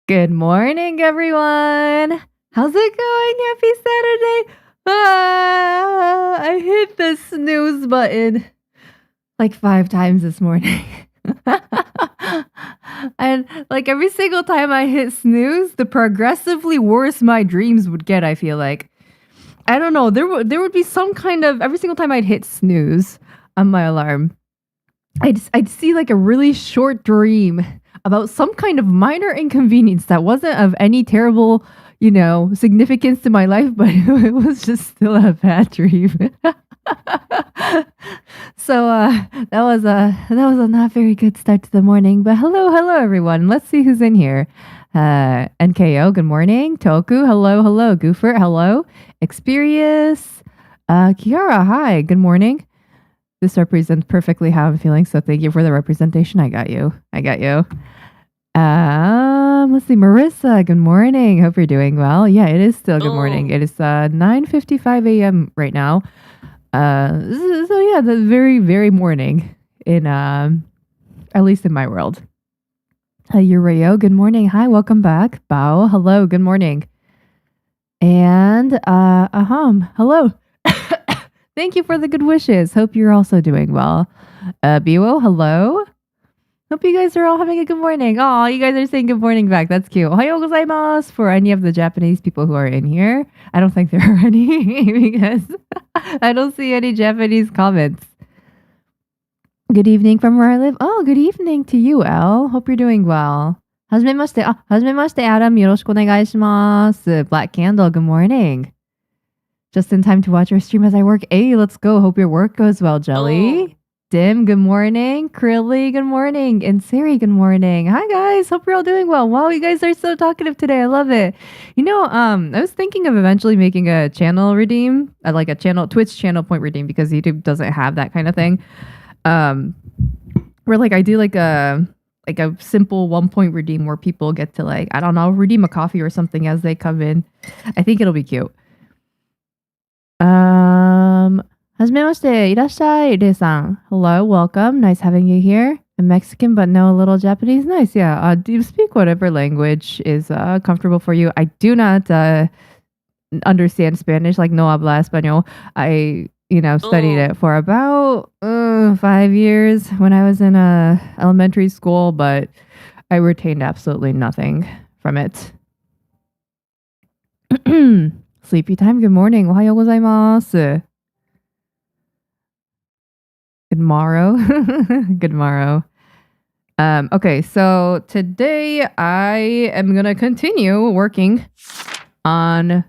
Good morning, everyone. How's it going? Happy Saturday. I hit the snooze button like 5 times this morning. And like every single time I hit snooze, the progressively worse my dreams would get, I feel like. I don't know. There would be some kind of every single time I'd hit snooze on my alarm, I'd see like a really short dream about some kind of minor inconvenience that wasn't of any terrible, significance to my life, but it was just still a bad dream. So that was a not very good start to the morning. But hello everyone. Let's see who's in here. NKO, good morning. Toku, hello. Goofer, hello. Experience. Kiara, hi, good morning. This represents perfectly how I'm feeling, so thank you for the representation. I got you. Let's see, Marissa, good morning. Hope you're doing well. Yeah, it is still good morning. It is 9:55 a.m. right now. So yeah, the very, very morning in at least in my world. Urayo, good morning. Hi, welcome back. Bao, hello, good morning. And hello. Thank you for the good wishes. Hope you're also doing well. Biwo, hello. Hope you guys are all having a good morning. Oh, you guys are saying good morning back. That's cute. Ohayo gozaimasu for any of the Japanese people who are in here. I don't think there are any because I don't see any Japanese comments. Good evening from where I live. Oh, good evening to you, Elle. Hope you're doing well. はじめまして。Adam. よろしくお願いします。Black Candle, good morning. Just in time to watch your stream as I work. Hey, let's go. Hope your work goes well, Jelly. Dim, good morning. Krilly, good morning. And Siri, good morning. Hi, guys. Hope you're all doing well. Wow, you guys are so talkative today. I love it. I was thinking of eventually making a channel redeem, like a Twitch channel point redeem, because YouTube doesn't have that kind of thing. Where like I do like a simple 1 point redeem where people get to redeem a coffee or something as they come in. I think it'll be cute. はじめまして、いらっしゃい、レイさん. Hello, welcome. Nice having you here. I'm Mexican, but know a little Japanese. Nice, yeah. Do you speak whatever language is comfortable for you? I do not understand Spanish, like no habla español. I, studied it for about 5 years when I was in elementary school, but I retained absolutely nothing from it. Sleepy time, good morning. Ohayo gozaimasu. Good morrow. Good morrow. Okay, so today I am going to continue working on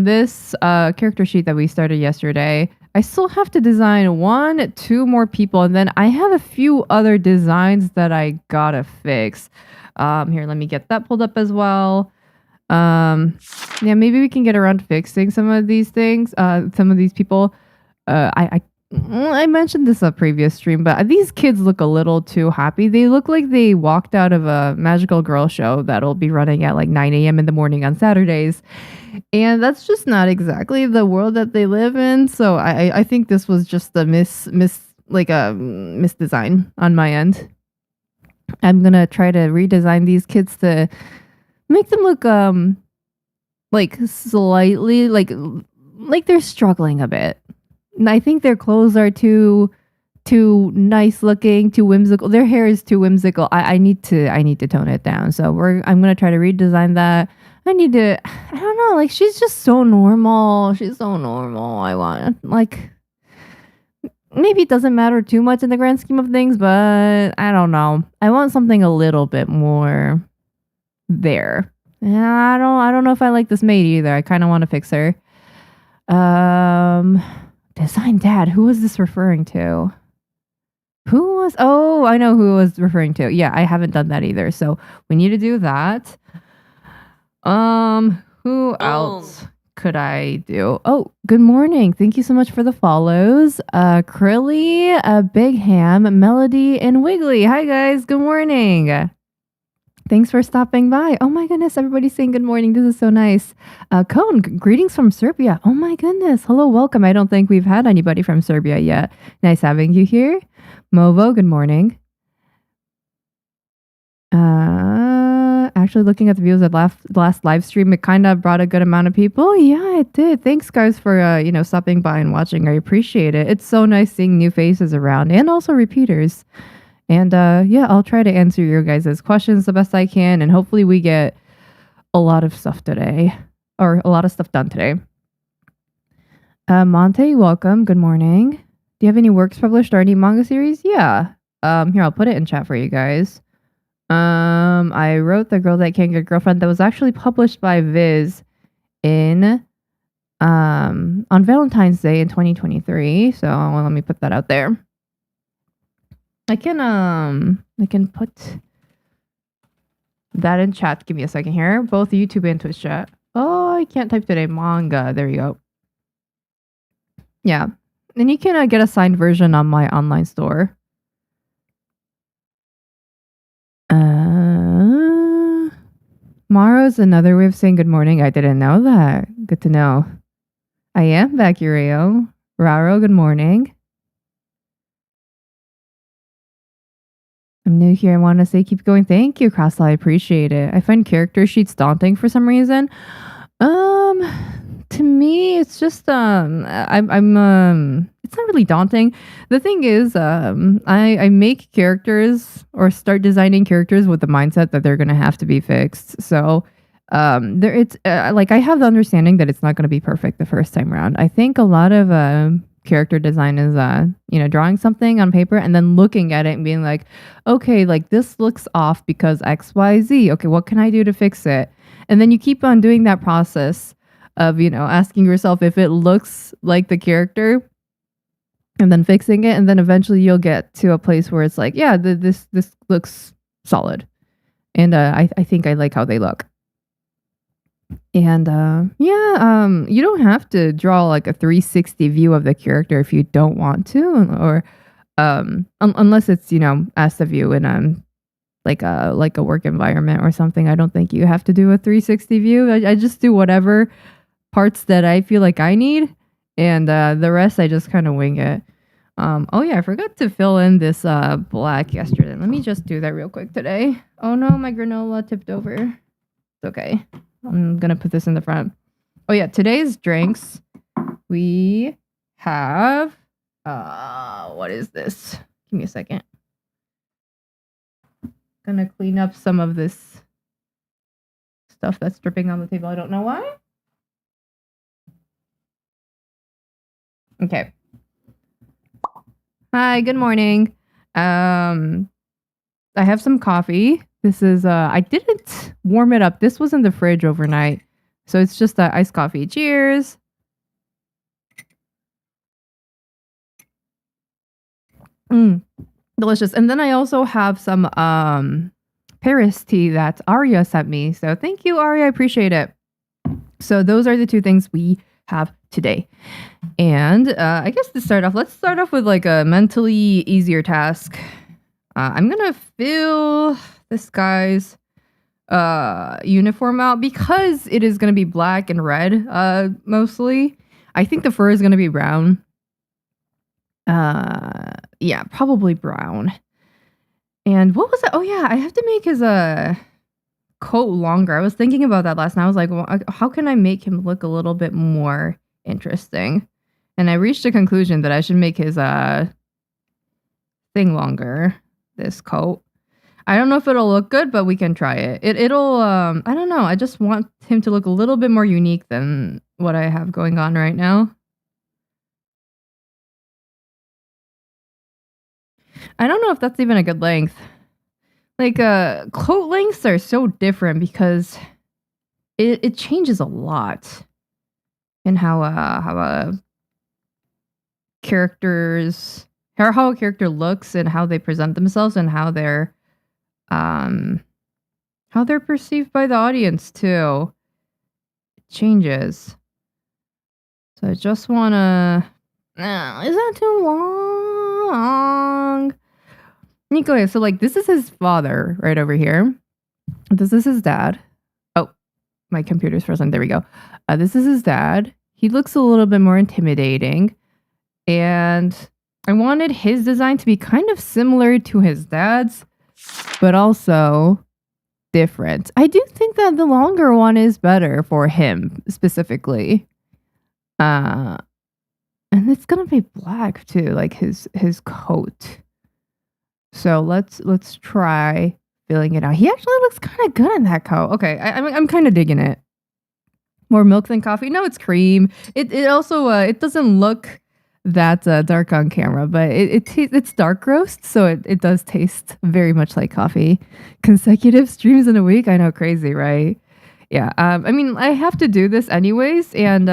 this character sheet that we started yesterday. I still have to design 2 more people, and then I have a few other designs that I gotta fix. Here, let me get that pulled up as well. Yeah, maybe we can get around fixing some of these things, some of these people. I mentioned this on a previous stream, but these kids look a little too happy. They look like they walked out of a magical girl show that'll be running at like 9 a.m. in the morning on Saturdays. And that's just not exactly the world that they live in. So I think this was just a misdesign on my end. I'm going to try to redesign these kids to make them look like slightly like they're struggling a bit. And I think their clothes are too nice looking, too whimsical. Their hair is too whimsical. I need to tone it down. So I'm gonna try to redesign that. I don't know, like she's just so normal. She's so normal. I want maybe it doesn't matter too much in the grand scheme of things, but I don't know. I want something a little bit more there. And I don't know if I like this maid either. I kind of want to fix her. Design dad. Who was this referring to? Oh, I know who it was referring to. Yeah, I haven't done that either. So we need to do that. Who else could I do? Oh, good morning. Thank you so much for the follows. Krilly, Big Ham, Melody, and Wiggly. Hi guys, good morning. Thanks for stopping by. Oh my goodness, everybody's saying good morning. This is so nice. Cone, greetings from Serbia. Oh my goodness. Hello, welcome. I don't think we've had anybody from Serbia yet. Nice having you here. Movo, good morning. Actually, looking at the views at last live stream, it kind of brought a good amount of people. Yeah, it did. Thanks, guys, for stopping by and watching. I appreciate it. It's so nice seeing new faces around and also repeaters. And yeah, I'll try to answer your guys' questions the best I can, and hopefully we get a lot of stuff today, or a lot of stuff done today. Monte, welcome. Good morning. Do you have any works published or any manga series? Yeah. Here, I'll put it in chat for you guys. I wrote The Girl That Can't Get a Girlfriend, that was actually published by Viz in on Valentine's Day in 2023. So let me put that out there. I can put that in chat. Give me a second here. Both YouTube and Twitch chat. Oh, I can't type today. Manga. There you go. Yeah. And you can get a signed version on my online store. Tomorrow's another way of saying good morning. I didn't know that. Good to know. I am back, Uriel. Raro, good morning. I'm new here. I want to say keep going. Thank you, Crosslaw. I appreciate it. I find character sheets daunting for some reason. To me, it's just I'm it's not really daunting. The thing is, I make characters or start designing characters with the mindset that they're gonna have to be fixed. So it's like I have the understanding that it's not gonna be perfect the first time around. I think a lot of character design is drawing something on paper and then looking at it and being like, okay, like this looks off because XYZ. Okay, what can I do to fix it? And then you keep on doing that process of asking yourself if it looks like the character, and then fixing it, and then eventually you'll get to a place where it's like, yeah, this looks solid, and I think I like how they look. And you don't have to draw like a 360 view of the character if you don't want to, or unless it's asked of you in like a work environment or something. I don't think you have to do a 360 view. I just do whatever parts that I feel like I need, and the rest I just kind of wing it. Oh yeah, I forgot to fill in this black yesterday. Let me just do that real quick today. Oh no, my granola tipped over. It's okay. I'm gonna put this in the front. Oh yeah, today's drinks. We have what is this? Give me a second. Gonna clean up some of this stuff that's dripping on the table. I don't know why. Okay. Hi, good morning. I have some coffee. This is I didn't warm it up. This was in the fridge overnight. So it's just iced coffee. Cheers. Delicious. And then I also have some Paris tea that Arya sent me. So thank you, Arya. I appreciate it. So those are the two things we have today. And I guess to start off, let's start off with like a mentally easier task. I'm gonna fill this guy's uniform out because it is gonna be black and red mostly. I think the fur is gonna be brown. Yeah, probably brown. And what was it? Oh yeah, I have to make his coat longer. I was thinking about that last night. I was like, well, how can I make him look a little bit more interesting? And I reached a conclusion that I should make his thing longer, this coat. I don't know if it'll look good, but we can try it. It'll I don't know. I just want him to look a little bit more unique than what I have going on right now. I don't know if that's even a good length. Like coat lengths are so different because it changes a lot in how a characters how a character looks and how they present themselves and how they're perceived by the audience too. It changes. So I just wanna is that too long? Nico, so like this is his father right over here. This is his dad. Oh, my computer's frozen. There we go. This is his dad. He looks a little bit more intimidating. And I wanted his design to be kind of similar to his dad's, but also different. I do think that the longer one is better for him specifically. And it's gonna be black too, like his coat. So let's try filling it out. He actually looks kind of good in that coat. Okay, I'm kind of digging it. More milk than coffee. No, it's cream. It also it doesn't look that dark on camera, but it's dark roast, so it does taste very much like coffee. Consecutive streams in a week. I know, crazy, right? Yeah. I mean, I have to do this anyways, and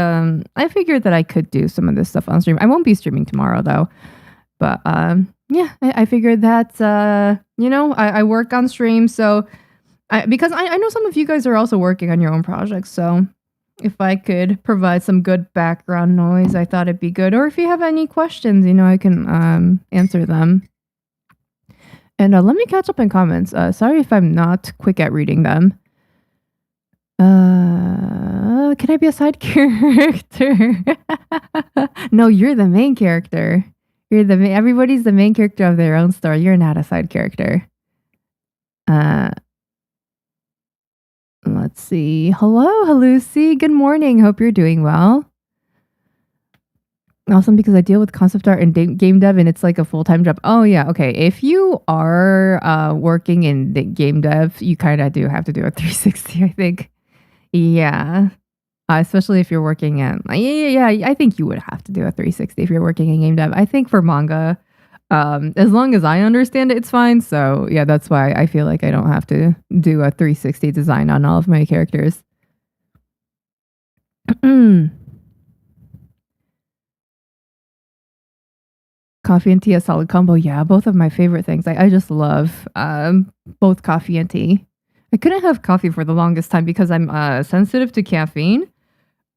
I figured that I could do some of this stuff on stream. I won't be streaming tomorrow though, but yeah, I figured that I work on stream, so because I know some of you guys are also working on your own projects, so if I could provide some good background noise, I thought it'd be good. Or if you have any questions, I can answer them. And let me catch up in comments. Sorry if I'm not quick at reading them. Can I be a side character? No, you're the main character. Everybody's the main character of their own story. You're not a side character. Let's see. Hello, Lucy. Good morning. Hope you're doing well. Awesome, because I deal with concept art and game dev, and it's like a full-time job. Oh, yeah. Okay. If you are working in the game dev, you kind of do have to do a 360, I think. Yeah. Especially if you're working at... Yeah. I think you would have to do a 360 if you're working in game dev. I think for manga... as long as I understand it, it's fine. So yeah, that's why I feel like I don't have to do a 360 design on all of my characters. Coffee and tea, a solid combo. Yeah, both of my favorite things. I just love both coffee and tea. I couldn't have coffee for the longest time because I'm sensitive to caffeine.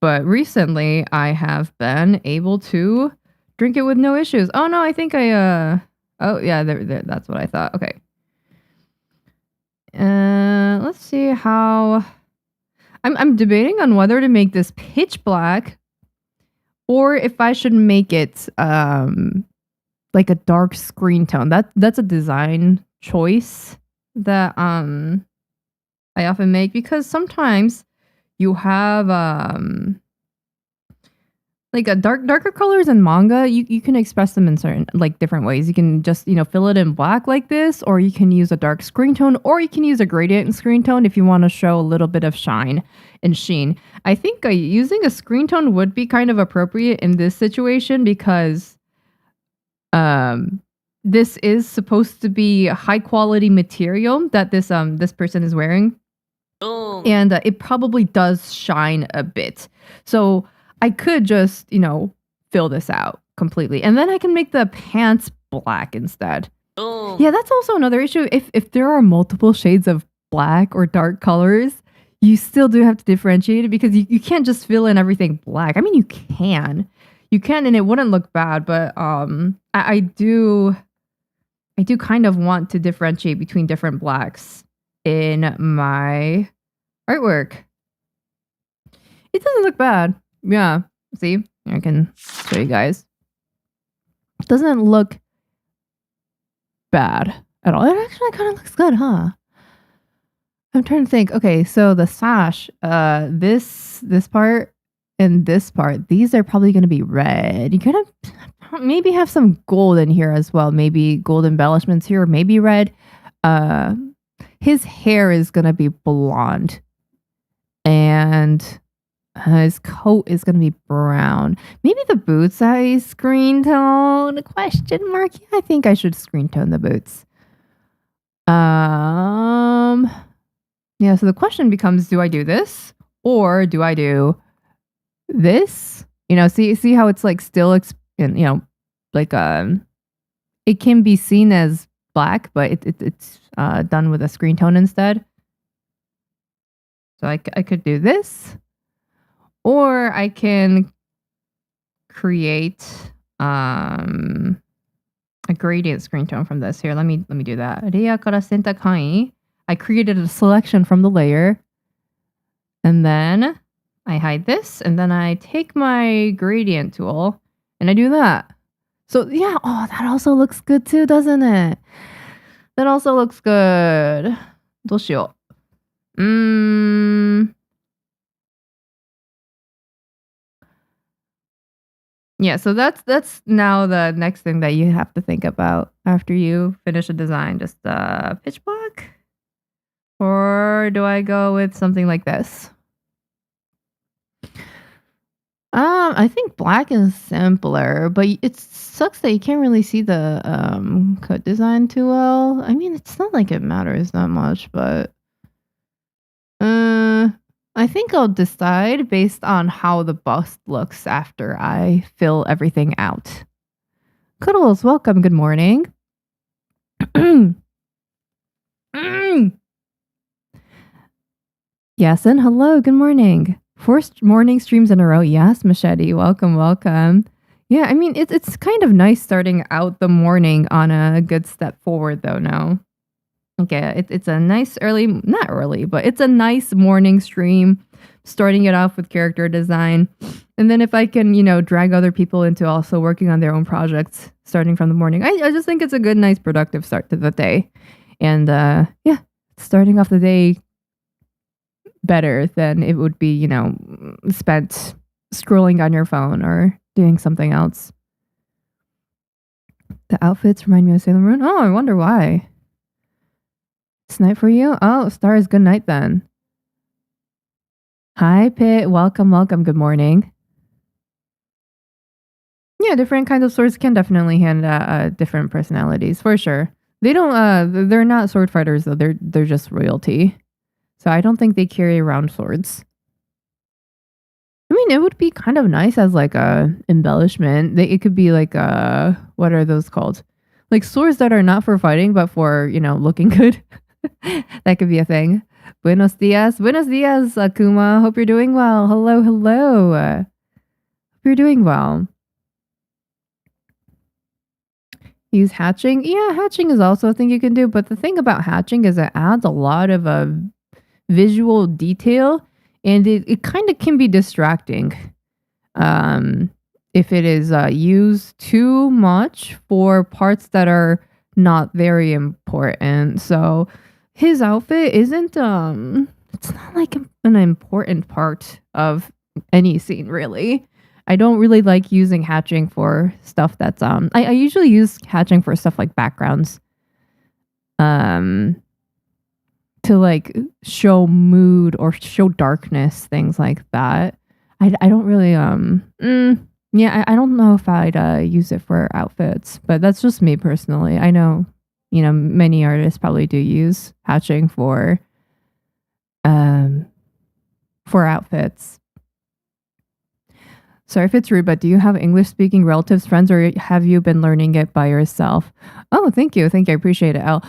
But recently I have been able to drink it with no issues. Oh no, I think oh yeah, there, that's what I thought. Okay. Let's see how... I'm debating on whether to make this pitch black or if I should make it like a dark screen tone. That's a design choice that I often make, because sometimes you have like a darker colors in manga, you can express them in certain different ways. You can just fill it in black like this, or you can use a dark screen tone, or you can use a gradient screen tone if you want to show a little bit of shine and sheen. I think using a screen tone would be kind of appropriate in this situation, because this is supposed to be high quality material that this person is wearing, and it probably does shine a bit. So I could just, fill this out completely. And then I can make the pants black instead. Yeah, that's also another issue. If there are multiple shades of black or dark colors, you still do have to differentiate it, because you can't just fill in everything black. I mean, you can, and it wouldn't look bad, but I do kind of want to differentiate between different blacks in my artwork. It doesn't look bad. Yeah, see? I can show you guys. It doesn't look bad at all. It actually kind of looks good, huh? I'm trying to think. Okay, so the sash, this part and this part, these are probably going to be red. You could have maybe have some gold in here as well. Maybe gold embellishments here, maybe red. His hair is going to be blonde. And his coat is going to be brown. Maybe the boots I screen tone? Question mark. Yeah, I think I should screen tone the boots. Yeah, so the question becomes, do I do this or do I do this? See how it's still, it can be seen as black, but it's done with a screen tone instead. So I could do this. Or I can create a gradient screen tone from this. Here, let me do that. Layer kara sentak範囲. I created a selection from the layer. And then I hide this. And then I take my gradient tool and I do that. So yeah, that also looks good too, doesn't it? That also looks good. どうしよう. Mm, yeah, so that's now the next thing that you have to think about after you finish a design. Just pitch black, or do I go with something like this? I think black is simpler, but it sucks that you can't really see the cut design too well. I mean, it's not like it matters that much, but uh, I think I'll decide based on how the bust looks after I fill everything out. Cuddles, welcome. Good morning. Yes, and hello. Good morning. 4 morning streams in a row. Yes, Machete. Welcome, welcome. Yeah, I mean, it's kind of nice starting out the morning on a good step forward, though, no? Okay, it's a nice early, not early, but it's a nice morning stream, starting it off with character design. And then if I can, drag other people into also working on their own projects starting from the morning, I just think it's a good, nice, productive start to the day. And yeah, starting off the day better than it would be, spent scrolling on your phone or doing something else. The outfits remind me of Sailor Moon. Oh, I wonder why. It's night for you? Oh, stars, good night then. Hi, Pit. Welcome, welcome. Good morning. Yeah, different kinds of swords can definitely hand different personalities, for sure. They don't, they're not sword fighters, though. They're just royalty. So I don't think they carry around swords. I mean, it would be kind of nice as like a embellishment. It could be like what are those called? Like swords that are not for fighting, but for, looking good. That could be a thing. Buenos dias. Buenos dias, Akuma. Hope you're doing well. Hello, hello. Hope you're doing well. Use hatching. Yeah, hatching is also a thing you can do. But the thing about hatching is it adds a lot of visual detail, and it kind of can be distracting if it is used too much for parts that are not very important. So his outfit isn't it's not like an important part of any scene, really. I don't really like using hatching for stuff that's I usually use hatching for stuff like backgrounds to like show mood or show darkness, things like that. I don't really yeah, I don't know if I'd use it for outfits, but that's just me personally. I know, many artists probably do use hatching for outfits. Sorry if it's rude, but do you have English speaking relatives, friends, or have you been learning it by yourself? Oh, thank you. Thank you. I appreciate it, Elle.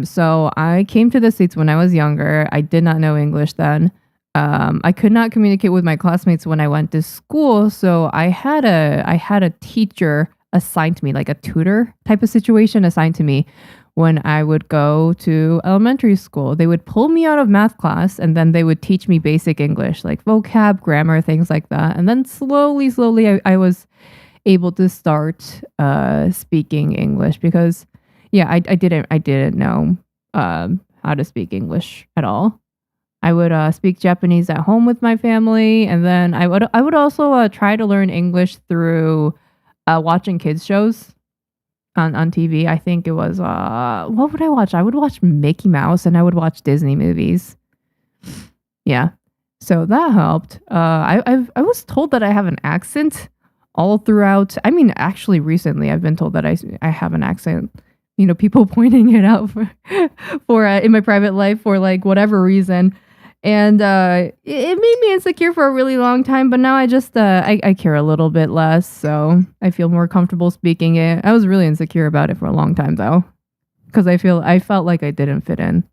So I came to the States when I was younger. I did not know English then. I could not communicate with my classmates when I went to school. So I had a teacher assigned to me, like a tutor type of situation assigned to me when I would go to elementary school. They would pull me out of math class and then they would teach me basic English, like vocab, grammar, things like that. And then slowly, I was able to start speaking English because, yeah, I didn't know how to speak English at all. I would speak Japanese at home with my family, and then I would also try to learn English through watching kids shows on TV. I think it was what would I watch? I would watch Mickey Mouse and I would watch Disney movies. Yeah. So that helped. I was told that I have an accent all throughout. I mean, actually recently I've been told that I have an accent. People pointing it out for in my private life for like whatever reason. And it made me insecure for a really long time, but now I just I care a little bit less, so I feel more comfortable speaking it. I was really insecure about it for a long time though, because I felt like I didn't fit in.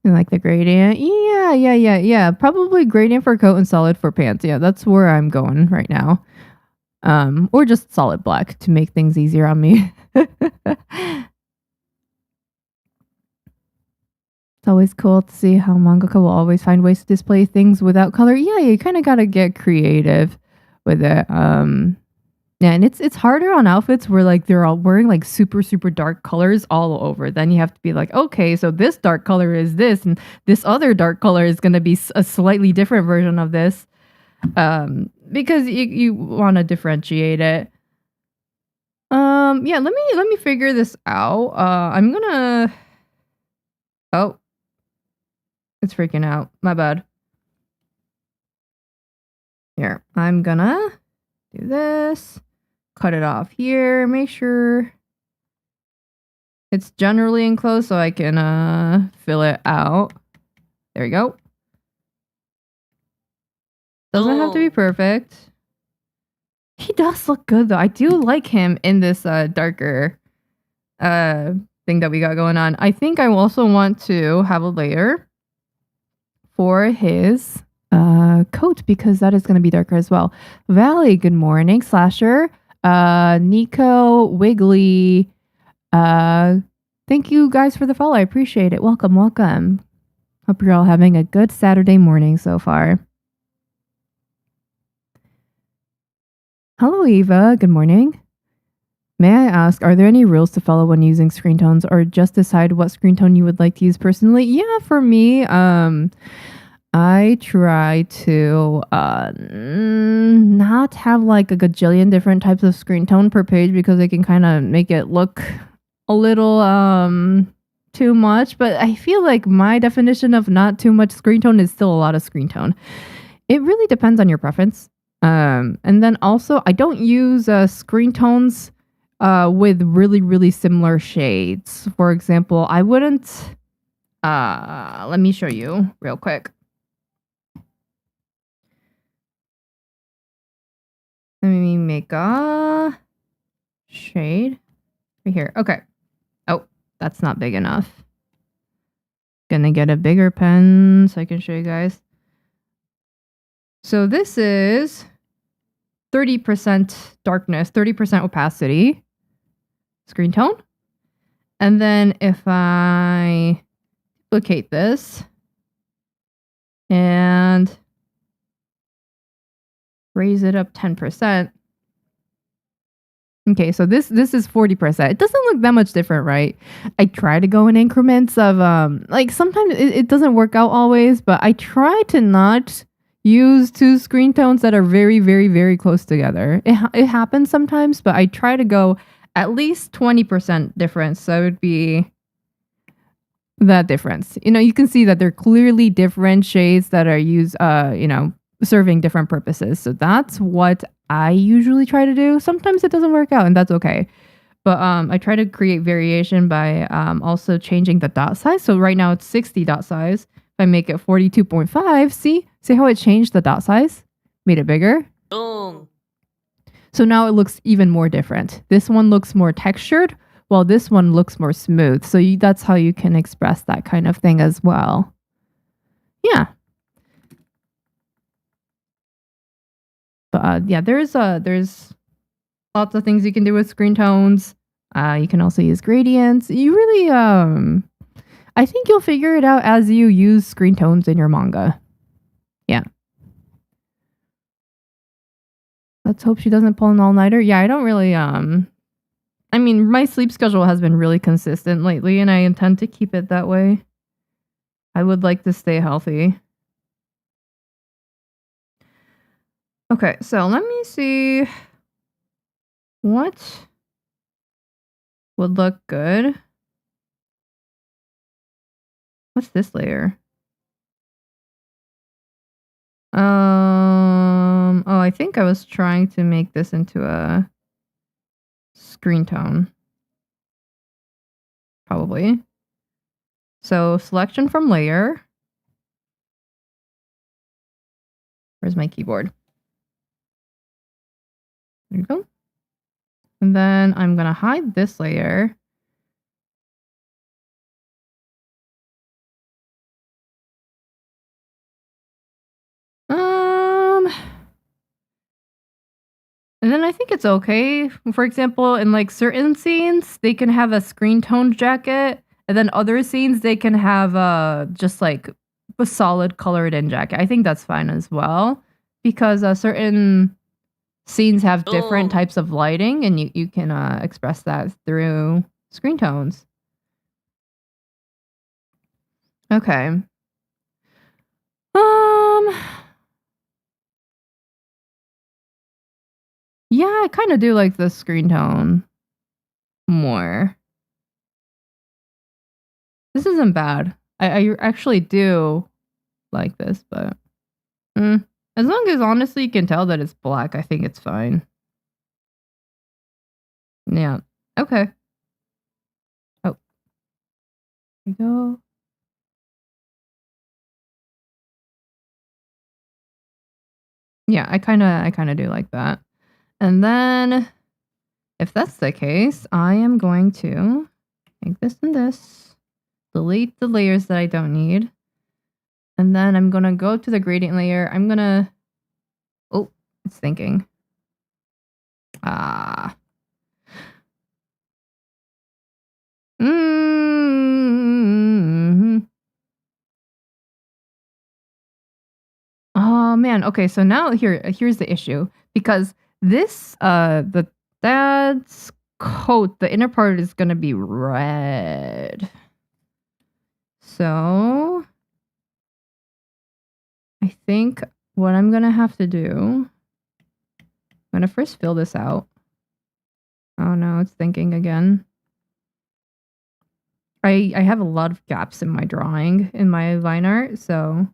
And like the gradient, yeah. Probably gradient for coat and solid for pants. Yeah, that's where I'm going right now. Or just solid black to make things easier on me. It's always cool to see how mangaka will always find ways to display things without color. Yeah, you kind of got to get creative with it. Yeah, and it's harder on outfits where like they're all wearing like super super dark colors all over. Then you have to be like, okay, so this dark color is this, and this other dark color is going to be a slightly different version of this, because you want to differentiate it. Yeah, let me figure this out. I'm gonna. Oh, it's freaking out. My bad. Here, I'm gonna do this. Cut it off here. Make sure it's generally enclosed so I can fill it out. There we go. Doesn't have to be perfect. He does look good though. I do like him in this darker thing that we got going on. I think I also want to have a layer for his coat because that is going to be darker as well. Valley, good morning. Slasher, Nico, Wiggly. Thank you guys for the follow. I appreciate it. Welcome, welcome. Hope you're all having a good Saturday morning so far. Hello, Eva. Good morning. May I ask, are there any rules to follow when using screen tones or just decide what screen tone you would like to use personally? Yeah, for me, I try to not have like a gajillion different types of screen tone per page because it can kind of make it look a little too much. But I feel like my definition of not too much screen tone is still a lot of screen tone. It really depends on your preference. And then also, I don't use screen tones with really, really similar shades. For example, I wouldn't... let me show you real quick. Let me make a shade right here. Okay. Oh, that's not big enough. Gonna get a bigger pen so I can show you guys. So this is 30% darkness, 30% opacity screen tone. And then if I duplicate this and raise it up 10%. Okay, so this is 40%. It doesn't look that much different, right? I try to go in increments of like sometimes it doesn't work out always, but I try to not use two screen tones that are very, very, very close together. It happens sometimes, but I try to go at least 20% difference. So it would be that difference. You know, you can see that they're clearly different shades that are used, serving different purposes. So that's what I usually try to do. Sometimes it doesn't work out and that's okay. But I try to create variation by also changing the dot size. So right now it's 60 dot size. If I make it 42.5, see how it changed the dot size? Made it bigger. So now it looks even more different. This one looks more textured, while this one looks more smooth. So that's how you can express that kind of thing as well. Yeah. But yeah, there's lots of things you can do with screen tones. You can also use gradients. You really I think you'll figure it out as you use screen tones in your manga. Yeah. Let's hope she doesn't pull an all-nighter. Yeah, I don't really I mean, my sleep schedule has been really consistent lately and I intend to keep it that way. I would like to stay healthy. Okay, so let me see what would look good. What's this layer? Oh, I think I was trying to make this into a screen tone. Probably. So selection from layer. Where's my keyboard? There you go. And then I'm gonna hide this layer. And then I think it's okay. For example, in like certain scenes, they can have a screen toned jacket, and then other scenes they can have just like a solid colored in jacket. I think that's fine as well because certain scenes have different types of lighting, and you can express that through screen tones. Okay. Yeah, I kind of do like the screen tone more. This isn't bad. I actually do like this, but as long as honestly you can tell that it's black, I think it's fine. Yeah. Okay. Oh. There we go. Yeah, I kind of do like that. And then if that's the case, I am going to make this and this, delete the layers that I don't need. And then I'm going to go to the gradient layer. I'm going to oh, it's thinking. Oh man, okay, so now here's the issue. Because this the dad's coat, the inner part is gonna be red. So I think what I'm gonna have to do, I'm gonna first fill this out. Oh no, it's thinking again. I have a lot of gaps in my drawing, in my line art, so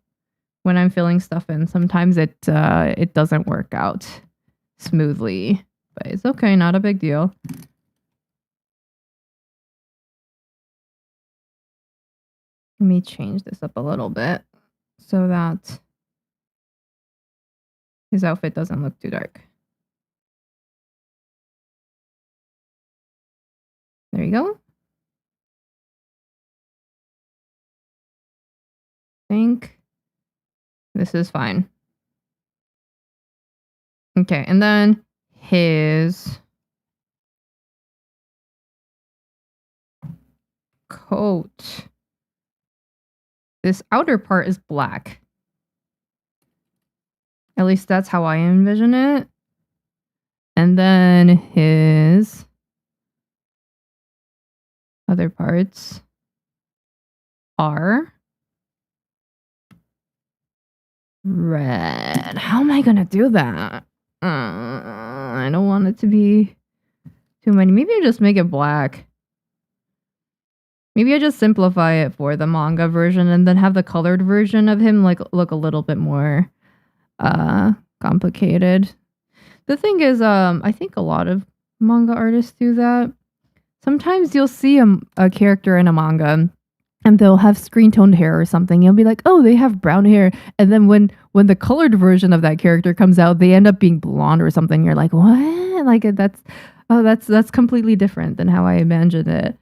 when I'm filling stuff in, sometimes it doesn't work out smoothly, but it's okay, not a big deal. Let me change this up a little bit so that his outfit doesn't look too dark. There you go. I think this is fine. Okay, and then his coat. This outer part is black. At least that's how I envision it. And then his other parts are red. How am I gonna do that? I don't want it to be too many. Maybe I just make it black. Maybe I just simplify it for the manga version and then have the colored version of him like look a little bit more complicated. The thing is, I think a lot of manga artists do that. Sometimes you'll see a character in a manga and they'll have screen toned hair or something. You'll be like, oh, they have brown hair. And then when the colored version of that character comes out, they end up being blonde or something. You're like, what? Like that's completely different than how I imagined it.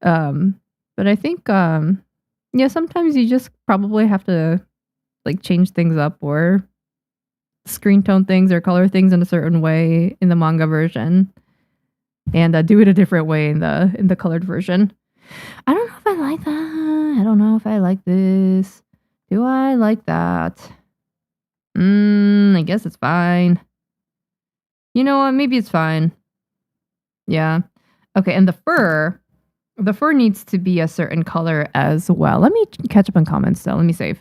But I think, yeah, sometimes you just probably have to like change things up or screen tone things or color things in a certain way in the manga version, and do it a different way in the colored version. I don't know if I like that. I don't know if I like this. Do I like that? I guess it's fine. You know what? Maybe it's fine. Yeah. Okay, and the fur needs to be a certain color as well. Let me catch up on comments though. Let me save.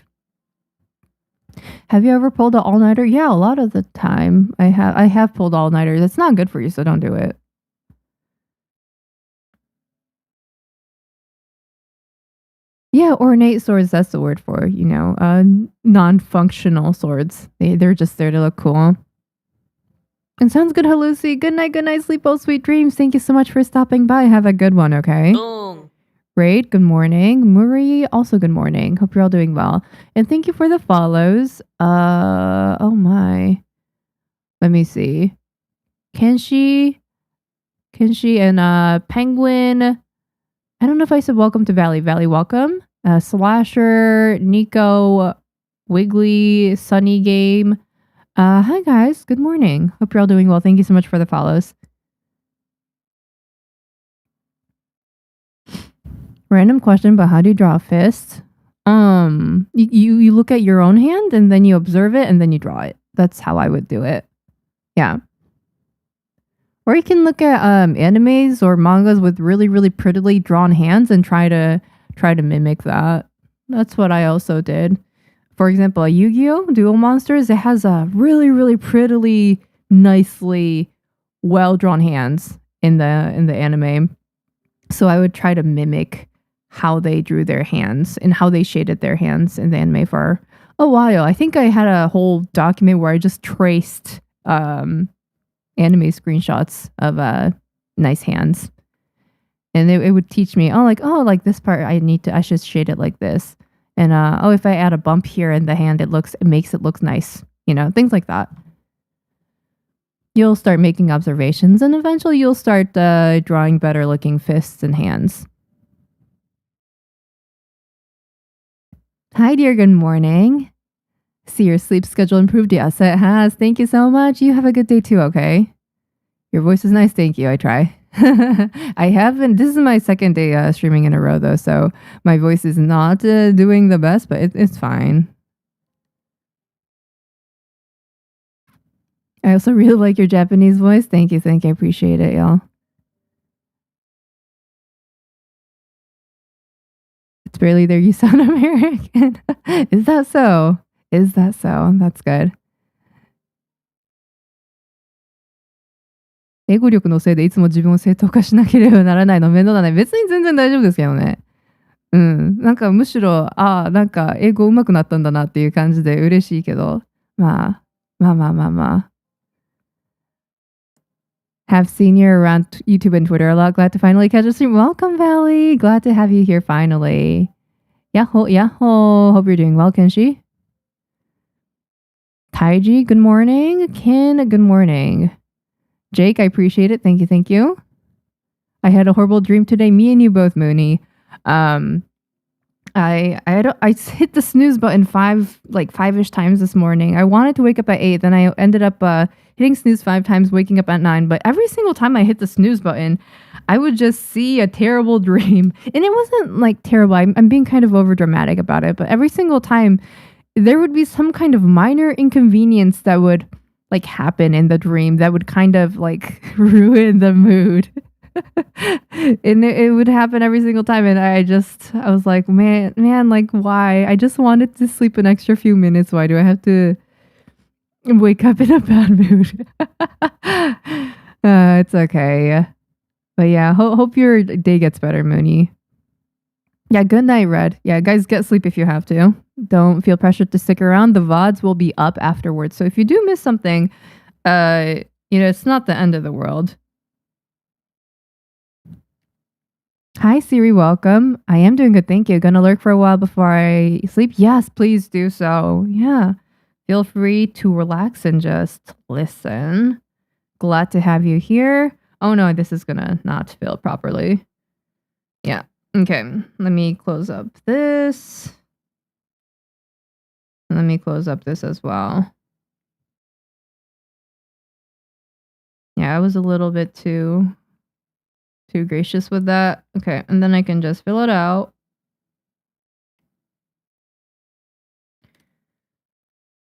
Have you ever pulled an all-nighter? Yeah, a lot of the time. I have pulled all-nighters. It's not good for you, so don't do it. Yeah, ornate swords, that's the word for, non-functional swords. They're just there to look cool. And sounds good, Halusi. Good night, sleep well, sweet dreams. Thank you so much for stopping by. Have a good one, okay? Great, good morning. Muri, also good morning. Hope you're all doing well. And thank you for the follows. Oh my. Let me see. Kenshi and Penguin. I don't know if I said welcome to Valley. Valley, welcome. Slasher, Nico, Wiggly, Sunny Game. Hi guys, good morning. Hope you're all doing well. Thank you so much for the follows. Random question, but how do you draw a fist? You look at your own hand and then you observe it and then you draw it. That's how I would do it. Yeah. Or you can look at animes or mangas with really, really prettily drawn hands and try to mimic that. That's what I also did. For example, Yu-Gi-Oh! Duel Monsters, it has a really, really prettily, nicely well-drawn hands in the anime. So I would try to mimic how they drew their hands and how they shaded their hands in the anime for a while. I think I had a whole document where I just traced anime screenshots of nice hands. And it would teach me, like this part I should shade it like this. And if I add a bump here in the hand, it makes it look nice. Things like that. You'll start making observations and eventually you'll start drawing better looking fists and hands. Hi dear, good morning. See your sleep schedule improved? Yes, it has. Thank you so much. You have a good day too, okay? Your voice is nice. Thank you. I try. I haven't. This is my second day streaming in a row though, so my voice is not doing the best, but it's fine. I also really like your Japanese voice. Thank you. I appreciate it, y'all. It's barely there. You sound American. Is that so? That's good. 英語力のせいでいつも自分を正当化しなければならないの面倒だね。別に全然大丈夫ですけどね。なんかむしろ、なんか英語上手くなったんだなっていう感じで嬉しいけど。まあ。Have seen you around YouTube and Twitter a lot. Glad to finally catch a stream. Welcome, Valley. Glad to have you here finally. Yahoo. Hope you're doing well, Kenshi. Taiji, good morning. Kin, good morning. Jake, I appreciate it. Thank you. I had a horrible dream today. Me and you both, Mooney. I hit the snooze button five-ish times this morning. I wanted to wake up at 8, then I ended up hitting snooze 5 times, waking up at 9. But every single time I hit the snooze button, I would just see a terrible dream. And it wasn't terrible. I'm being kind of over dramatic about it. But every single time, there would be some kind of minor inconvenience that would happen in the dream that would kind of ruin the mood. And it would happen every single time, and I was like, man, why? I just wanted to sleep an extra few minutes. Why do I have to wake up in a bad mood? It's okay. But yeah, hope your day gets better, Mooney. Yeah, good night, Red. Yeah, guys, get sleep if you have to. Don't feel pressured to stick around. The VODs will be up afterwards. So if you do miss something, it's not the end of the world. Hi, Siri. Welcome. I am doing good. Thank you. Gonna lurk for a while before I sleep? Yes, please do so. Yeah. Feel free to relax and just listen. Glad to have you here. Oh no, this is gonna not fill properly. Yeah. Okay. Let me close up this. Let me close up this as well. Yeah, I was a little bit too gracious with that. Okay, and then I can just fill it out.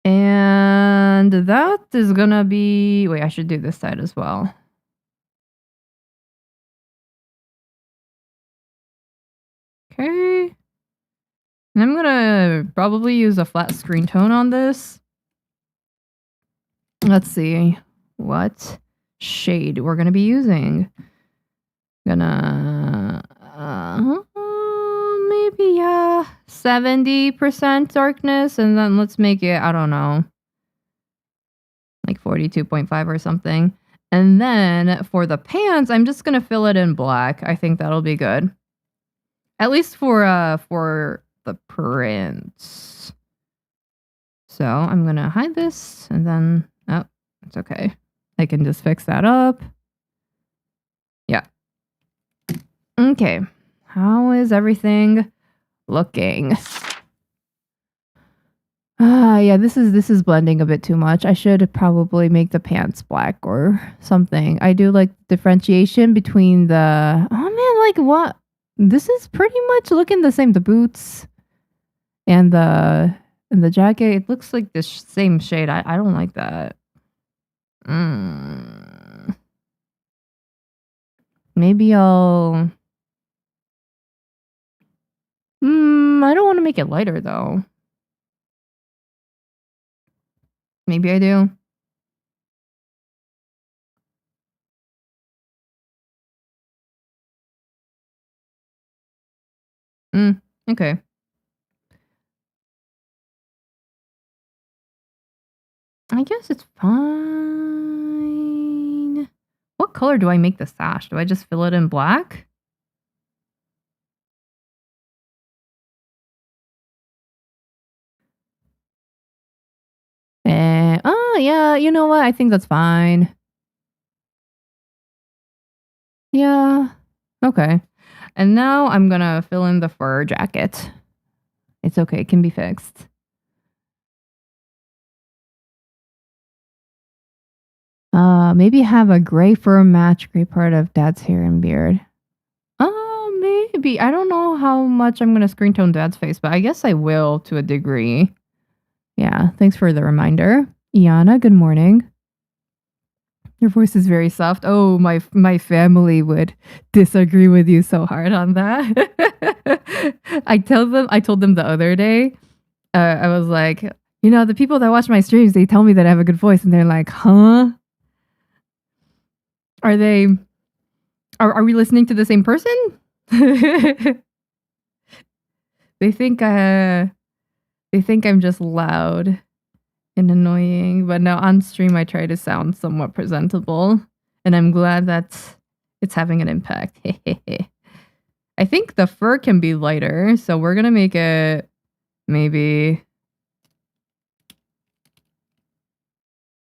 And that is gonna be... Wait, I should do this side as well. Okay. And I'm gonna probably use a flat screen tone on this. Let's see what shade we're gonna be using. Gonna maybe 70% darkness, and then let's make it, I don't know, 42.5 or something. And then for the pants, I'm just gonna fill it in black. I think that'll be good, at least for the prints. So I'm gonna hide this, and then it's okay. I can just fix that up. Yeah. Okay, how is everything looking? Yeah, this is blending a bit too much. I should probably make the pants black or something. I do like differentiation between the... Oh man, what? This is pretty much looking the same. The boots and the jacket, it looks like the same shade. I don't like that. maybe I'll... I don't want to make it lighter, though. Maybe I do. Okay. I guess it's fine. What color do I make the sash? Do I just fill it in black? Yeah, you know what? I think that's fine. Yeah. Okay. And now I'm gonna fill in the fur jacket. It's okay, it can be fixed. Maybe have a gray fur match gray part of Dad's hair and beard. Maybe. I don't know how much I'm gonna screen tone Dad's face, but I guess I will to a degree. Yeah, thanks for the reminder. Iana, good morning. Your voice is very soft. Oh, my family would disagree with you so hard on that. I told them the other day, I was like, the people that watch my streams, they tell me that I have a good voice, and they're like, huh? Are we listening to the same person? They think I'm just loud and annoying, but no, on stream I try to sound somewhat presentable, and I'm glad that it's having an impact. I think the fur can be lighter, so we're gonna make it maybe...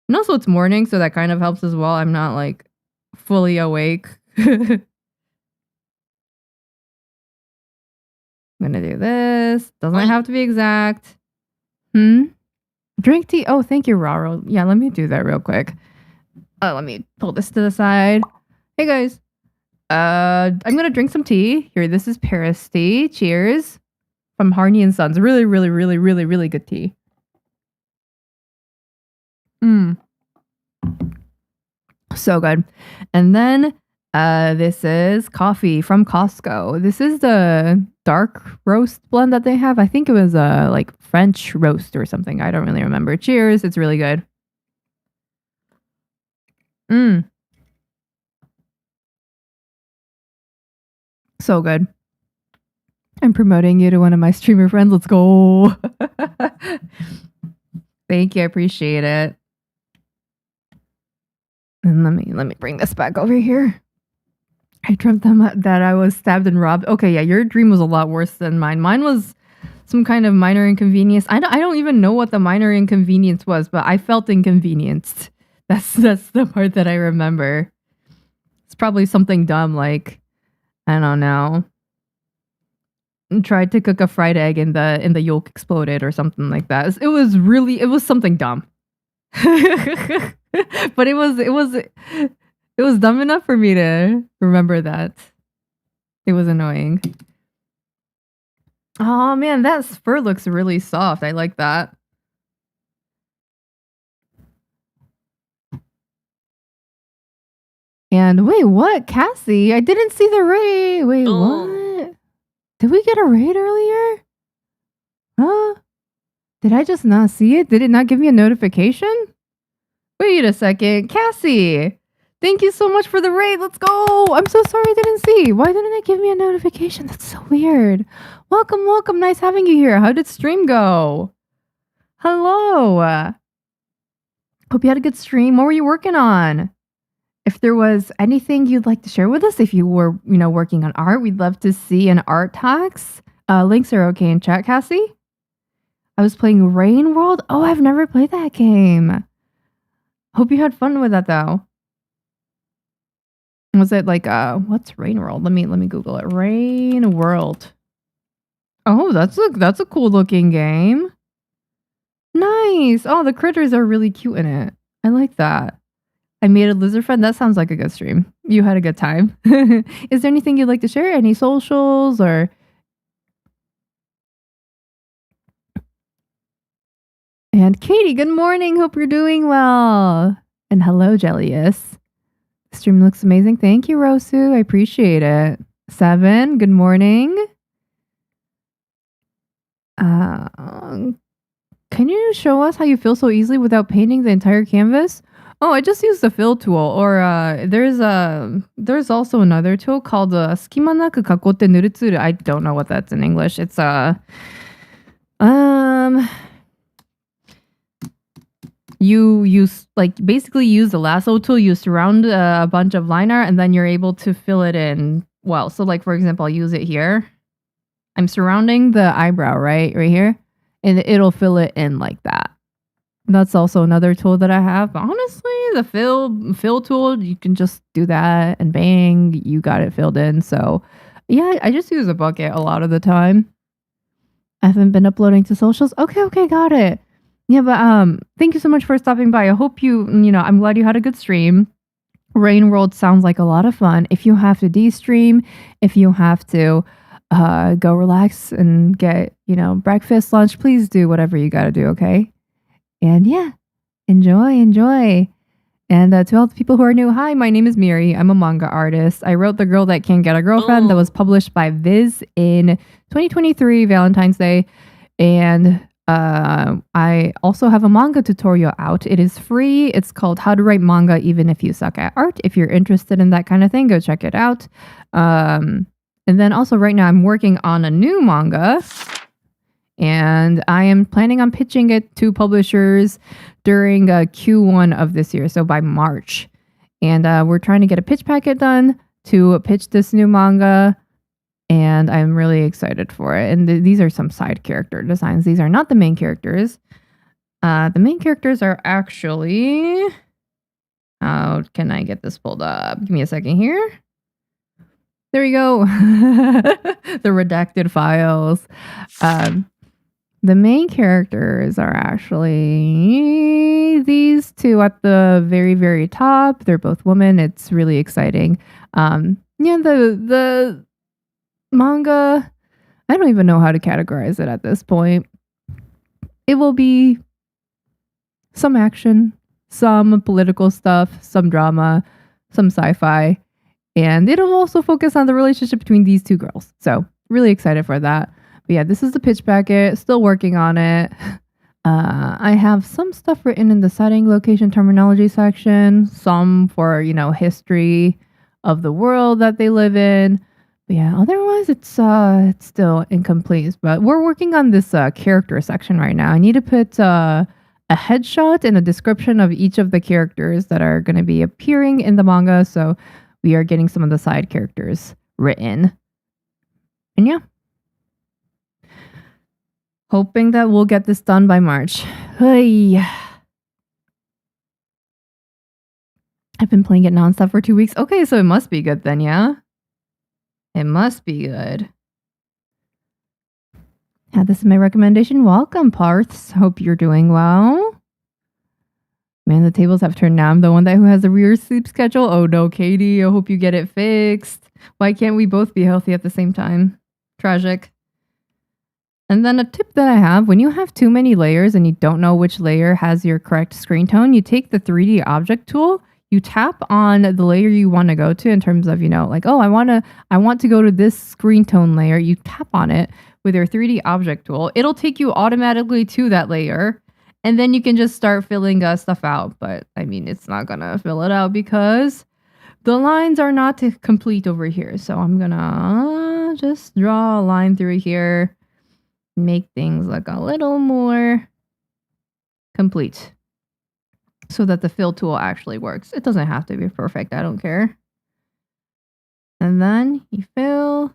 And also it's morning, so that kind of helps as well. I'm not like fully awake. I'm gonna do this. Doesn't have to be exact. Drink tea. Oh, thank you, Raro. Yeah, let me do that real quick. Let me pull this to the side. Hey guys. I'm gonna drink some tea. Here, this is Paris tea. Cheers. From Harney and Sons. Really, really, really, really, really good tea. So good. And then this is coffee from Costco. This is the dark roast blend that they have. I think it was like French roast or something. I don't really remember. Cheers. It's really good. So good. I'm promoting you to one of my streamer friends. Let's go. Thank you. I appreciate it. And let me bring this back over here. I dreamt that I was stabbed and robbed. Okay, yeah, your dream was a lot worse than mine. Mine was some kind of minor inconvenience. I don't even know what the minor inconvenience was, but I felt inconvenienced. That's the part that I remember. It's probably something dumb like, I don't know, tried to cook a fried egg and the yolk exploded or something like that. It was something dumb. But it was dumb enough for me to remember that. It was annoying. Oh man, that fur looks really soft. I like that. And wait, what? Cassie? I didn't see the raid. Wait, what? Did we get a raid earlier? Huh? Did I just not see it? Did it not give me a notification? Wait a second. Cassie! Thank you so much for the raid. Let's go. I'm so sorry I didn't see. Why didn't it give me a notification? That's so weird. Welcome, welcome. Nice having you here. How did stream go? Hello. Hope you had a good stream. What were you working on? If there was anything you'd like to share with us, if you were, working on art, we'd love to see an art talks. Links are okay in chat, Cassie. I was playing Rain World. Oh, I've never played that game. Hope you had fun with that though. Was it like what's Rain World? Let me Google it. Rain World. Oh, that's a cool looking game. Nice. Oh, the critters are really cute in it. I like that. I made a lizard friend. That sounds like a good stream. You had a good time. Is there anything you'd like to share? Any socials or... And Katie, good morning. Hope you're doing well. And hello, Jellius. Stream looks amazing. Thank you, Rosu. I appreciate it. 7, good morning. Can you show us how you fill so easily without painting the entire canvas? Oh, I just used the fill tool. Or there's also another tool called skimanaku kakotte nurutsuru. I don't know what that's in English. It's you use basically use the lasso tool. You surround a bunch of line art, and then you're able to fill it in. Well, so for example, I'll use it here. I'm surrounding the eyebrow right here, and it'll fill it in like that. That's also another tool that I have. But honestly, the fill tool, you can just do that and bang, you got it filled in. So yeah, I just use a bucket a lot of the time. I haven't been uploading to socials. Okay, got it. Yeah, but thank you so much for stopping by. I hope I'm glad you had a good stream. Rain World sounds like a lot of fun. If you have to de-stream, if you have to go relax and get, breakfast, lunch, please do whatever you got to do, okay? And yeah, enjoy. And to all the people who are new, hi, my name is Mieri. I'm a manga artist. I wrote The Girl That Can't Get a Girlfriend that was published by Viz in 2023, Valentine's Day. And I also have a manga tutorial out. It is free. It's called How to Write Manga Even If You Suck at Art. If you're interested in that kind of thing, go check it out. And then also right now I'm working on a new manga. And I am planning on pitching it to publishers during Q1 of this year, so by March. And we're trying to get a pitch packet done to pitch this new manga. And I'm really excited for it. And these are some side character designs. These are not the main characters. The main characters are actually... How can I get this pulled up? Give me a second here. There we go. The redacted files. The main characters are actually these two at the very, very top. They're both women. It's really exciting. The manga, I don't even know how to categorize it at this point. It will be some action, some political stuff, some drama, some sci-fi, and it'll also focus on the relationship between these two girls. So really excited for that. But yeah, this is the pitch packet. Still working on it. I have some stuff written in the setting, location, terminology section. Some for, history of the world that they live in. But yeah, otherwise it's still incomplete. But we're working on this character section right now. I need to put a headshot and a description of each of the characters that are going to be appearing in the manga. So we are getting some of the side characters written. And yeah. Hoping that we'll get this done by March. Hey. I've been playing it nonstop for 2 weeks. Okay, so it must be good then, yeah? It must be good. Yeah, this is my recommendation. Welcome, Parths. Hope you're doing well. Man, the tables have turned now. I'm the one who has a weird sleep schedule. Oh no, Katie. I hope you get it fixed. Why can't we both be healthy at the same time? Tragic. And then a tip that I have, when you have too many layers and you don't know which layer has your correct screen tone, you take the 3D object tool, you tap on the layer you want to go to in terms of, I want to go to this screen tone layer. You tap on it with your 3D object tool. It'll take you automatically to that layer. And then you can just start filling stuff out. But it's not going to fill it out because the lines are not complete over here. So I'm going to just draw a line through here. Make things look a little more complete so that the fill tool actually works. It doesn't have to be perfect. I don't care. And then you fill.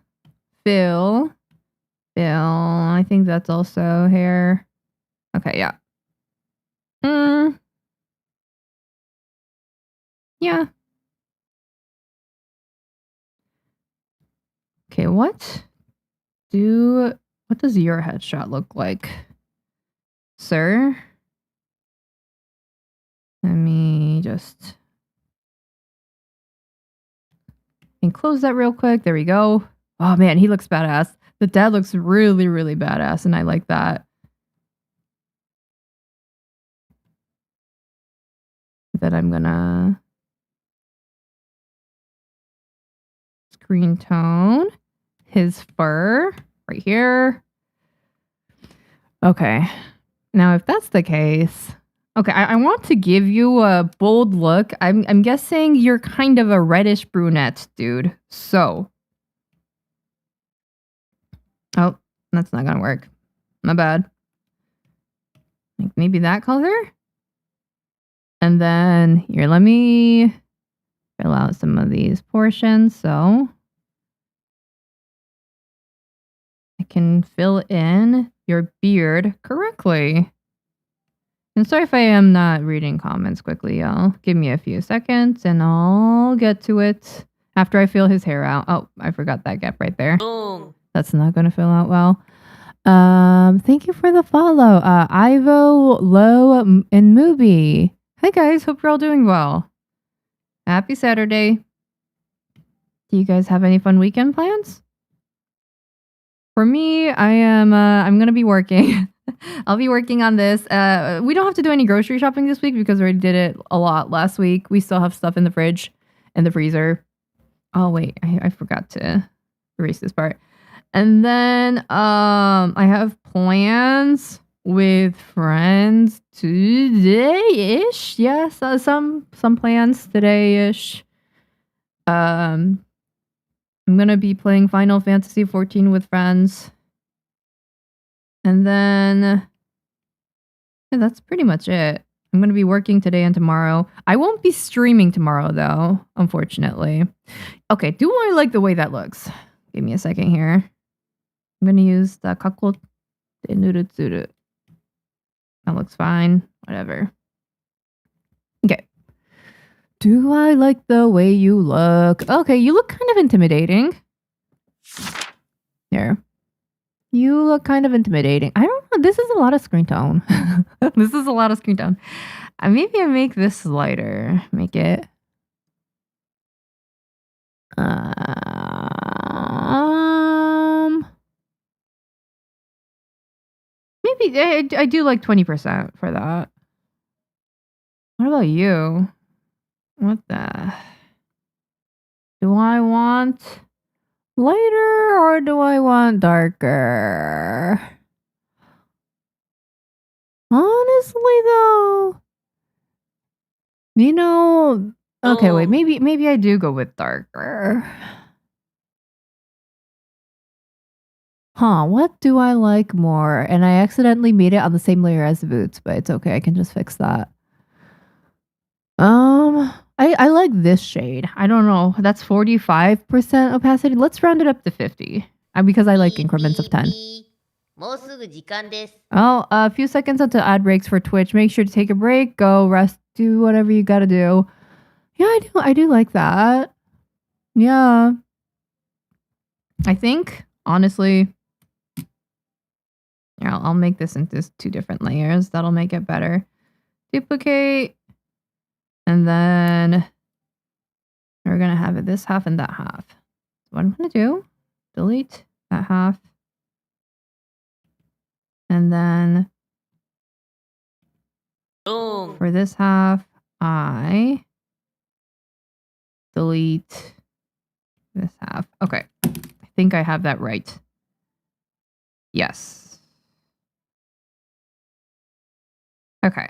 I think that's also hair. Okay, yeah. Yeah. Okay, what does your headshot look like, sir? Let me just enclose that real quick. There we go. Oh man, he looks badass. The dad looks really, really badass, and I like that. That I'm gonna green tone. His fur right here. Okay. Now, if that's the case, okay, I want to give you a bold look. I'm guessing you're kind of a reddish brunette, dude. So. Oh, that's not gonna work. My bad. Like maybe that color? And then here, let me fill out some of these portions so I can fill in your beard correctly. And sorry if I am not reading comments quickly, y'all. Give me a few seconds and I'll get to it after I fill his hair out. Oh, I forgot that gap right there. That's not going to fill out well. Thank you for the follow. Ivo, Lo, and Mubi. Hi guys, hope you're all doing well. Happy Saturday. Do you guys have any fun weekend plans? For me, I'm going to be working. I'll be working on this. We don't have to do any grocery shopping this week because we already did it a lot last week. We still have stuff in the fridge and the freezer. Oh wait, I forgot to erase this part. And then I have plans with friends today-ish. Yes, some plans today-ish. I'm gonna be playing Final Fantasy 14 with friends. And then yeah, that's pretty much it. I'm gonna be working today and tomorrow. I won't be streaming tomorrow though, unfortunately. Okay, do I like the way that looks? Give me a second here. I'm gonna use the kako de nurutsuru. That looks fine. Whatever. Okay. Do I like the way you look? Okay, you look kind of intimidating. Here. You look kind of intimidating. I don't know. This is a lot of screen tone. This is a lot of screen tone. Maybe I make this lighter. Make it. Maybe I do like 20% for that. What about you? What the? Do I want lighter or do I want darker? Honestly though, you know, okay, wait, maybe I do go with darker. Huh, what do I like more? And I accidentally made it on the same layer as the boots, but it's okay, I can just fix that. I like this shade. I don't know. That's 45% opacity. Let's round it up to 50. Because I like increments of 10. Oh, a few seconds until ad breaks for Twitch. Make sure to take a break, go rest, do whatever you gotta do. Yeah, I do like that. Yeah. I think, honestly, yeah, I'll make this into 2 different layers. That'll make it better. Duplicate. And then we're going to have it this half and that half. So what I'm going to do, delete that half. And then for this half, I delete this half. Okay. I think I have that right. Yes. Okay.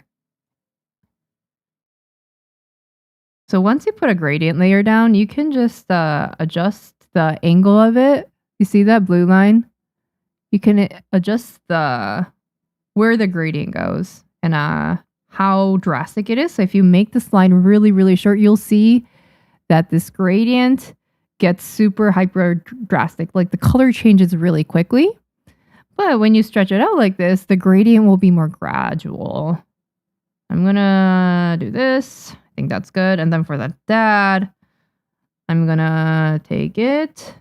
So once you put a gradient layer down, you can just adjust the angle of it. You see that blue line? You can adjust where the gradient goes and how drastic it is. So if you make this line really, really short, you'll see that this gradient gets super hyper drastic. Like the color changes really quickly. But when you stretch it out like this, the gradient will be more gradual. I'm gonna do this. I think that's good. And then for the dad, I'm gonna take it.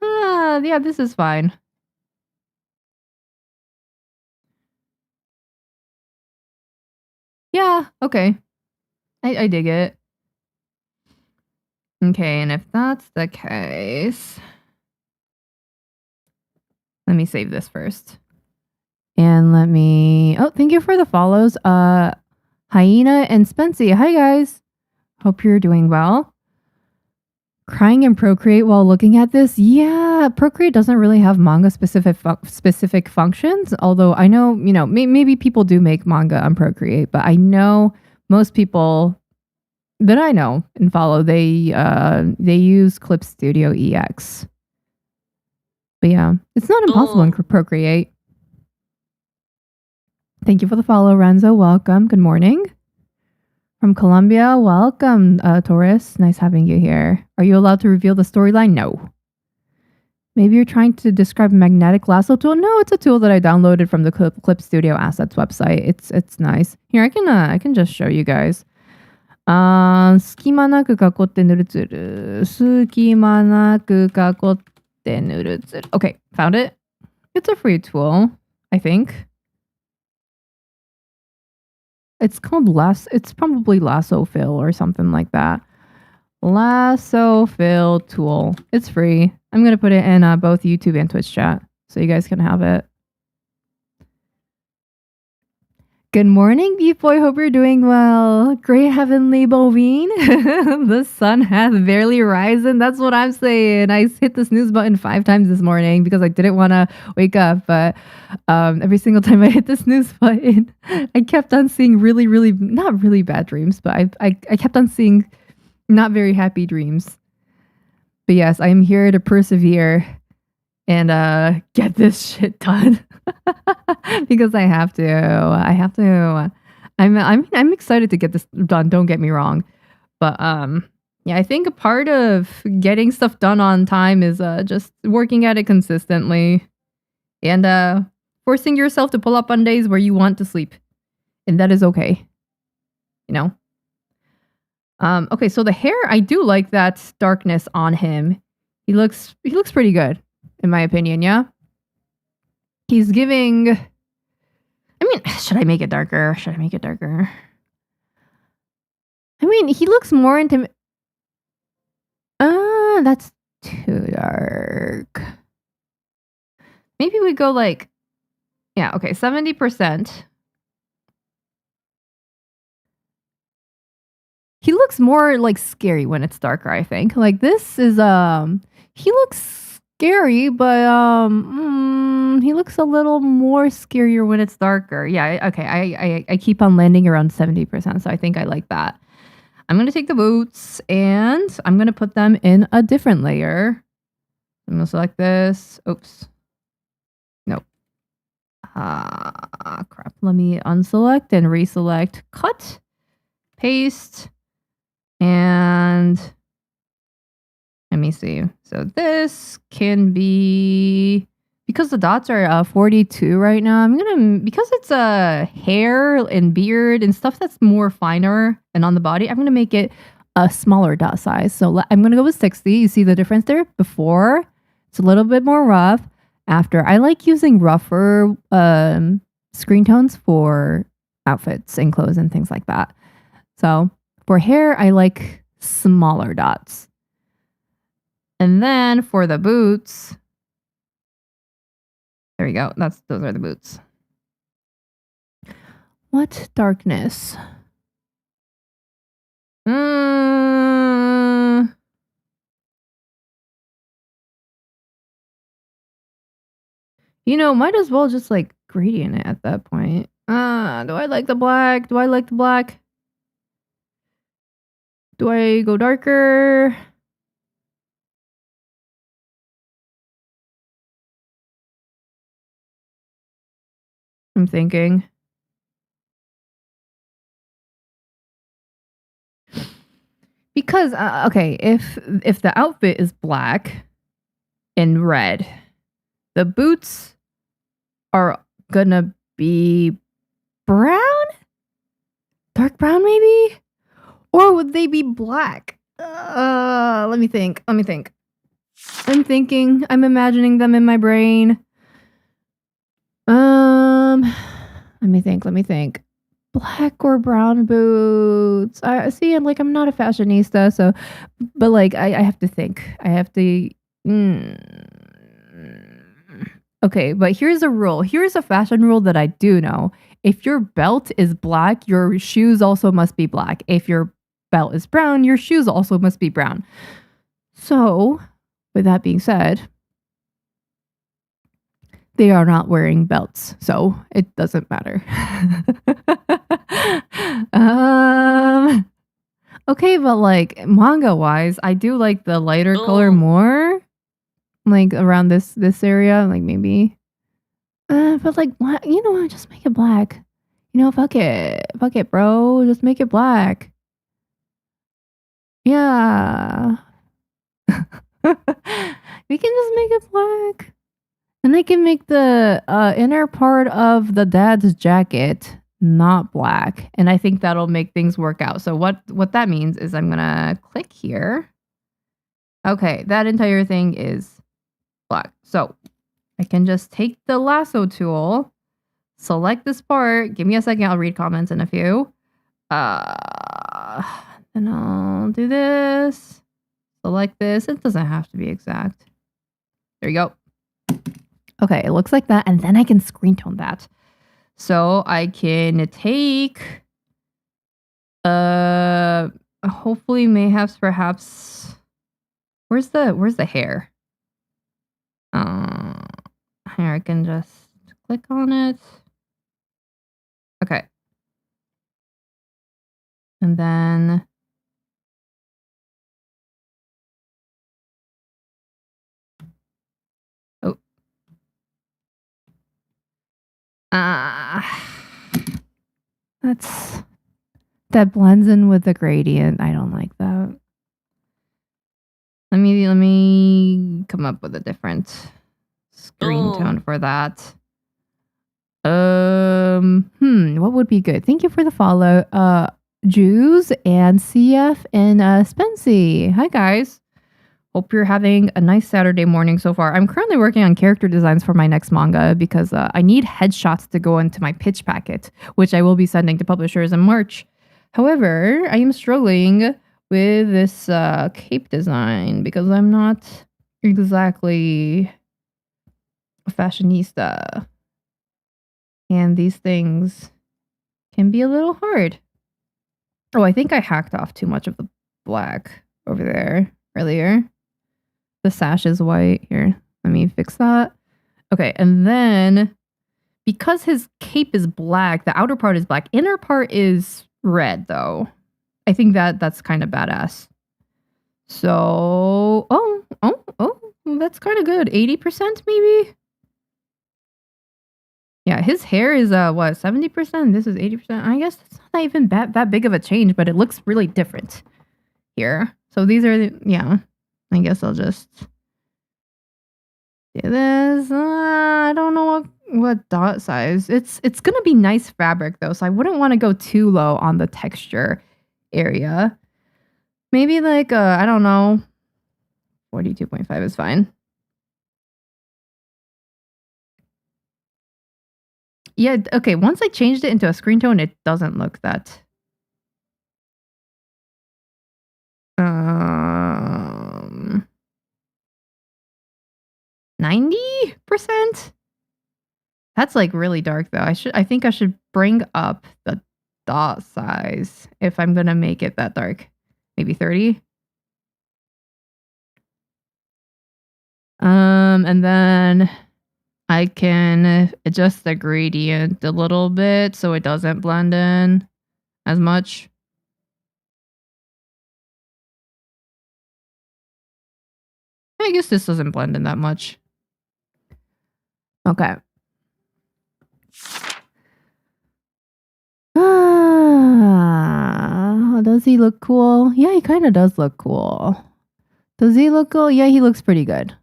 Yeah, this is fine. Yeah, okay. I dig it. Okay, and if that's the case, let me save this first. And let me... Oh, thank you for the follows. Hyena and Spency. Hi guys. Hope you're doing well. Crying in Procreate while looking at this. Yeah, Procreate doesn't really have manga specific functions. Although I know, maybe people do make manga on Procreate, but I know most people that I know and follow, they use Clip Studio EX. But yeah, it's not impossible in Procreate. Thank you for the follow, Renzo. Welcome. Good morning. From Colombia, welcome, Taurus. Nice having you here. Are you allowed to reveal the storyline? No. Maybe you're trying to describe a magnetic lasso tool? No, it's a tool that I downloaded from the Clip Studio Assets website. It's nice. Here, I can just show you guys. 隙間なく囲って塗るツール。隙間なく囲って塗るツール。Okay, found it. It's a free tool, I think. It's called it's probably lasso fill or something like that. Lasso fill tool. It's free. I'm going to put it in both YouTube and Twitch chat so you guys can have it. Good morning, Beef Boy. Hope you're doing well. Great heavenly bovine. The sun has barely risen. That's what I'm saying. I hit the snooze button 5 times this morning because I didn't want to wake up. But every single time I hit the snooze button, I kept on seeing really, really, not really bad dreams, but I kept on seeing not very happy dreams. But yes, I am here to persevere and get this shit done. Because I have to. I'm excited to get this done, don't get me wrong. But yeah, I think a part of getting stuff done on time is just working at it consistently and forcing yourself to pull up on days where you want to sleep. And that is okay. Okay, so the hair, I do like that darkness on him. He looks pretty good, in my opinion, yeah? He's giving... I mean, should I make it darker? I mean, he looks more intimate. That's too dark. Maybe we go like... Yeah, okay, 70%. He looks more like scary when it's darker, I think. Like this is he looks scary, but he looks a little more scarier when it's darker. Yeah, okay. I keep on landing around 70%, so I think I like that. I'm gonna take the boots and I'm gonna put them in a different layer. I'm gonna select this. Oops. Nope. Crap. Let me unselect and reselect. Cut. Paste. And let me see. So this can be, because the dots are 42 right now, I'm gonna, because it's hair and beard and stuff that's more finer and on the body, I'm gonna make it a smaller dot size. So I'm gonna go with 60. You see the difference there? Before, it's a little bit more rough. After, I like using rougher screen tones for outfits and clothes and things like that. So for hair, I like smaller dots. And then for the boots, there we go. Those are the boots. What darkness? Might as well just like gradient it at that point. Do I like the black? Do I go darker? I'm thinking. Because, okay, if the outfit is black and red, the boots are gonna be brown? Dark brown, maybe? Or would they be black? Let me think. I'm thinking. I'm imagining them in my brain. Let me think. Black or brown boots? I see. I'm not a fashionista, so, but like, I have to think. Okay, but here's a rule. Here's a fashion rule that I do know. If your belt is black, your shoes also must be black. If your belt is brown, your shoes also must be brown. So, with that being said, they are not wearing belts, so it doesn't matter. Okay, but like manga-wise, I do like the lighter color more. Like around this area, like maybe. But like, you know what? Just make it black. You know, fuck it, bro. Just make it black. Yeah. We can just make it black. And I can make the inner part of the dad's jacket not black. And I think that'll make things work out. So what that means is I'm going to click here. Okay, that entire thing is black. So I can just take the lasso tool, select this part. Give me a second. I'll read comments in a few. And I'll do this. Select this. It doesn't have to be exact. There you go. Okay, it looks like that. And then I can screen tone that. So I can take hopefully mayhaps perhaps where's the hair? Here I can just click on it. Okay. And then that blends in with the gradient. I don't like that. Let me come up with a different screen tone for that. What would be good? Thank you for the follow. Jews and CF and Spency. Hi guys. Hope you're having a nice Saturday morning so far. I'm currently working on character designs for my next manga because I need headshots to go into my pitch packet, which I will be sending to publishers in March. However, I am struggling with this cape design because I'm not exactly a fashionista. And these things can be a little hard. Oh, I think I hacked off too much of the black over there earlier. The sash is white. Here, let me fix that. Okay, and then because his cape is black, the outer part is black. Inner part is red, though. I think that's kind of badass. So, that's kind of good. 80% maybe? Yeah, his hair is, 70%? This is 80%. I guess it's not even that big of a change, but it looks really different here. So these are, yeah. I guess I'll just do this. I don't know what dot size. It's gonna be nice fabric though, so I wouldn't want to go too low on the texture area. Maybe like I don't know. 42.5 is fine. Yeah, okay. Once I changed it into a screen tone, it doesn't look that 90%? That's like really dark though. I think I should bring up the dot size if I'm gonna make it that dark. Maybe 30. And then I can adjust the gradient a little bit so it doesn't blend in as much. I guess this doesn't blend in that much. Okay. Does he look cool? Yeah, he kind of does look cool. Does he look cool? Yeah, he looks pretty good.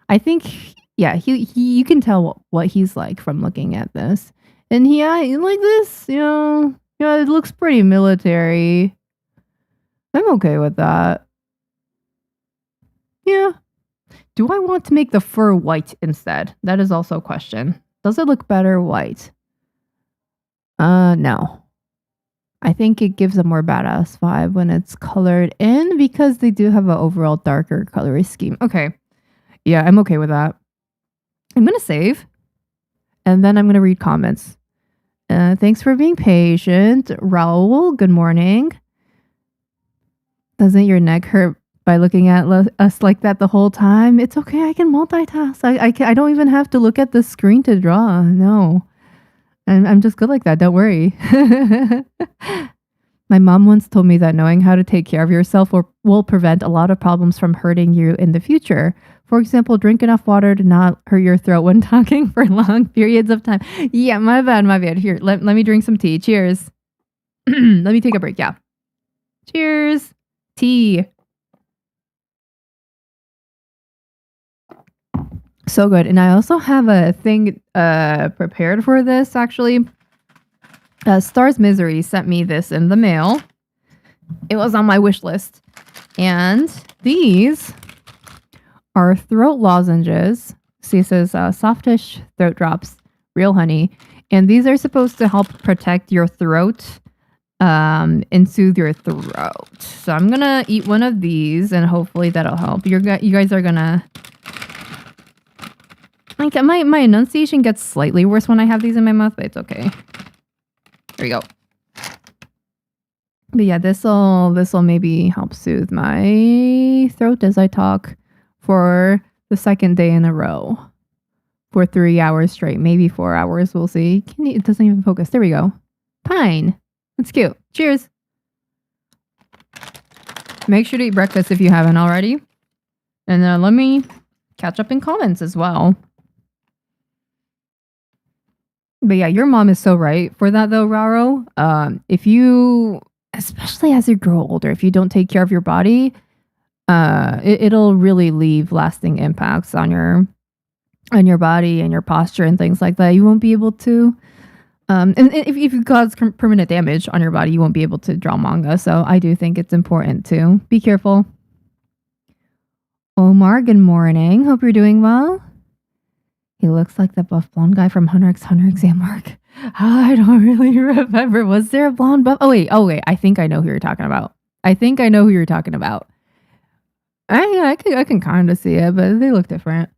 I think, yeah, he you can tell what he's like from looking at this. And yeah, like this, yeah, it looks pretty military. I'm okay with that. Yeah. Do I want to make the fur white instead? That is also a question. Does it look better white? No. I think it gives a more badass vibe when it's colored in because they do have an overall darker color scheme. Okay. Yeah, I'm okay with that. I'm going to save and then I'm going to read comments. Thanks for being patient. Raul, good morning. Doesn't your neck hurt by looking at us like that the whole time? It's okay. I can multitask. I don't even have to look at the screen to draw. No. I'm just good like that. Don't worry. My mom once told me that knowing how to take care of yourself will prevent a lot of problems from hurting you in the future. For example, drink enough water to not hurt your throat when talking for long periods of time. Yeah, my bad. Here, let me drink some tea. Cheers. Let me take a break. Yeah. Cheers. Tea. So good. And I also have a thing prepared for this, actually. Star's Misery sent me this in the mail. It was on my wish list. And these are throat lozenges. See, it says softish throat drops, real honey. And these are supposed to help protect your throat and soothe your throat. So I'm going to eat one of these and hopefully that'll help. You guys are going to... Like my enunciation gets slightly worse when I have these in my mouth, but it's okay. There you go. But yeah, this'll maybe help soothe my throat as I talk for the second day in a row. For 3 hours straight, maybe 4 hours, we'll see. It doesn't even focus. There we go. Pine. That's cute. Cheers. Make sure to eat breakfast if you haven't already. And let me catch up in comments as well. But yeah, your mom is so right for that though, Raro. If you, especially as you grow older, if you don't take care of your body, it'll really leave lasting impacts on your body and your posture and things like that. You won't be able to, and if you cause permanent damage on your body, you won't be able to draw manga. So I do think it's important to be careful. Omar, good morning. Hope you're doing well. He looks like the buff blonde guy from Hunter x Hunter exam mark. I don't really remember. Was there a blonde buff? Oh wait. I think I know who you're talking about. I can kind of see it, but they look different.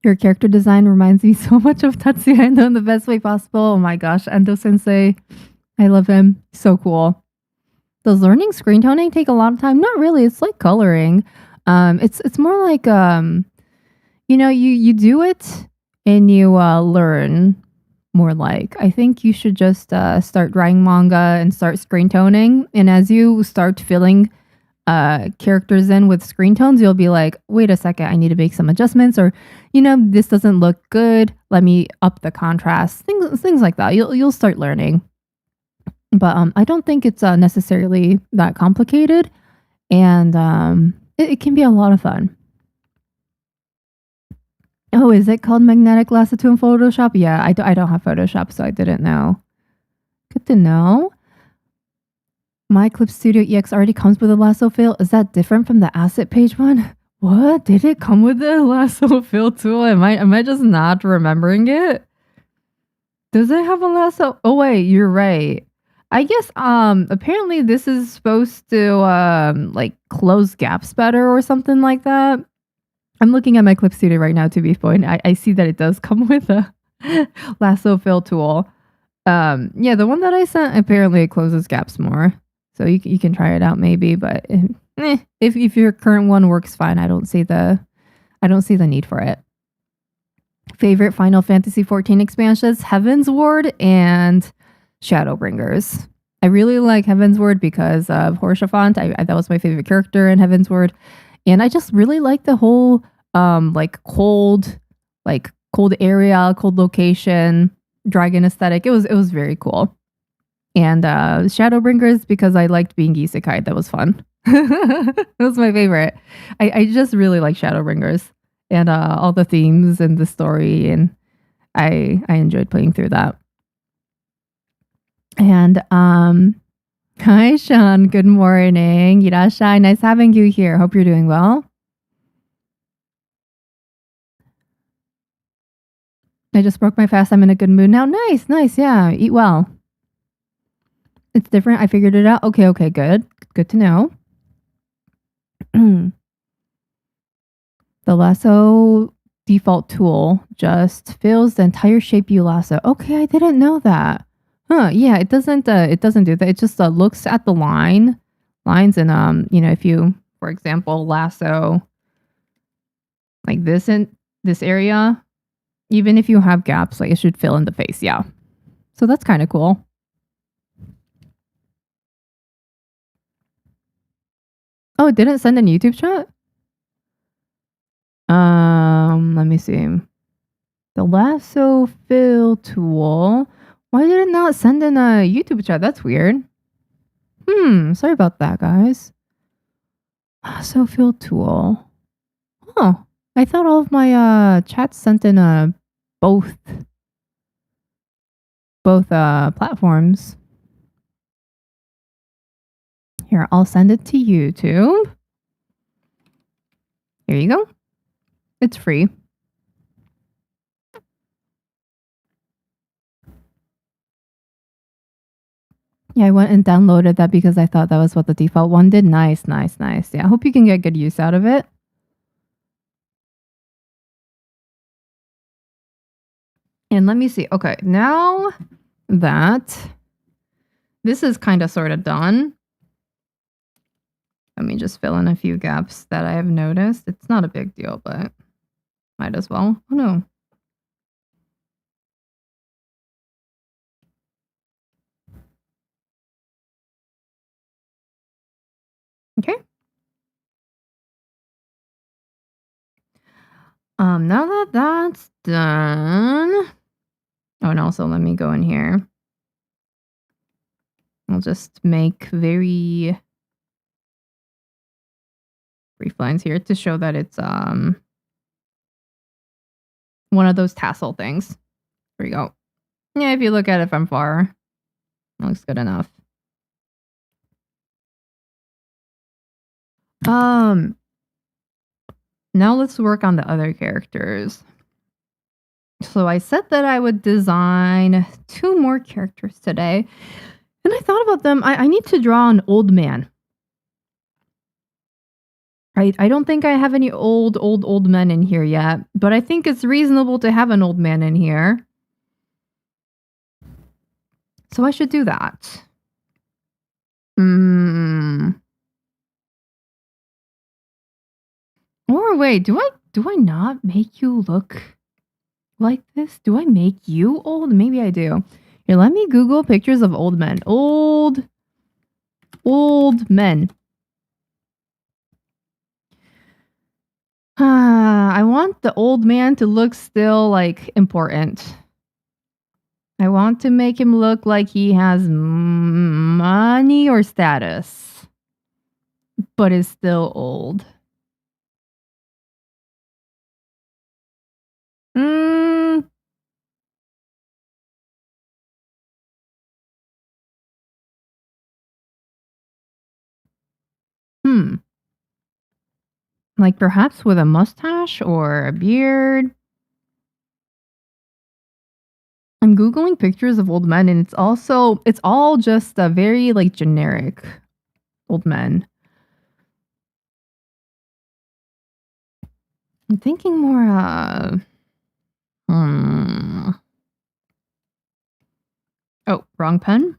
Your character design reminds me so much of Tatsuya Endo in the best way possible. Oh my gosh, Endo Sensei. I love him. So cool. Does learning screen toning take a lot of time? Not really. It's like coloring. It's more like you do it and you learn more like. I think you should just start drawing manga and start screen toning, and as you start filling characters in with screen tones, you'll be like, wait a second, I need to make some adjustments, or this doesn't look good, let me up the contrast, things like that. You'll start learning. But I don't think it's necessarily that complicated, and it can be a lot of fun. Oh, is it called magnetic lasso in Photoshop? Yeah, I don't have Photoshop, so I didn't know. Good to know. My clipstudio EX already comes with a lasso fill. Is that different from the asset page one? What? Did it come with the lasso fill tool? Am I just not remembering it? Does it have a lasso? Oh wait, you're right. I guess apparently this is supposed to like close gaps better or something like that. I'm looking at my clip studio right now, to be point. I see that it does come with a lasso fill tool. Yeah, the one that I sent, apparently it closes gaps more. So you can try it out maybe, but if your current one works fine, I don't see the need for it. Favorite Final Fantasy XIV expansions: Heaven's Ward and Shadowbringers. I really like Heaven's Ward because of Horshafont. That was my favorite character in Heaven's Ward. And I just really like the whole cold area, cold location, dragon aesthetic. It was very cool. And Shadowbringers because I liked being isekai. That was fun. That was my favorite. I just really like Shadowbringers and all the themes and the story, and I enjoyed playing through that. And hi Sean, good morning. Irashai, nice having you here. Hope you're doing well. I just broke my fast. I'm in a good mood now. Nice. Yeah, eat well. It's different. I figured it out. Okay, good. Good to know. The lasso default tool just fills the entire shape you lasso. Okay, I didn't know that. Huh, yeah, it doesn't do that. It just looks at the lines and if you, for example, lasso like this in this area, even if you have gaps, like it should fill in the face. Yeah. So that's kind of cool. Oh, it didn't send in YouTube chat? Let me see. The lasso fill tool. Why did it not send in a YouTube chat? That's weird. Sorry about that, guys. Lasso fill tool. Oh, I thought all of my chats sent in both platforms. Here, I'll send it to YouTube. Here you go. It's free. Yeah, I went and downloaded that because I thought that was what the default one did. Nice. Yeah, I hope you can get good use out of it. And let me see. Okay, now that this is kind of sort of done, let me just fill in a few gaps that I have noticed. It's not a big deal, but might as well. Oh no. Okay. Now that that's done. Oh, and also let me go in here. I'll just make very brief lines here to show that it's one of those tassel things. There we go. Yeah, if you look at it from far, it looks good enough. Now let's work on the other characters. So I said that I would design 2 more characters today. And I thought about them. I need to draw an old man. Right? I don't think I have any old men in here yet, but I think it's reasonable to have an old man in here. So I should do that. Or wait, do I not make you look like this? Do I make you old? Maybe I do. Here, let me Google pictures of old men. Old men. I want the old man to look still like important. I want to make him look like he has money or status, but is still old. Like perhaps with a mustache or a beard. I'm Googling pictures of old men and it's all just a very like generic old men. I'm thinking more Oh, wrong pen.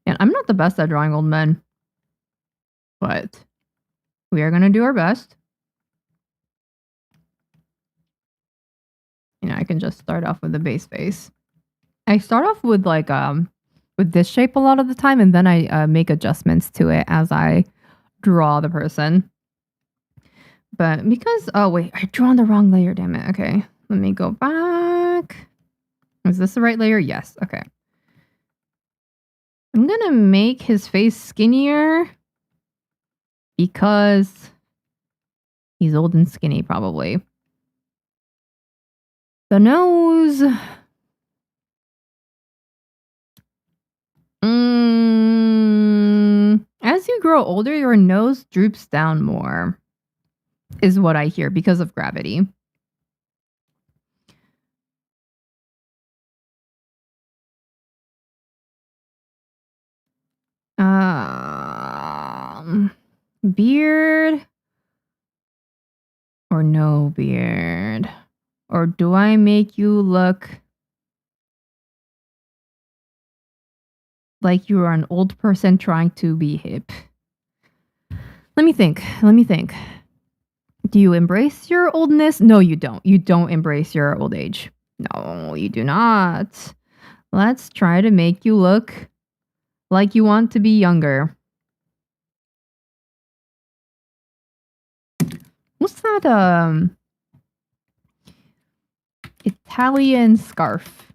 And I'm not the best at drawing old men, but we are going to do our best. I can just start off with the base face. I start off with like with this shape a lot of the time, and then I make adjustments to it as I draw the person. But because oh wait, I drew on the wrong layer, damn it. Okay, let me go back. Is this the right layer? Yes. Okay. I'm gonna make his face skinnier because he's old and skinny, probably. The nose. As you grow older, your nose droops down more, is what I hear because of gravity. Beard or no beard? Or do I make you look like you are an old person trying to be hip? Let me think. Do you embrace your oldness? No, you don't. You don't embrace your old age. No, you do not. Let's try to make you look like you want to be younger. What's that Italian scarf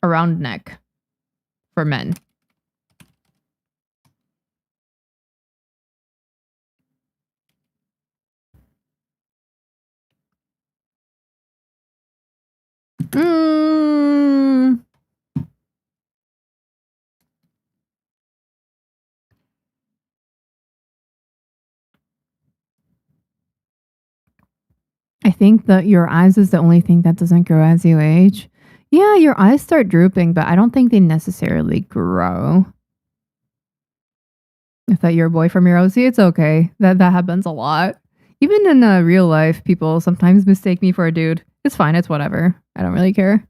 around neck for men? I think that your eyes is the only thing that doesn't grow as you age. Yeah, your eyes start drooping, but I don't think they necessarily grow. I thought you're a boy from your OC. It's okay. That happens a lot. Even in real life, people sometimes mistake me for a dude. It's fine. It's whatever. I don't really care.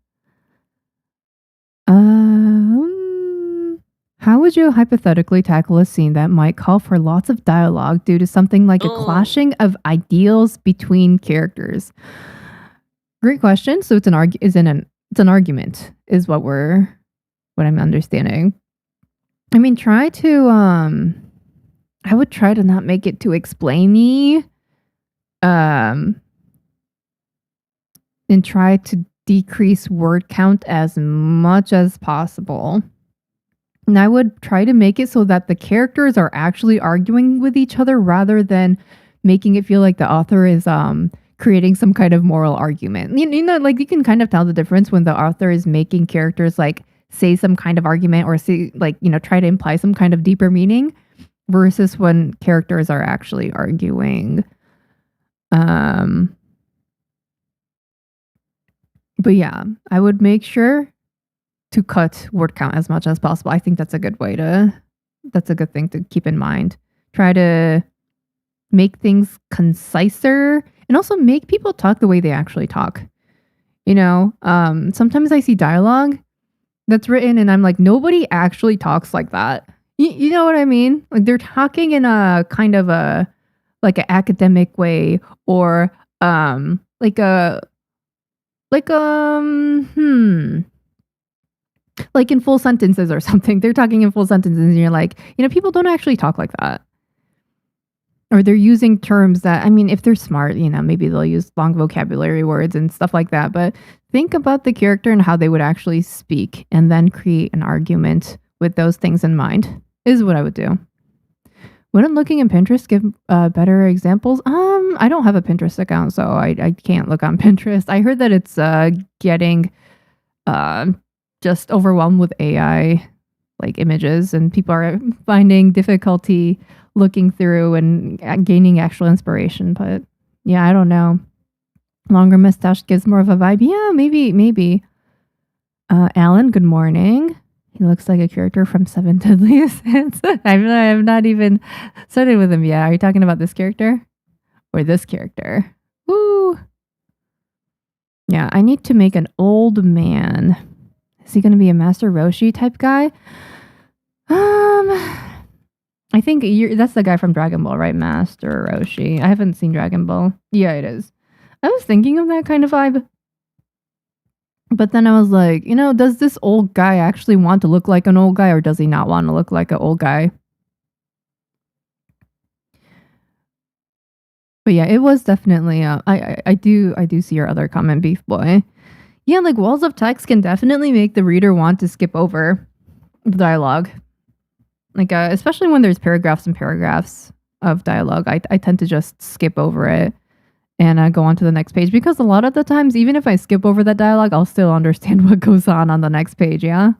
How would you hypothetically tackle a scene that might call for lots of dialogue due to something like a clashing of ideals between characters? Great question. So it's an argument, is what I'm understanding. I mean, I would try to not make it too explainy. And try to decrease word count as much as possible. And I would try to make it so that the characters are actually arguing with each other rather than making it feel like the author is creating some kind of moral argument. You know, like you can kind of tell the difference when the author is making characters like say some kind of argument or say like, you know, try to imply some kind of deeper meaning versus when characters are actually arguing. But yeah, I would make sure to cut word count as much as possible. I think that's a good thing to keep in mind. Try to make things conciser and also make people talk the way they actually talk. You know, sometimes I see dialogue that's written and I'm like, nobody actually talks like that. You know what I mean? Like they're talking in a kind of a like an academic way or like in full sentences or something. They're talking in full sentences and you're like, you know, people don't actually talk like that. Or they're using terms that, I mean, if they're smart, you know, maybe they'll use long vocabulary words and stuff like that. But think about the character and how they would actually speak and then create an argument with those things in mind is what I would do. Wouldn't looking in Pinterest give better examples? I don't have a Pinterest account, so I can't look on Pinterest. I heard that it's getting just overwhelmed with AI like images, and people are finding difficulty looking through and gaining actual inspiration. But yeah, I don't know. Longer mustache gives more of a vibe. Yeah, maybe. Alan, good morning. He looks like a character from Seven Deadly Sins. I've not even started with him yet. Are you talking about this character? Or this character? Woo! Yeah, I need to make an old man. Is he going to be a Master Roshi type guy? I think that's the guy from Dragon Ball, right? Master Roshi. I haven't seen Dragon Ball. Yeah, it is. I was thinking of that kind of vibe. But then I was like, you know, does this old guy actually want to look like an old guy or does he not want to look like an old guy? But yeah, it was definitely I do see your other comment, Beef Boy. Yeah, like walls of text can definitely make the reader want to skip over the dialogue. Like especially when there's paragraphs and paragraphs of dialogue, I tend to just skip over it and go on to the next page because a lot of the times, even if I skip over that dialogue, I'll still understand what goes on the next page. Yeah.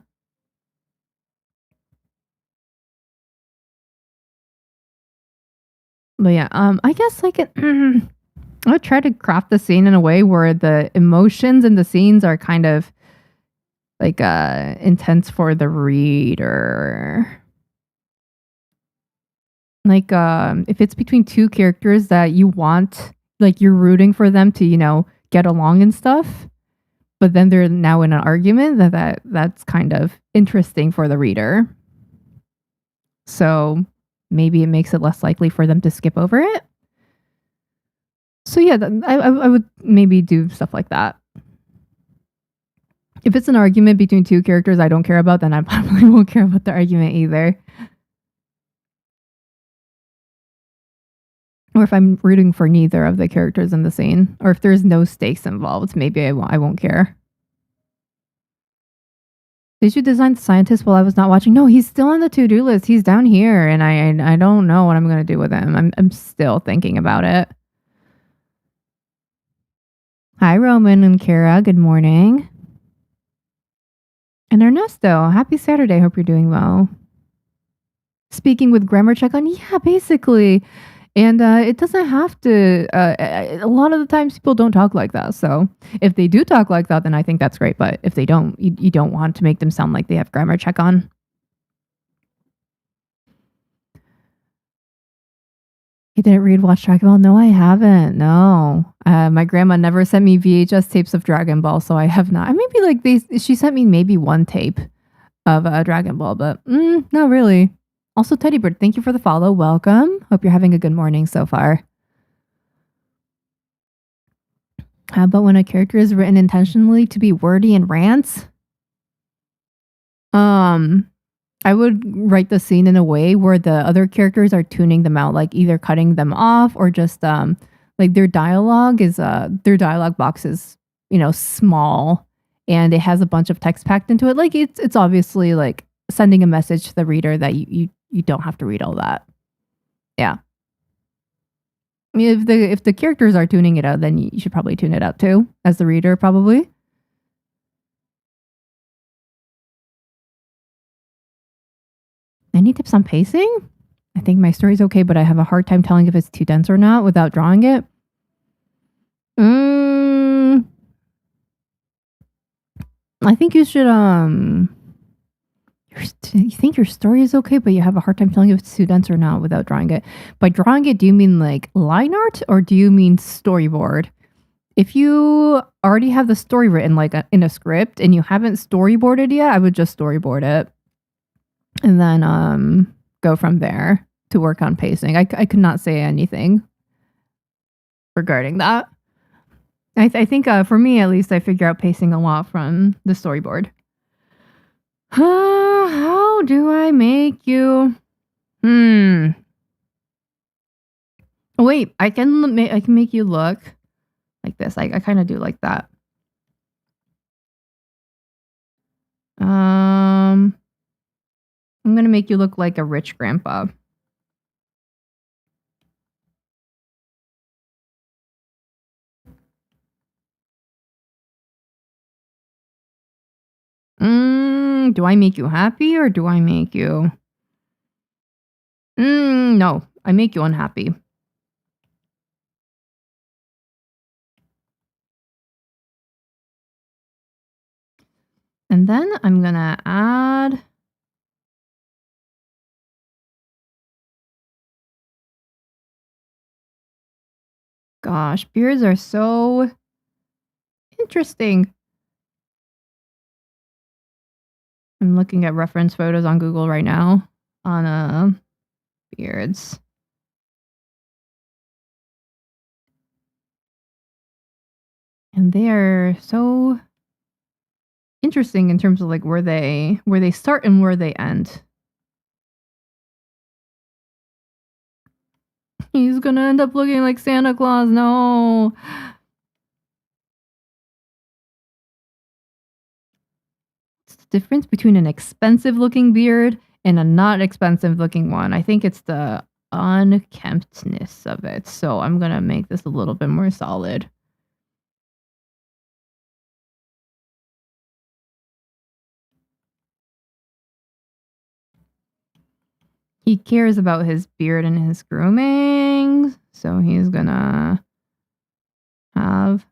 But yeah, I guess like I would try to craft the scene in a way where the emotions in the scenes are kind of like intense for the reader. Like if it's between two characters that you want, like you're rooting for them to, get along and stuff, but then they're now in an argument, that's kind of interesting for the reader. So maybe it makes it less likely for them to skip over it. So yeah, I would maybe do stuff like that. If it's an argument between two characters I don't care about, then I probably won't care about the argument either. Or if I'm rooting for neither of the characters in the scene, or if there's no stakes involved, maybe I won't care. Did you design the scientist while I was not watching? No, he's still on the to-do list. He's down here, and I don't know what I'm gonna do with him. I'm still thinking about it. Hi, Roman and Kara. Good morning. And Ernesto, happy Saturday. Hope you're doing well. Speaking with grammar check on, yeah, basically. And it doesn't have to, a lot of the times people don't talk like that. So if they do talk like that, then I think that's great. But if they don't, you don't want to make them sound like they have grammar check on. You didn't read Watch Dragon Ball? No, I haven't. No. My grandma never sent me VHS tapes of Dragon Ball, so I have not. Maybe like she sent me maybe one tape of Dragon Ball, but not really. Also, Teddy Bird, thank you for the follow. Welcome. Hope you're having a good morning so far. How about when a character is written intentionally to be wordy and rants? I would write the scene in a way where the other characters are tuning them out, like either cutting them off or just like their dialogue box is, small and it has a bunch of text packed into it. Like it's obviously like sending a message to the reader that you don't have to read all that. Yeah. I mean, if the characters are tuning it out, then you should probably tune it out too, as the reader, probably. Any tips on pacing? I think my story's okay, but I have a hard time telling if it's too dense or not without drawing it. I think you should you think your story is okay, but you have a hard time telling if it's too dense or not without drawing it. By drawing it, do you mean like line art or do you mean storyboard? If you already have the story written like in a script and you haven't storyboarded yet, I would just storyboard it and then go from there to work on pacing. I could not say anything regarding that. I think for me at least, I figure out pacing a lot from the storyboard. How do I make you? Wait, I can make you look like this. I kind of do like that. I'm gonna make you look like a rich grandpa. Do I make you happy or do I make you? No, I make you unhappy. And then I'm gonna add gosh, beards are so interesting. I'm looking at reference photos on Google right now on beards. And they are so interesting in terms of like where they start and where they end. He's gonna end up looking like Santa Claus. No. What's the difference between an expensive looking beard and a not expensive looking one? I think it's the unkemptness of it. So I'm gonna make this a little bit more solid. He cares about his beard and his grooming, so he's gonna have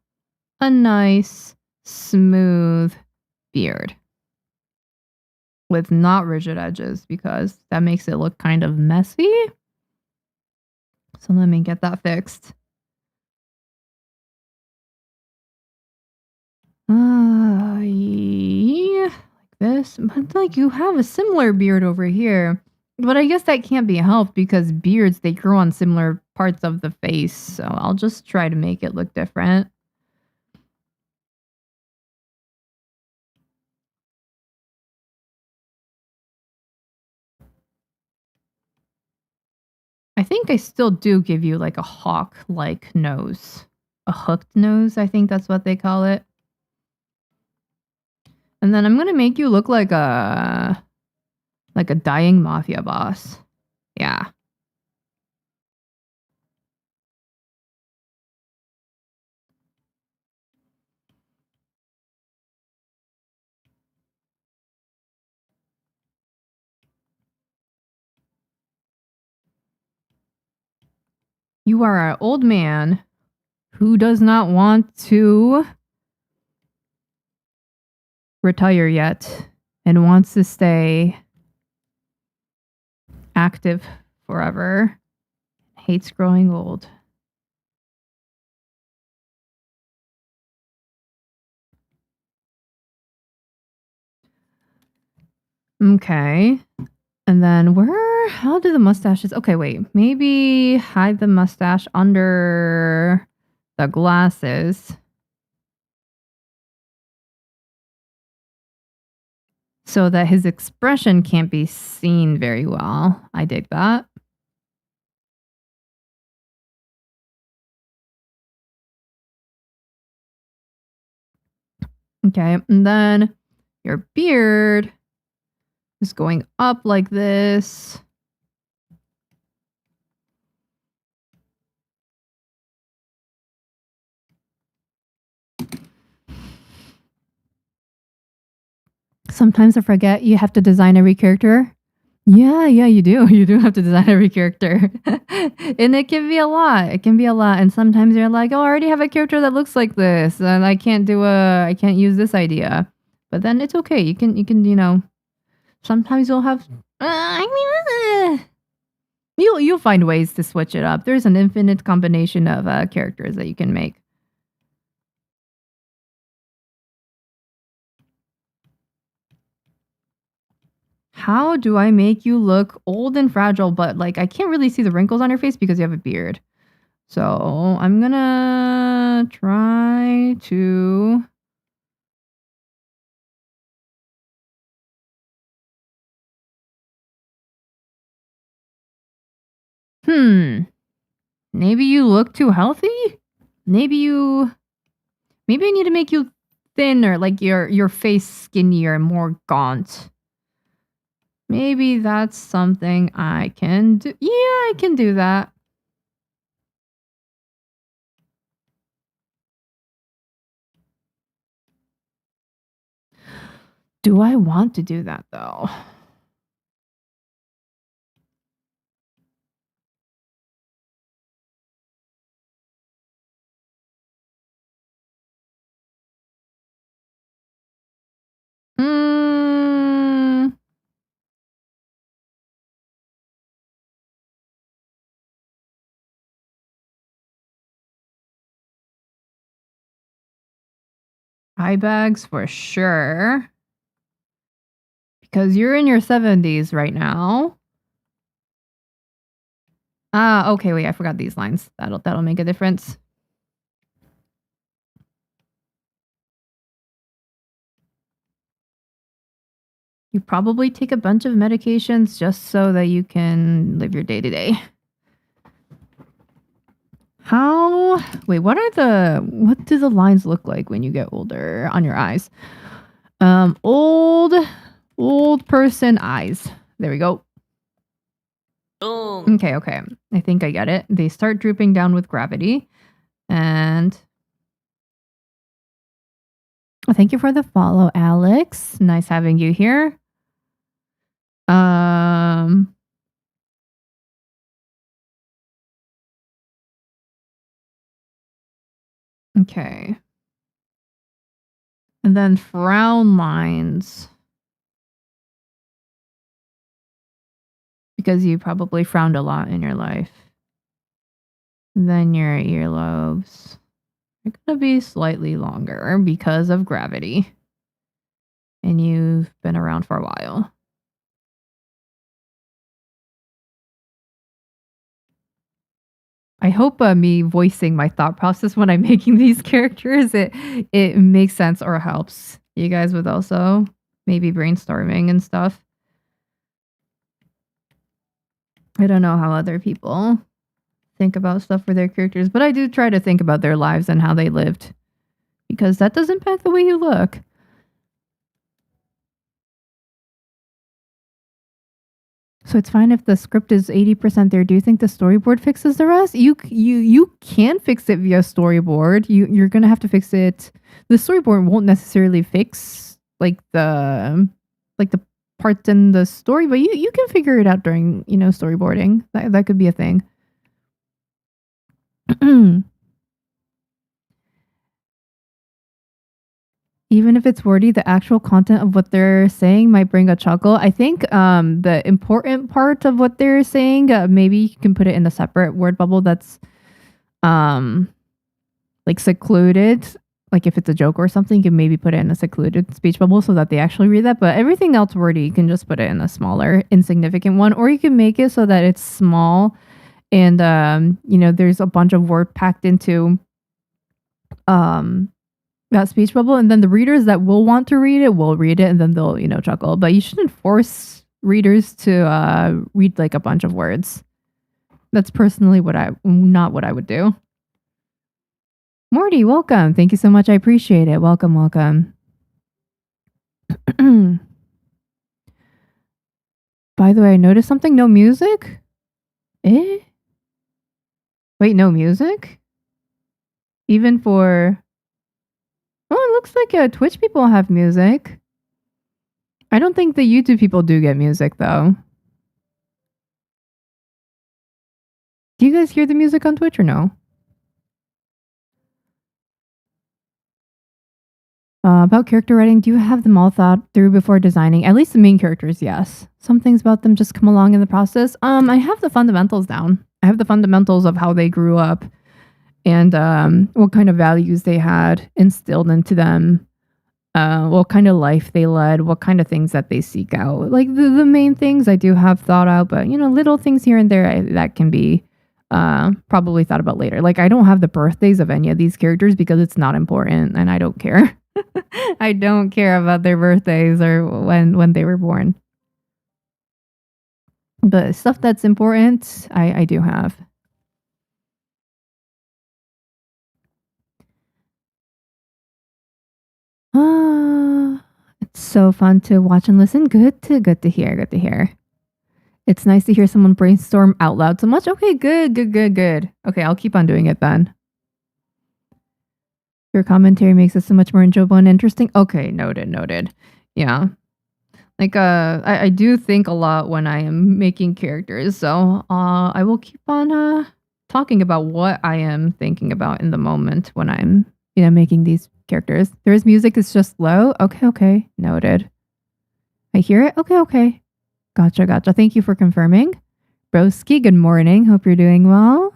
a nice, smooth beard with not rigid edges because that makes it look kind of messy. So let me get that fixed. Yeah, like this. But like you have a similar beard over here. But I guess that can't be helped because beards, they grow on similar parts of the face. So I'll just try to make it look different. I think I still do give you like a hawk-like nose. A hooked nose, I think that's what they call it. And then I'm gonna make you look like a dying mafia boss. Yeah. You are an old man who does not want to retire yet and wants to stay active forever. Hates growing old. Okay. And then how do the mustaches? Okay, wait. Maybe hide the mustache under the glasses. So that his expression can't be seen very well. I dig that. Okay, and then your beard is going up like this. Sometimes I forget you have to design every character. Yeah, you do. You do have to design every character. And it can be a lot. It can be a lot. And sometimes you're like, oh, I already have a character that looks like this. And I can't use this idea. But then it's okay. You can, sometimes you'll have, you'll find ways to switch it up. There's an infinite combination of characters that you can make. How do I make you look old and fragile, but like I can't really see the wrinkles on your face because you have a beard? So I'm gonna try to. Maybe you look too healthy? Maybe I need to make you thinner, like your face skinnier, more gaunt. Maybe that's something I can do. Yeah, I can do that. Do I want to do that though? Eye bags for sure. Because you're in your 70s right now. Okay, wait, I forgot these lines. That'll make a difference. You probably take a bunch of medications just so that you can live your day to day. What do the lines look like when you get older on your eyes? Old person eyes. There we go. Okay. I think I get it. They start drooping down with gravity. And thank you for the follow, Alex. Nice having you here. Okay. And then frown lines. Because you probably frowned a lot in your life. then your earlobes are going to be slightly longer because of gravity. And you've been around for a while. I hope me voicing my thought process when I'm making these characters, it makes sense or helps you guys with also maybe brainstorming and stuff. I don't know how other people think about stuff for their characters, but I do try to think about their lives and how they lived, because that does impact the way you look. So it's fine if the script is 80% there. Do you think the storyboard fixes the rest? You can fix it via storyboard. You're gonna have to fix it. The storyboard won't necessarily fix like the parts in the story, but you can figure it out during storyboarding. That could be a thing. Even if it's wordy, the actual content of what they're saying might bring a chuckle. I think the important part of what they're saying, maybe you can put it in a separate word bubble that's like secluded. Like if it's a joke or something, you can maybe put it in a secluded speech bubble so that they actually read that. But everything else wordy, you can just put it in a smaller, insignificant one. Or you can make it so that it's small and there's a bunch of word packed into that speech bubble, and then the readers that will want to read it will read it, and then they'll chuckle. But you shouldn't force readers to read like a bunch of words. That's personally not what I would do. Morty, welcome. Thank you so much. I appreciate it. Welcome. By the way, I noticed something. No music? Wait, no music? Even for... Oh, it looks like Twitch people have music. I don't think the YouTube people do get music, though. Do you guys hear the music on Twitch or no? About character writing, do you have them all thought through before designing? At least the main characters, yes. Some things about them just come along in the process. I have the fundamentals down. I have the fundamentals of how they grew up and what kind of values they had instilled into them. What kind of life they led, what kind of things that they seek out. Like the main things I do have thought out, but little things here and there that can be probably thought about later. Like I don't have the birthdays of any of these characters because it's not important and I don't care. I don't care about their birthdays or when they were born. But stuff that's important, I do have. It's so fun to watch and listen. Good to hear. It's nice to hear someone brainstorm out loud so much. Okay, good. Okay, I'll keep on doing it then. Your commentary makes it so much more enjoyable and interesting. Okay, noted. Yeah. Like I do think a lot when I am making characters, so I will keep on talking about what I am thinking about in the moment when I'm making these characters. There is music, it's just low. Okay, noted. I hear it. Okay. Gotcha. Thank you for confirming. Broski, good morning. Hope you're doing well.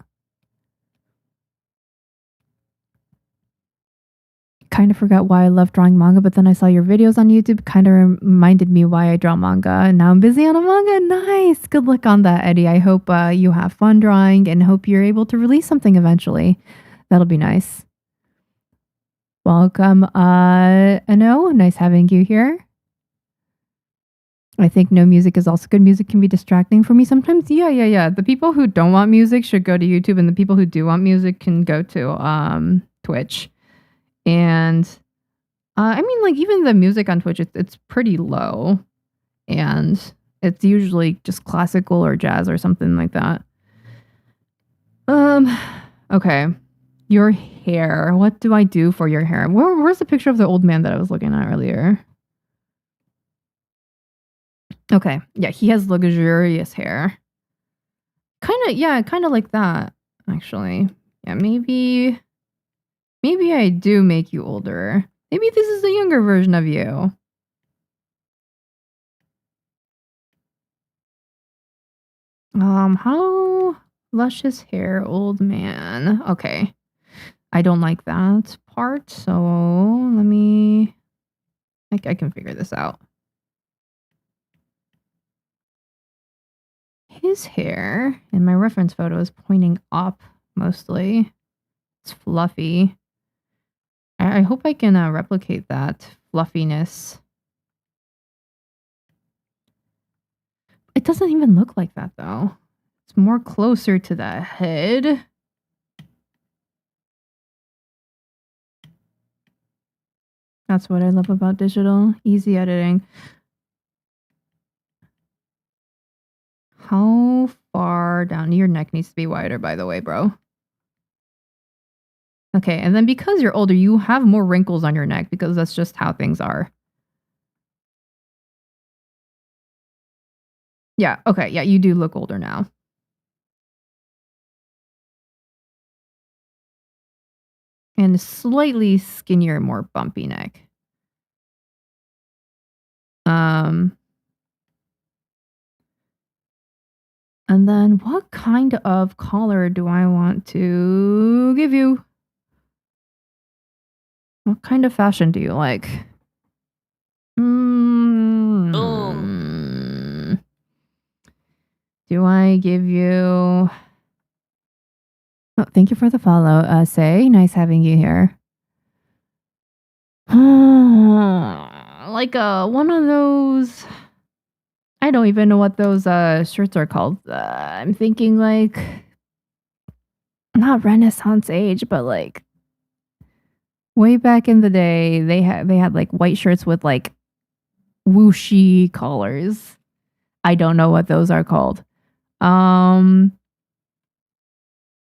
Kind of forgot why I love drawing manga, but then I saw your videos on YouTube. Kind of reminded me why I draw manga. And now I'm busy on a manga. Nice. Good luck on that, Eddie. I hope you have fun drawing and hope you're able to release something eventually. That'll be nice. Welcome, Ano. Nice having you here. I think no music is also good. Music can be distracting for me sometimes. Yeah. The people who don't want music should go to YouTube, and the people who do want music can go to Twitch. And I mean, like even the music on Twitch, it's pretty low, and it's usually just classical or jazz or something like that. Okay. Your hair. What do I do for your hair? Where's the picture of the old man that I was looking at earlier? Okay. Yeah, he has luxurious hair. Kind of like that, actually. Yeah, maybe I do make you older. Maybe this is the younger version of you. How Luscious hair, old man. Okay. I don't like that part, so let me... I can figure this out. His hair in my reference photo is pointing up mostly. It's fluffy. I hope I can replicate that fluffiness. It doesn't even look like that though. It's more closer to the head. That's what I love about digital. Easy editing. How far down? Your neck needs to be wider, by the way, bro. Okay, and then because you're older, you have more wrinkles on your neck because that's just how things are. Yeah, okay, yeah, you do look older now. And slightly skinnier, more bumpy neck. And then what kind of collar do I want to give you? What kind of fashion do you like? Do I give you... Oh, thank you for the follow, Say. Nice having you here. Like one of those... I don't even know what those shirts are called. I'm thinking like... Not Renaissance age, but like... Way back in the day, they had like white shirts with like whooshy collars. I don't know what those are called.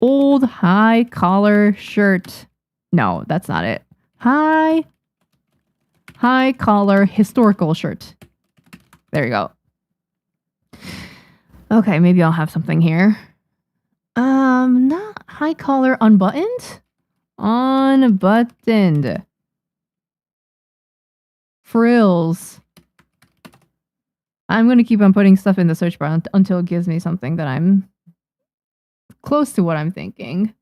Old high collar shirt. No, that's not it. High collar historical shirt. There you go. Okay, maybe I'll have something here. Not high collar unbuttoned. Unbuttoned. Frills. I'm going to keep on putting stuff in the search bar until it gives me something that I'm close to what I'm thinking.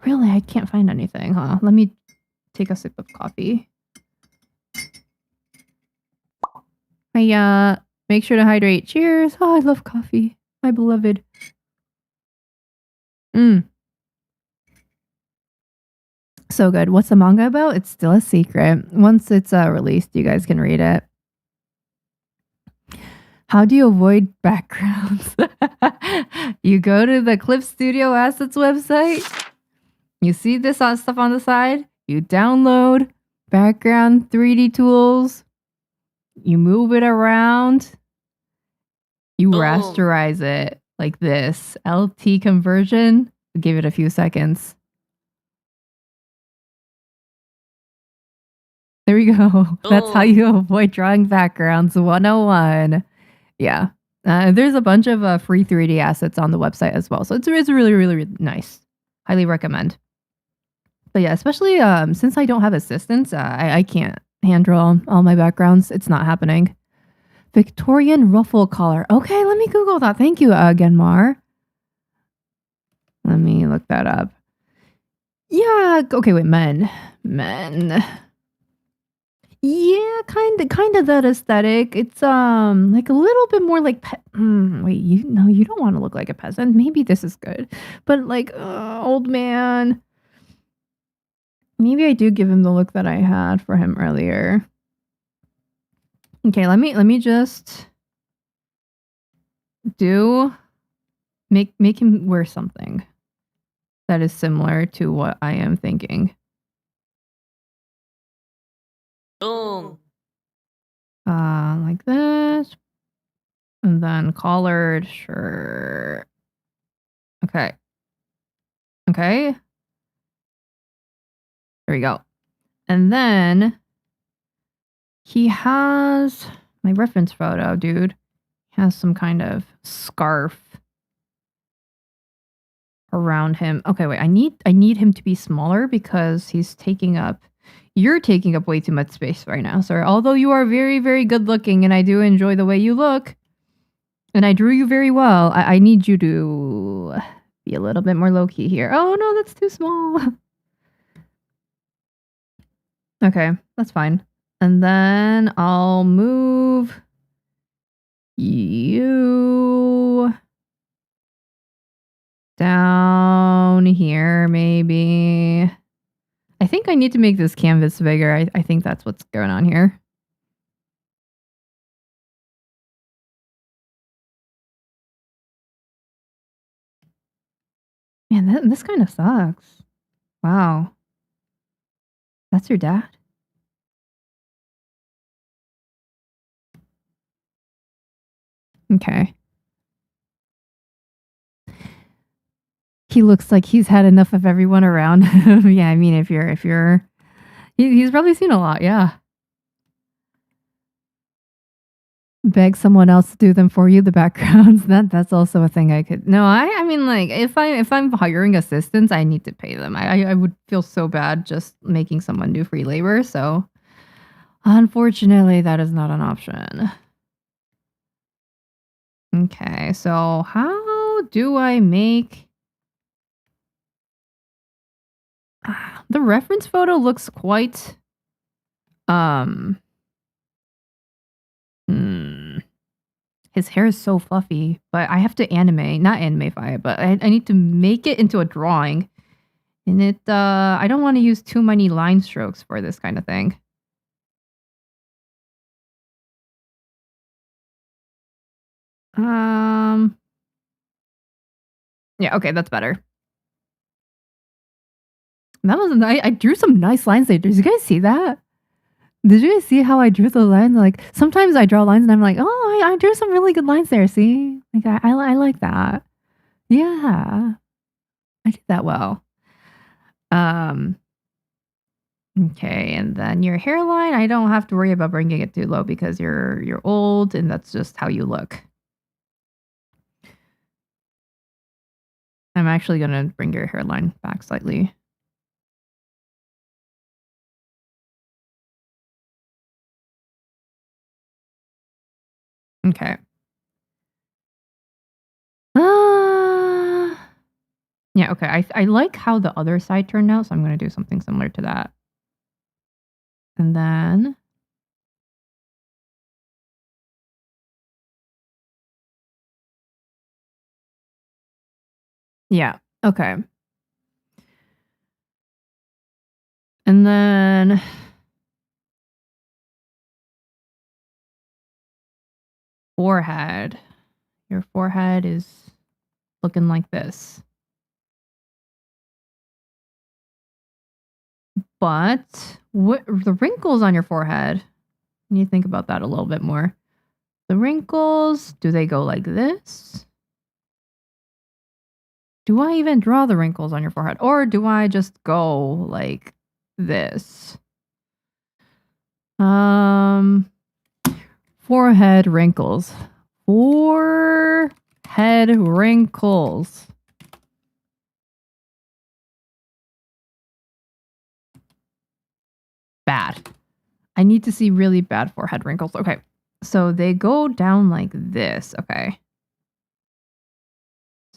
Really, I can't find anything, huh? Let me take a sip of coffee. Make sure to hydrate. Cheers. Oh, I love coffee. My beloved. So good. What's the manga about? It's still a secret. Once it's released, you guys can read it. How do you avoid backgrounds? You go to the clipstudio assets website. You see this stuff on the side. You download background 3D tools. You move it around. You rasterize it like this. LT conversion. Give it a few seconds. There we go. That's how you avoid drawing backgrounds 101. Yeah. There's a bunch of free 3D assets on the website as well. So it's really, really, really nice. Highly recommend. But yeah, especially since I don't have assistants, I can't hand draw all my backgrounds. It's not happening. Victorian ruffle collar. Okay, let me Google that. Thank you, Genmar. Let me look that up. Yeah. Okay, wait. Men. Yeah, kind of that aesthetic. It's like a little bit more like wait, you don't want to look like a peasant. Maybe this is good. But like old man. Maybe I do give him the look that I had for him earlier. Okay, let me just make him wear something that is similar to what I am thinking. Like this. And then collared shirt. Okay. There we go. And then he has my reference photo, dude. He has some kind of scarf around him. Okay, wait. I need him to be smaller because he's taking up You're taking up way too much space right now, sir. Although you are very, very good looking and I do enjoy the way you look, and I drew you very well, I need you to be a little bit more low-key here. Oh, no, that's too small. Okay, that's fine. And then I'll move you down here, maybe. I think I need to make this canvas bigger. I think that's what's going on here. Man, this kind of sucks. Wow. That's your dad? Okay. He looks like he's had enough of everyone around. Yeah, I mean, if you're he's probably seen a lot, yeah. Beg someone else to do them for you, the backgrounds. That's also a thing I could. No, I mean, like, if I'm hiring assistants, I need to pay them. I would feel so bad just making someone do free labor, so unfortunately that is not an option. Okay, so how do I make the reference photo looks quite his hair is so fluffy, but I have to not animify it, but I need to make it into a drawing. And I don't want to use too many line strokes for this kind of thing. Yeah, okay, that's better. That was I drew some nice lines there. Did you guys see that? Did you guys see how I drew the lines? Like, sometimes I draw lines and I'm like, oh, I drew some really good lines there. See? Like, I like that. Yeah. I did that well. Okay, and then your hairline, I don't have to worry about bringing it too low because you're old and that's just how you look. I'm actually going to bring your hairline back slightly. Okay. Yeah, okay. I like how the other side turned out, so I'm going to do something similar to that. And then yeah, okay. And then forehead. Your forehead is looking like this. But what the wrinkles on your forehead? You need to think about that a little bit more. The wrinkles, do they go like this? Do I even draw the wrinkles on your forehead? Or do I just go like this? Forehead wrinkles. Forehead wrinkles. Bad. I need to see really bad forehead wrinkles. Okay. So they go down like this. Okay.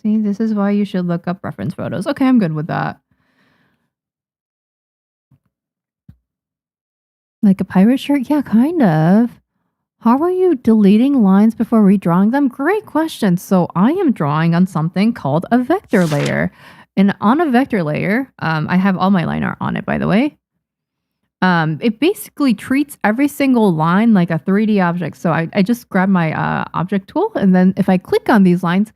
See, this is why you should look up reference photos. Okay, I'm good with that. Like a pirate shirt? Yeah, kind of. How are you deleting lines before redrawing them? Great question. So I am drawing on something called a vector layer. And on a vector layer, I have all my line art on it, by the way. It basically treats every single line like a 3D object. So I just grab my object tool, and then if I click on these lines,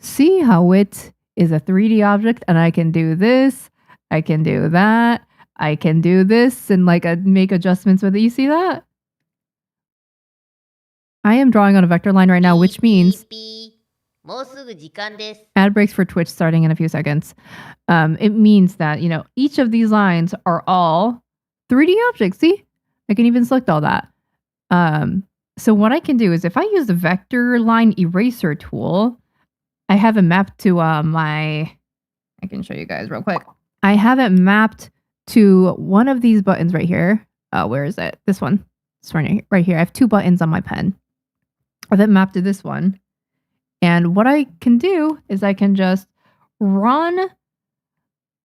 see how it is a 3D object, and I can do this, I can do that, I can do this, and like make adjustments with it. You see that? I am drawing on a vector line right now, which means ad breaks for Twitch starting in a few seconds. It means that, you know, each of these lines are all 3D objects. See? I can even select all that. So what I can do is if I use the vector line eraser tool, I have it mapped to I can show you guys real quick. I have it mapped to one of these buttons right here. Where is it? This one. This one right here. I have 2 buttons on my pen. I then map to this one. And what I can do is I can just run.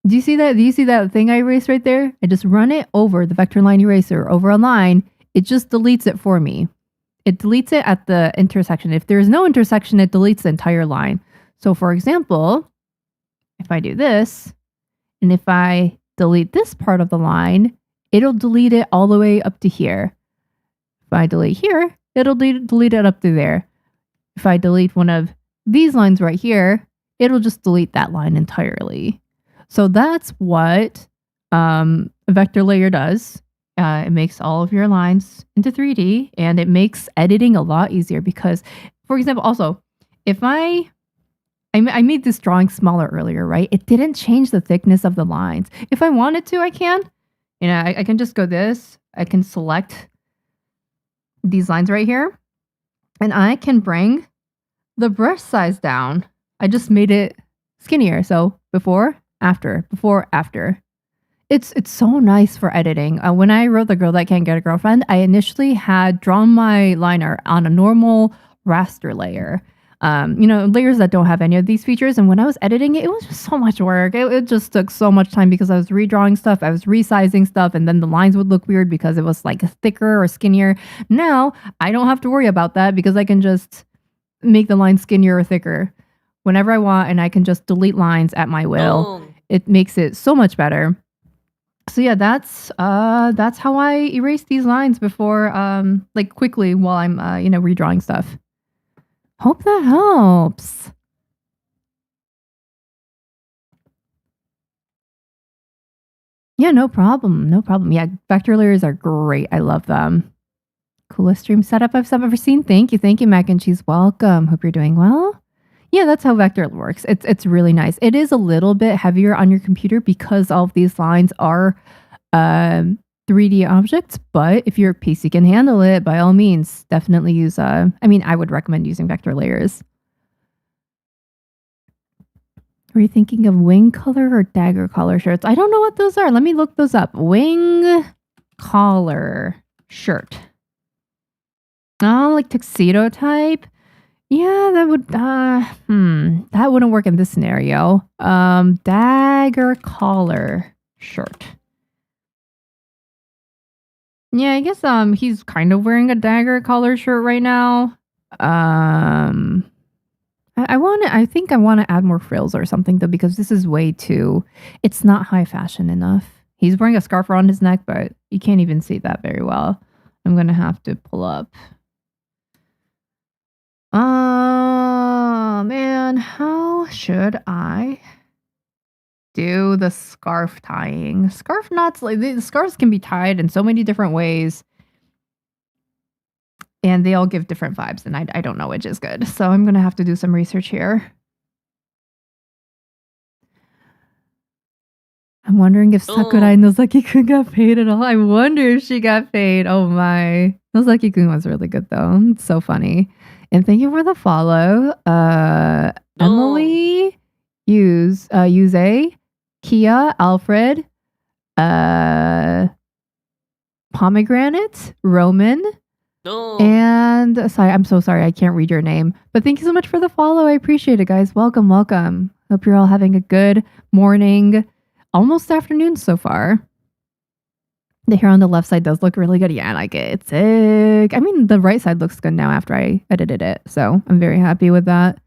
Do you see that? Do you see that thing I erased right there? I just run it over the vector line eraser over a line. It just deletes it for me. It deletes it at the intersection. If there's no intersection, it deletes the entire line. So for example, if I do this, and if I delete this part of the line, it'll delete it all the way up to here. If I delete here, it'll delete it up to there. If I delete one of these lines right here, it'll just delete that line entirely. So that's what a vector layer does. It makes all of your lines into 3D, and it makes editing a lot easier because, for example, also, if I made this drawing smaller earlier, right? It didn't change the thickness of the lines. If I wanted to, I can. You know, I can just go this. I can select these lines right here, and I can bring the brush size down. I just made it skinnier. So before, after, before, after. It's so nice for editing. When I wrote The Girl That Can't Get a Girlfriend, I initially had drawn my liner on a normal raster layer. You know, layers that don't have any of these features. And when I was editing it, it was just so much work. It just took so much time because I was redrawing stuff, I was resizing stuff, and then the lines would look weird because it was like thicker or skinnier. Now, I don't have to worry about that because I can just make the line skinnier or thicker whenever I want, and I can just delete lines at my will. It makes it so much better. So yeah, that's how I erase these lines before, like quickly while I'm, redrawing stuff. Hope that helps. Yeah, no problem. No problem. Yeah, vector layers are great. I love them. Coolest stream setup I've ever seen. Thank you. Thank you, Mac and Cheese. Welcome. Hope you're doing well. Yeah, that's how vector works. It's really nice. It is a little bit heavier on your computer because all of these lines are 3D objects, but if your PC can handle it, by all means, definitely use, I would recommend using vector layers. Were you thinking of wing color or dagger collar shirts? I don't know what those are. Let me look those up. Wing collar shirt. Oh, like tuxedo type? Yeah, that would, that wouldn't work in this scenario. Dagger collar shirt. Yeah, I guess, he's kind of wearing a dagger collar shirt right now. I think I want to add more frills or something though, because this is way too, it's not high fashion enough. He's wearing a scarf around his neck, but you can't even see that very well. I'm going to have to pull up. Oh man, how should I do the scarf tying? Scarf knots, like the scarves can be tied in so many different ways, and they all give different vibes, and I don't know which is good. So I'm gonna have to do some research here. I'm wondering if Sakurai Nozaki-kun got paid at all. I wonder if she got paid. Oh my. Nozaki-kun was really good though. It's so funny. And thank you for the follow. Emily, Yuze, Kia, Alfred, Pomegranate, Roman, and sorry, I'm so sorry, I can't read your name. But thank you so much for the follow. I appreciate it, guys. Welcome, welcome. Hope you're all having a good morning, almost afternoon so far. The hair on the left side does look really good. Yeah, I like it. It's sick. I mean, the right side looks good now after I edited it. So I'm very happy with that.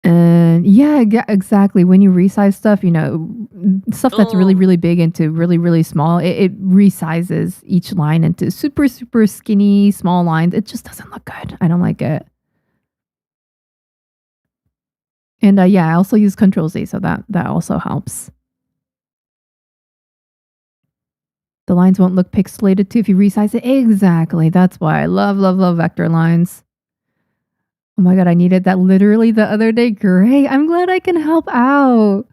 And yeah, exactly. When you resize stuff, you know, stuff that's really, really big into really, really small, it resizes each line into super, super skinny, small lines. It just doesn't look good. I don't like it. And yeah, I also use Control-Z, so that also helps. The lines won't look pixelated too if you resize it. Exactly. That's why I love, love, love vector lines. Oh my god, I needed that literally the other day. Great. I'm glad I can help out.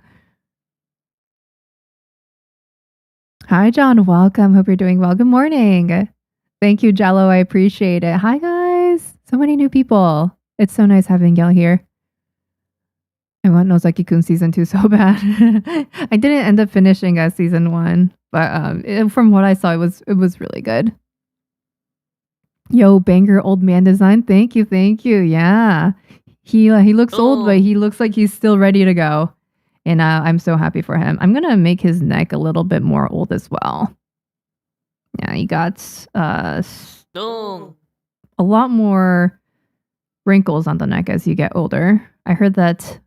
Hi, John. Welcome. Hope you're doing well. Good morning. Thank you, Jello. I appreciate it. Hi, guys. So many new people. It's so nice having y'all here. I want Nozaki-kun season 2 so bad. I didn't end up finishing as season 1, but from what I saw, it was really good. Yo, banger old man design. Thank you. Yeah, he looks old, but he looks like he's still ready to go, and I'm so happy for him. I'm gonna make his neck a little bit more old as well. Yeah, he got a lot more wrinkles on the neck as you get older. I heard that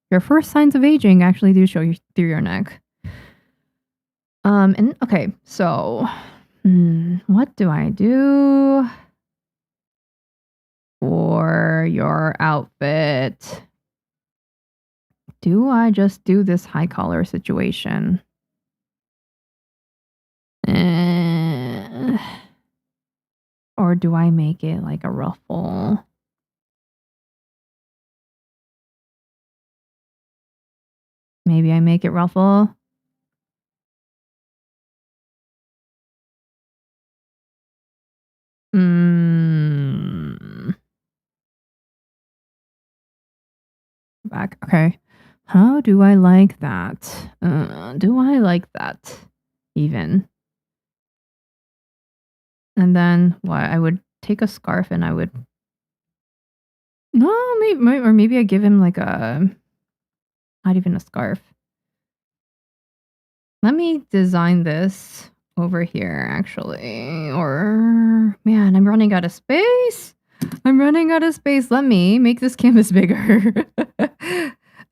your first signs of aging actually do show you through your neck. And okay, so what do I do for your outfit? Do I just do this high collar situation? Or do I make it like a ruffle? Maybe I make it ruffle. Back. Okay. How do I like that? Do I like that even? And then what? I would take a scarf and I would. No, maybe I give him like a. Not even a scarf. Let me design this over here, actually. Or, man, I'm running out of space. Let me make this canvas bigger.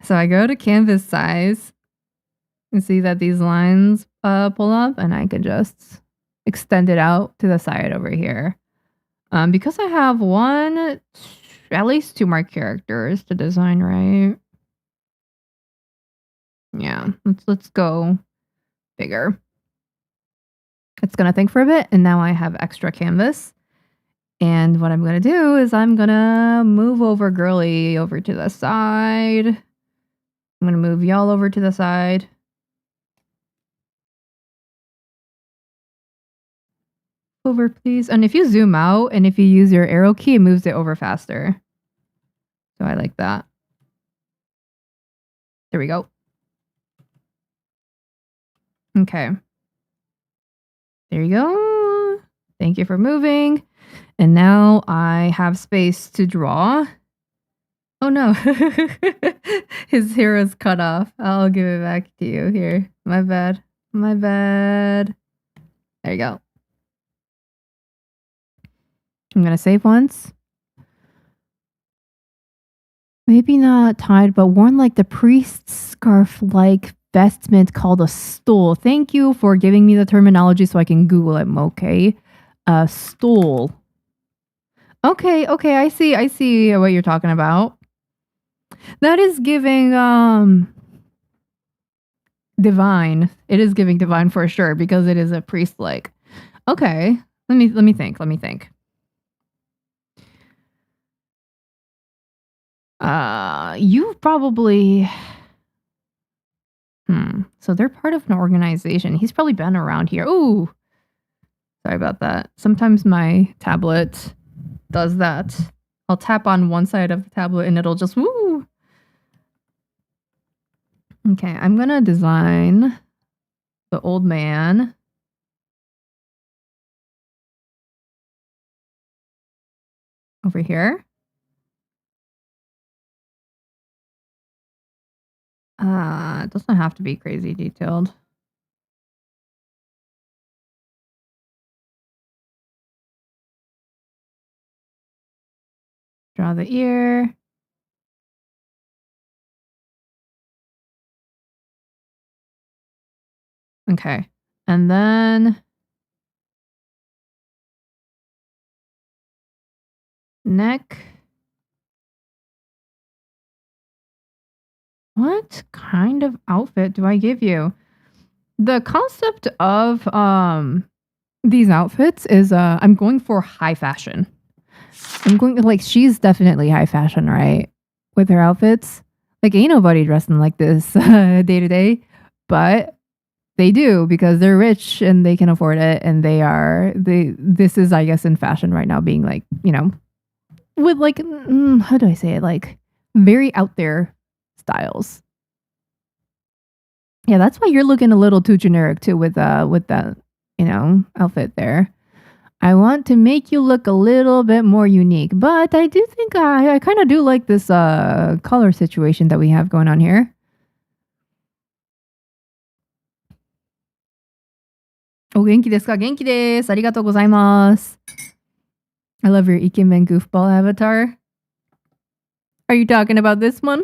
So I go to canvas size and see that these lines pull up, and I can just extend it out to the side over here. Because I have at least 2 more characters to design, right? Yeah, let's go bigger. It's gonna think for a bit, and now I have extra canvas. And what I'm gonna do is I'm gonna move over Girly over to the side. I'm gonna move y'all over to the side. Over, please. And if you zoom out and if you use your arrow key, it moves it over faster. So I like that. There we go. Okay. There you go. Thank you for moving. And now I have space to draw. Oh no. His hair is cut off. I'll give it back to you here. My bad. There you go. I'm gonna save once. Maybe not tied, but worn like the priest's scarf-like vestment called a stole. Thank you for giving me the terminology so I can Google it, okay? Stole. Okay, I see what you're talking about. That is giving divine. It is giving divine for sure because it is a priest-like. Okay, let me think. You probably. So they're part of an organization. He's probably been around here. Ooh, sorry about that. Sometimes my tablet does that. I'll tap on one side of the tablet and it'll just woo. Okay, I'm gonna design the old man. Over here. It doesn't have to be crazy detailed. Draw the ear. Okay. And then neck. What kind of outfit do I give you? The concept of these outfits is I'm going for high fashion. She's definitely high fashion, right? With her outfits. Like ain't nobody dressing like this day to day, but they do because they're rich and they can afford it and this is I guess in fashion right now being like, you know, with like how do I say it? Like very out there styles. Yeah, that's why you're looking a little too generic too with that, outfit there. I want to make you look a little bit more unique, but I do think I kind of do like this color situation that we have going on here. Oh, 元気ですか？元気です。ありがとうございます。I love your Ikemen goofball avatar. Are you talking about this one?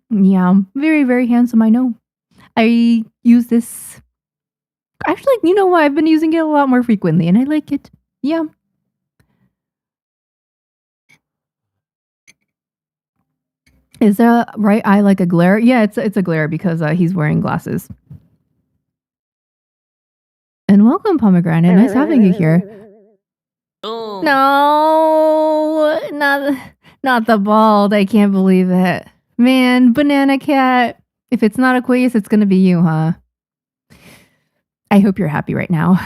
Yeah, very, very handsome, I know. I use this. Actually, you know what? I've been using it a lot more frequently, and I like it. Yeah. Is the right eye like a glare? Yeah, it's a glare because he's wearing glasses. And welcome, Pomegranate. Nice having you here. Oh. No, not the bald. I can't believe it. Man, Banana Cat. If it's not Aquarius, it's gonna be you, huh? I hope you're happy right now.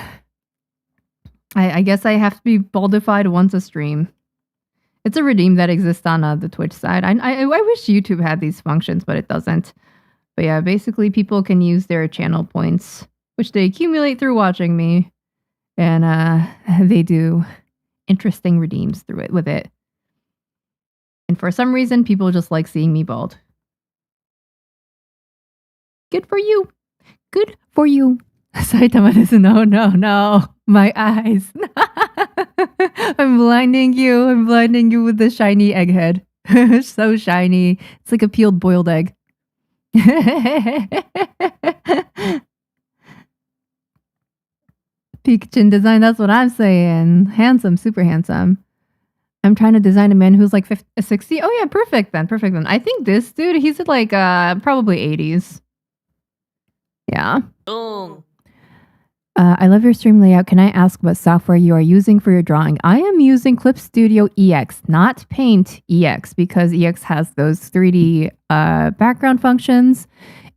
I guess I have to be baldified once a stream. It's a redeem that exists on the Twitch side. I wish YouTube had these functions, but it doesn't. But yeah, basically people can use their channel points, which they accumulate through watching me, and they do interesting redeems through it with it. And for some reason, people just like seeing me bald. Good for you. Good for you. Saitama desu. No. My eyes. I'm blinding you with the shiny egghead. So shiny. It's like a peeled boiled egg. Peak chin design, that's what I'm saying. Handsome, super handsome. I'm trying to design a man who's like 60. Oh yeah, perfect then. I think this dude, he's at like probably 80s. Yeah. Boom. I love your stream layout. Can I ask what software you are using for your drawing? I am using clipstudio EX, not Paint EX, because EX has those 3D background functions,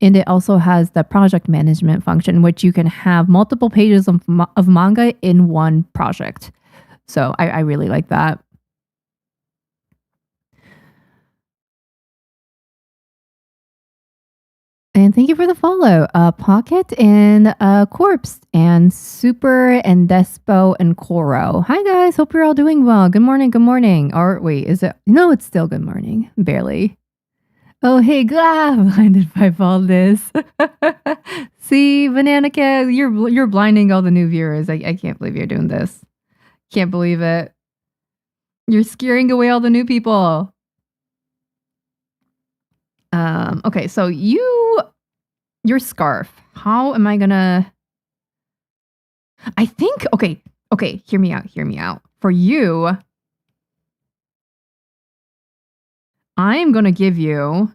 and it also has the project management function, which you can have multiple pages of manga in one project. So I really like that. And thank you for the follow, Pocket and Corpse and Super and Despo and Koro. Hi guys, hope you're all doing well. Good morning. Or wait, is it? No, it's still good morning. Barely. Oh hey, blinded by baldness. See, Banana Cat, you're blinding all the new viewers. I can't believe you're doing this. Can't believe it. You're scaring away all the new people. Okay, so your scarf. How am I gonna... I think, okay, hear me out. For you, I'm gonna give you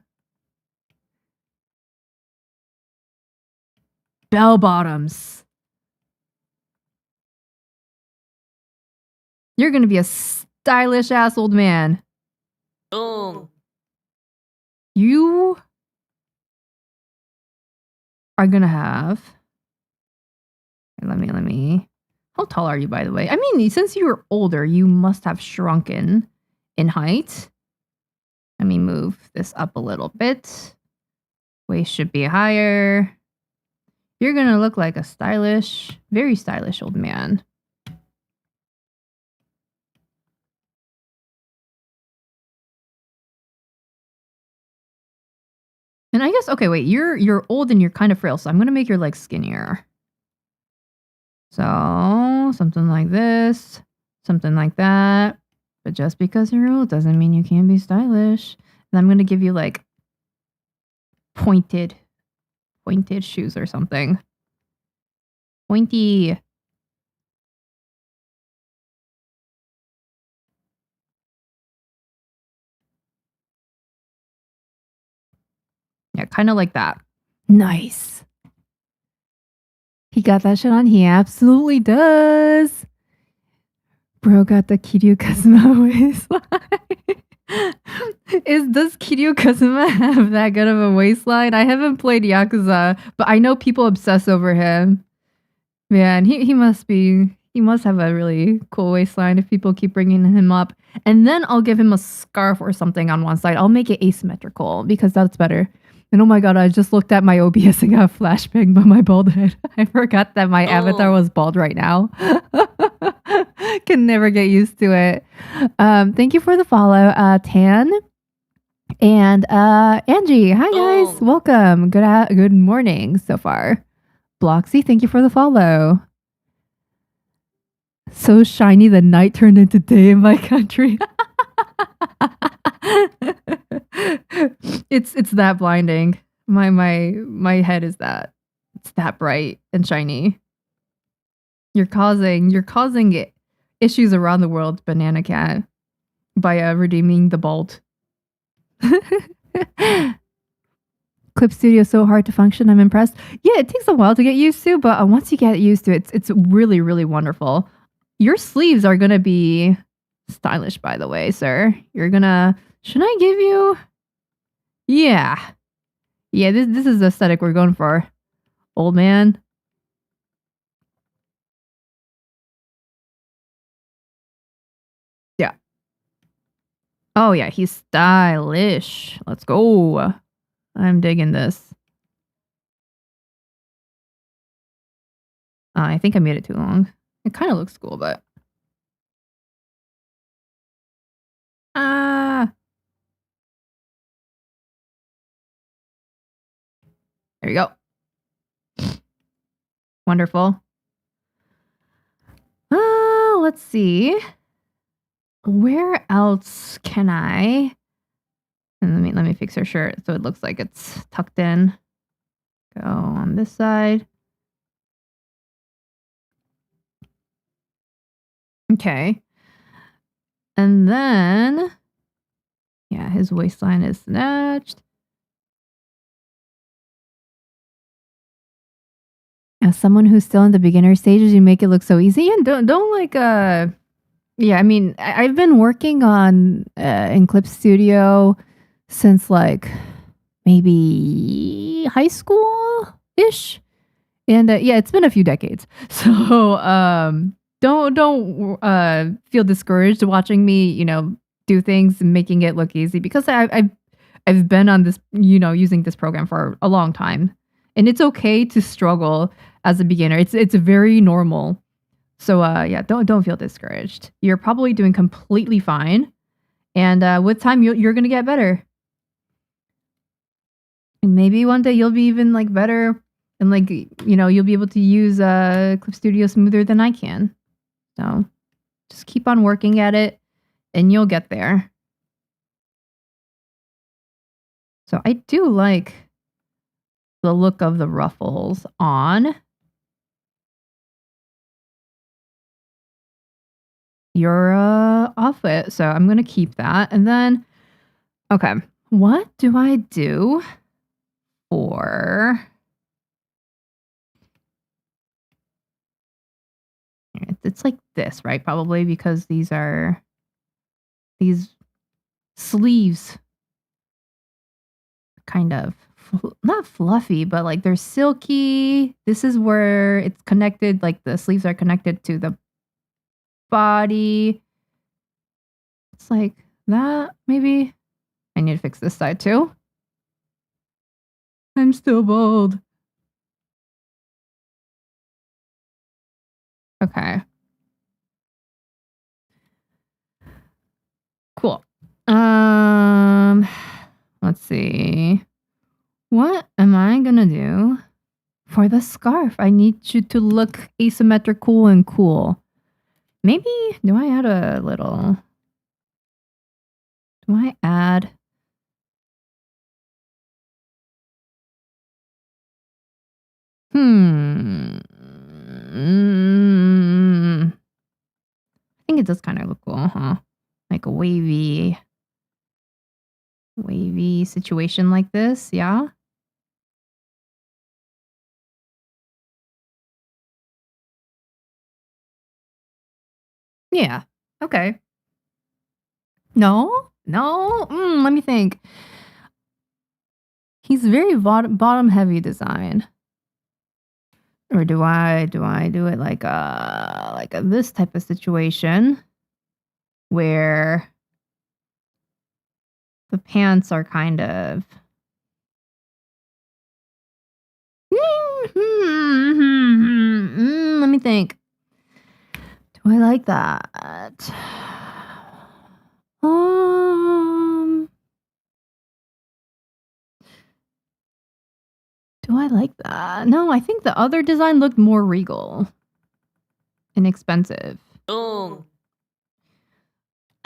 bell bottoms. You're gonna be a stylish ass old man. Boom. You are gonna have... Let me... How tall are you, by the way? I mean, since you were older, you must have shrunken in height. Let me move this up a little bit. Waist should be higher. You're gonna look like a stylish, very stylish old man. And I guess, okay, wait, you're old and you're kind of frail, so I'm gonna make your legs skinnier. So, something like this, something like that. But just because you're old doesn't mean you can't be stylish. And I'm gonna give you like pointed shoes or something. Pointy. Yeah, kind of like that. Nice. He got that shit on. He absolutely does. Bro got the Kiryu Kazuma waistline. Does Kiryu Kazuma have that good of a waistline? I haven't played Yakuza, but I know people obsess over him. Man, he must be He must have a really cool waistline if people keep bringing him up. And then I'll give him a scarf or something on one side. I'll make it asymmetrical because that's better. And oh my god, I just looked at my OBS and got a flashbang by my bald head. I forgot that my avatar was bald right now. Can never get used to it. Thank you for the follow, Tan. And Angie, hi guys. Welcome. Good morning so far. Bloxy, thank you for the follow. So shiny the night turned into day in my country. It's that blinding. My head is that. It's that bright and shiny. You're causing it issues around the world, Banana Cat, by redeeming the bald. Clip Studio is so hard to function. I'm impressed. Yeah, it takes a while to get used to, but once you get used to it, it's really, really wonderful. Your sleeves are gonna be stylish, by the way, sir. Should I give you? Yeah. This is the aesthetic we're going for, old man. Yeah. Oh yeah, he's stylish. Let's go. I'm digging this. I think I made it too long. It kind of looks cool, but... There we go. Wonderful. Let's see. Where else can I... And let me fix her shirt so it looks like it's tucked in. Go on this side. Okay. And then, yeah, his waistline is snatched. As someone who's still in the beginner stages, you make it look so easy. And don't like yeah, I mean, I've been working on in Clip Studio since like maybe high school-ish. And yeah, it's been a few decades. So don't feel discouraged watching me, do things and making it look easy, because I've been on this, using this program for a long time, and it's okay to struggle as a beginner. It's very normal. So yeah, don't feel discouraged. You're probably doing completely fine, and with time you're gonna get better. And maybe one day you'll be even like better, and like you'll be able to use Clip Studio smoother than I can. So just keep on working at it and you'll get there. So I do like the look of the ruffles on your outfit. So I'm going to keep that. And then, okay, what do I do for... It's like this, right? Probably because these sleeves kind of not fluffy, but like they're silky. This is where it's connected, like the sleeves are connected to the body. It's like that, maybe. I need to fix this side too. I'm still bald. Okay. Cool. Let's see. What am I gonna do for the scarf? I need you to look asymmetrical and cool. Maybe, do I add a little... Do I add... I think it does kind of look cool, huh? Like a wavy situation like this, yeah? Yeah, okay. No? Let me think. He's very bottom heavy design. Or do I do it like this type of situation where the pants are kind of let me think. Do I like that? Do I like that? No, I think the other design looked more regal and expensive. I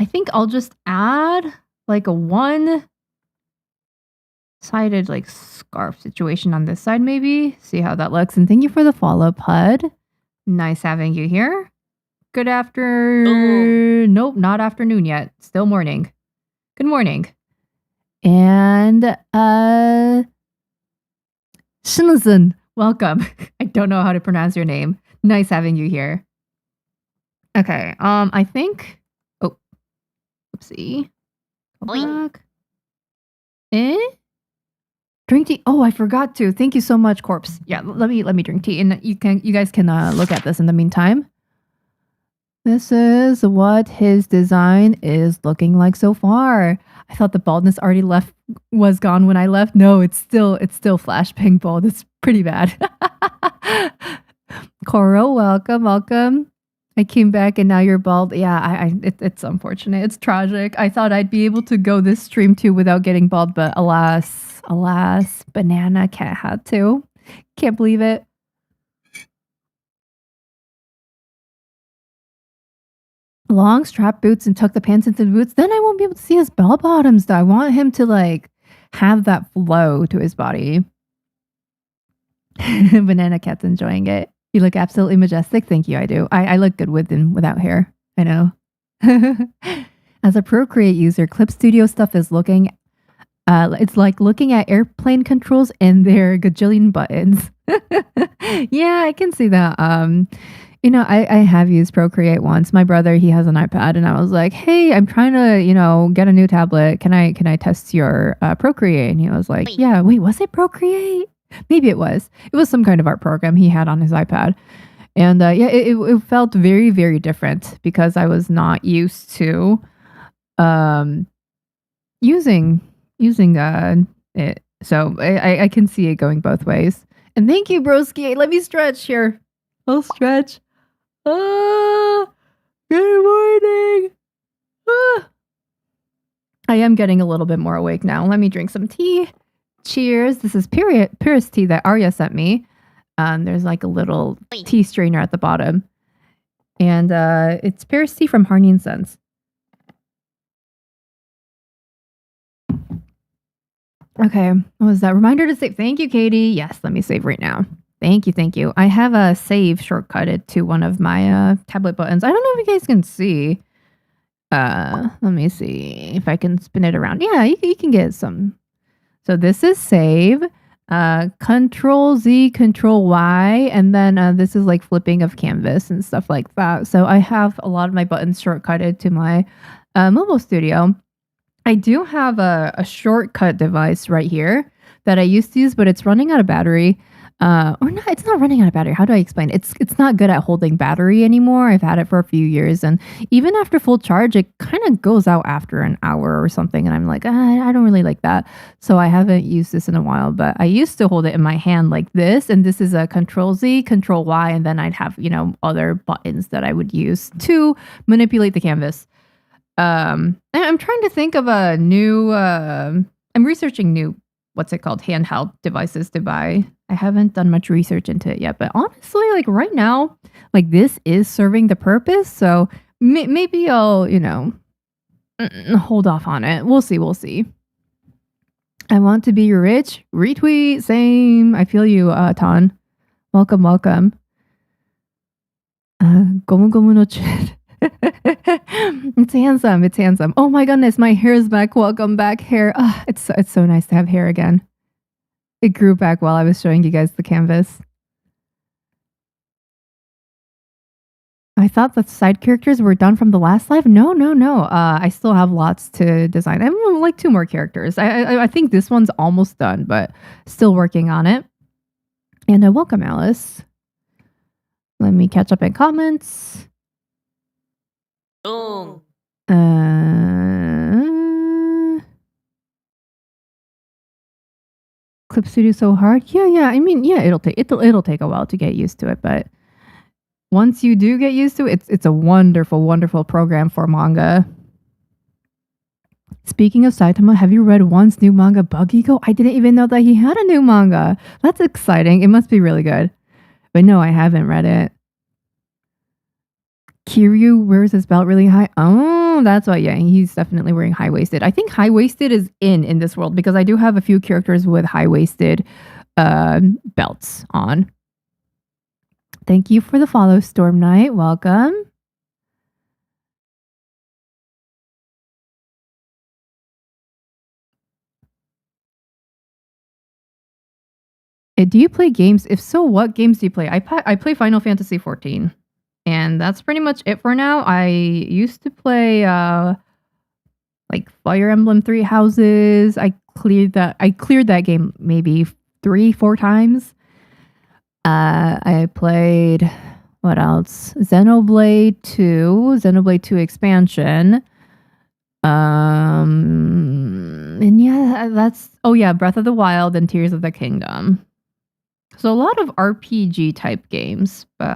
think I'll just add like a one-sided like scarf situation on this side maybe. See how that looks. And thank you for the follow, Pud. Nice having you here. Good afternoon. Nope, not afternoon yet. Still morning. Good morning. And Shinazun, welcome. I don't know how to pronounce your name. Nice having you here. Okay, I think... Oh, oopsie. Go back. Drink tea. Oh, I forgot to. Thank you so much, Corpse. Yeah, let me drink tea, and you guys can look at this in the meantime. This is what his design is looking like so far. I thought the baldness already was gone when I left. No, it's still flashbang bald. It's pretty bad. Koro, welcome. I came back and now you're bald. Yeah, it's unfortunate. It's tragic. I thought I'd be able to go this stream too without getting bald, but alas, Banana Cat had to. Can't believe it. Long strap boots and tuck the pants into the boots. Then I won't be able to see his bell bottoms though. I want him to like have that flow to his body. Banana Cat's enjoying it. You look absolutely majestic. Thank you, I do. I look good with and without hair. I know. As a Procreate user, Clip Studio stuff is looking... it's like looking at airplane controls and their gajillion buttons. Yeah, I can see that. You know, I have used Procreate once. My brother, he has an iPad, and I was like, "Hey, I'm trying to, get a new tablet. Can I test your Procreate?" And he was like, "Yeah, wait, was it Procreate? Maybe it was. It was some kind of art program he had on his iPad." And it felt very, very different because I was not used to using it. So I can see it going both ways. And thank you, broski. Let me stretch here. I'll stretch. Good morning. I am getting a little bit more awake now. Let me drink some tea. Cheers. This is Purist tea that Arya sent me. There's like a little tea strainer at the bottom. And it's Purist tea from Harney & Sons. Okay, what was that? Reminder to save. Thank you, Katie. Yes, let me save right now. Thank you. I have a save shortcutted to one of my tablet buttons. I don't know if you guys can see. Let me see if I can spin it around. Yeah, you can get some. So this is save. Control Z, Control Y, and then this is like flipping of canvas and stuff like that. So I have a lot of my buttons shortcutted to my mobile studio. I do have a shortcut device right here that I used to use, but it's running out of battery. Or no, it's not running out of battery. How do I explain? It's not good at holding battery anymore. I've had it for a few years, and even after full charge, it kind of goes out after an hour or something. And I'm like, I don't really like that. So I haven't used this in a while, but I used to hold it in my hand like this. And this is a Control Z, Control Y, and then I'd have, other buttons that I would use to manipulate the canvas. I'm trying to think of a new, I'm researching new, handheld devices to buy. I haven't done much research into it yet, but honestly, like right now, like this is serving the purpose. So maybe I'll, hold off on it. We'll see. I want to be rich. Retweet. Same. I feel you, Tan. Welcome. Gomu gomu no chin. It's handsome. Oh my goodness, my hair is back. Welcome back, hair. It's so nice to have hair again. It grew back while I was showing you guys the canvas. I thought the side characters were done from the last live. No. I still have lots to design. I have like 2 more characters. I think this one's almost done, but still working on it. And welcome, Alice. Let me catch up in comments. Clip Studio so hard? Yeah. I mean, yeah, it'll take a while to get used to it, but once you do get used to it, it's a wonderful, wonderful program for manga. Speaking of Saitama, have you read One's new manga, Bug Ego? I didn't even know that he had a new manga. That's exciting. It must be really good. But no, I haven't read it. Kiryu wears his belt really high. Oh, that's why. Yeah, he's definitely wearing high-waisted. I think high-waisted is in this world because I do have a few characters with high-waisted belts on. Thank you for the follow, Storm Knight. Welcome. Do you play games? If so, what games do you play? I play Final Fantasy 14. And that's pretty much it for now. I used to play like Fire Emblem Three Houses. I cleared that game maybe 3-4 times. I played what else? Xenoblade 2, Xenoblade 2 expansion. And yeah, Breath of the Wild and Tears of the Kingdom. So a lot of RPG type games, but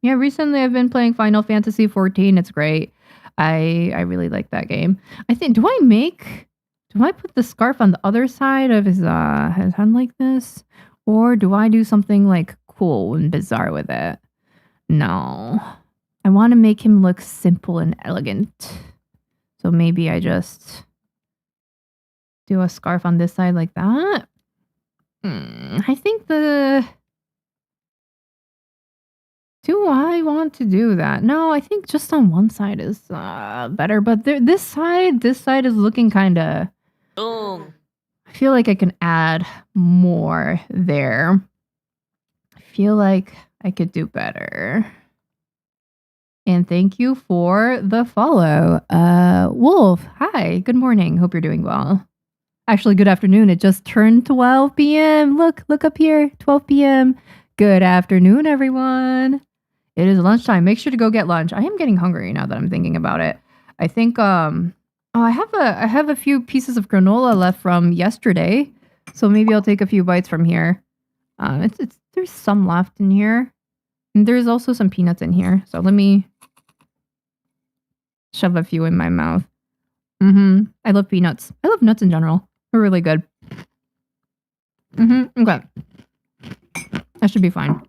yeah, recently I've been playing Final Fantasy 14. It's great. I really like that game. I think do I put the scarf on the other side of his hand like this, or do I do something like cool and bizarre with it? No, I want to make him look simple and elegant. So maybe I just do a scarf on this side like that. I think do I want to do that? No, I think just on one side is better, but this side is looking kind of... I feel like I can add more there. I feel like I could do better. And thank you for the follow. Wolf, hi, good morning. Hope you're doing well. Actually, good afternoon. It just turned 12 p.m. Look up here, 12 p.m. Good afternoon, everyone. It is lunchtime. Make sure to go get lunch. I am getting hungry now that I'm thinking about it. I think I have a few pieces of granola left from yesterday, so maybe I'll take a few bites from here. There's some left in here, and there's also some peanuts in here. So let me shove a few in my mouth. I love peanuts. I love nuts in general. They're really good. Okay. That should be fine.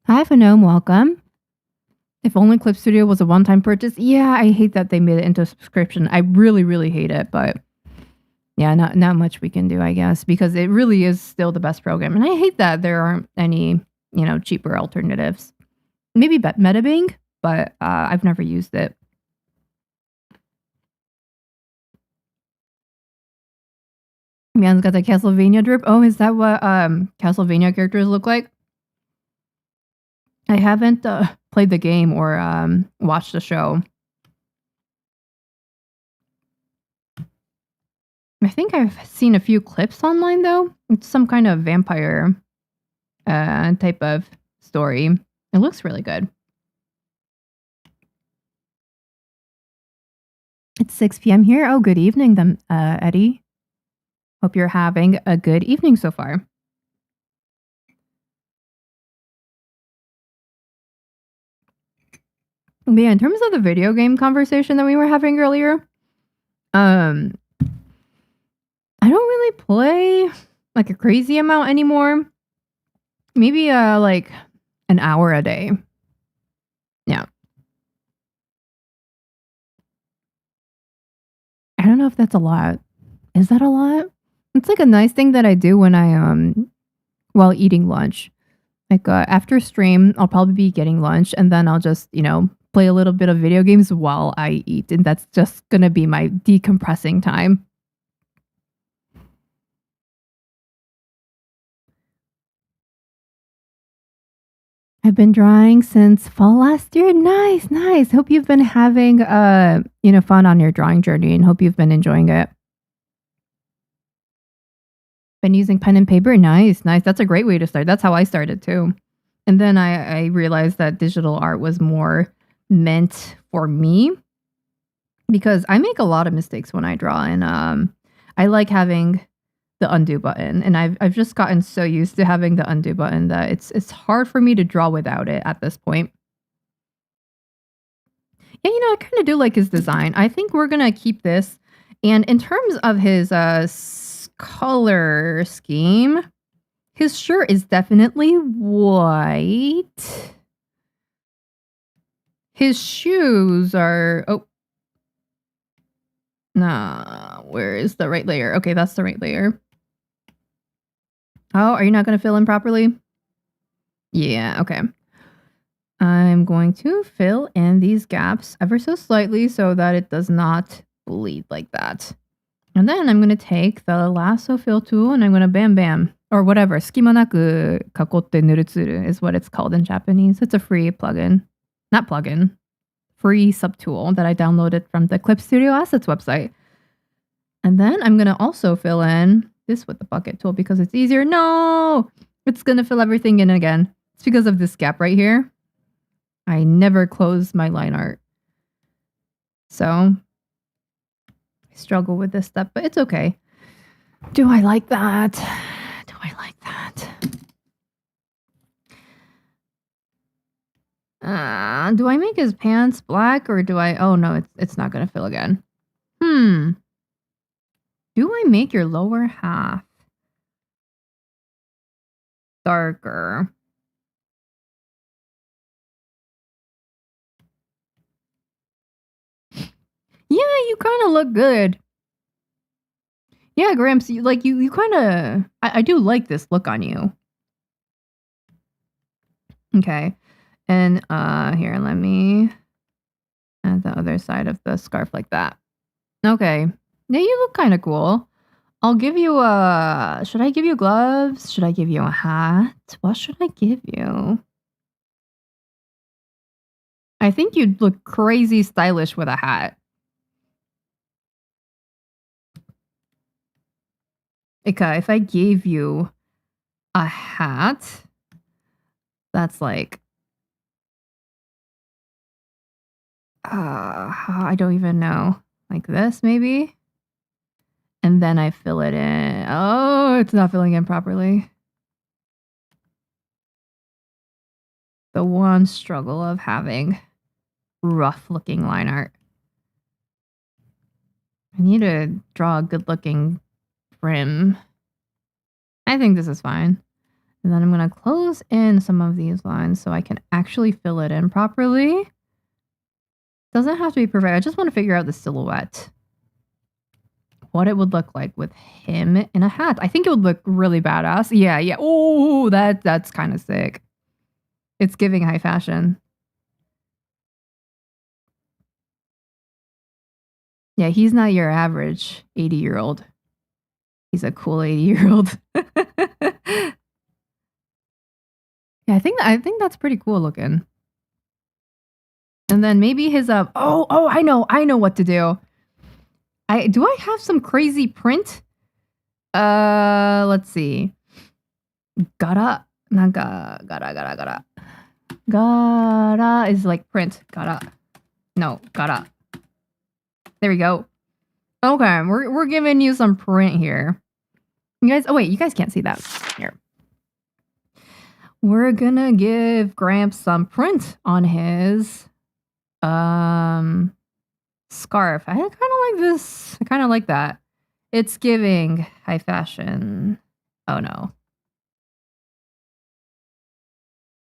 Hi, Phenome. Welcome. If only Clip Studio was a one-time purchase. Yeah, I hate that they made it into a subscription. I really, really hate it. But yeah, not much we can do, I guess, because it really is still the best program. And I hate that there aren't any, cheaper alternatives. Maybe Metabing, but I've never used it. Man's got the Castlevania drip. Oh, is that what Castlevania characters look like? I haven't played the game or watched the show. I think I've seen a few clips online, though. It's some kind of vampire type of story. It looks really good. It's 6 p.m. here. Oh, good evening, then, Eddie. Hope you're having a good evening so far. But yeah, in terms of the video game conversation that we were having earlier, I don't really play like a crazy amount anymore. Maybe like an hour a day. Yeah. I don't know if that's a lot. Is that a lot? It's like a nice thing that I do when I while eating lunch. Like after stream, I'll probably be getting lunch and then I'll just, play a little bit of video games while I eat, and that's just gonna be my decompressing time. I've been drawing since fall last year. Nice. Hope you've been having fun on your drawing journey and hope you've been enjoying it. Been using pen and paper. Nice. That's a great way to start. That's how I started too. And then I realized that digital art was more meant for me because I make a lot of mistakes when I draw, and I like having the undo button, and I've just gotten so used to having the undo button that it's hard for me to draw without it at this point. Yeah, I kind of do like his design. I think we're gonna keep this. And in terms of his color scheme, his shirt is definitely white. His shoes are nah, where is the right layer? Okay, that's the right layer. Oh, are you not gonna fill in properly? Yeah, okay. I'm going to fill in these gaps ever so slightly so that it does not bleed like that. And then I'm going to take the lasso fill tool and I'm going to bam bam, or whatever, skimanaku kakotte nurutsuru is what it's called in Japanese. It's a free plugin. Not plugin. Free subtool that I downloaded from the clipstudio assets website. And then I'm going to also fill in this with the bucket tool because it's easier. No! It's going to fill everything in again. It's because of this gap right here. I never close my line art. So I struggle with this step, but it's okay. Do I like that? Do I like that? Do I make his pants black or do I... Oh no, it's not going to fill again. Do I make your lower half darker? Yeah, you kind of look good. Yeah, Gramps, you kind of... I do like this look on you. Okay. And here, let me add the other side of the scarf like that. Okay. Yeah, you look kind of cool. I'll give you a... Should I give you gloves? Should I give you a hat? What should I give you? I think you'd look crazy stylish with a hat. Ika, if I gave you a hat, that's like... I don't even know. Like this, maybe? And then I fill it in. Oh, it's not filling in properly. The one struggle of having rough-looking line art. I need to draw a good-looking brim. I think this is fine. And then I'm going to close in some of these lines so I can actually fill it in properly. Doesn't have to be perfect. I just want to figure out the silhouette. What it would look like with him in a hat. I think it would look really badass. Yeah. Oh, that's kind of sick. It's giving high fashion. Yeah, he's not your average 80-year-old. He's a cool 80-year-old. Yeah, I think that's pretty cool looking. And then maybe his I know what to do. Do I have some crazy print? Let's see. Gara is like print. Gara. There we go. Okay, we're giving you some print here. You guys, you guys can't see that. Here. We're gonna give Gramps some print on his scarf. I kind of like this. I kind of like that. It's giving high fashion. Oh no.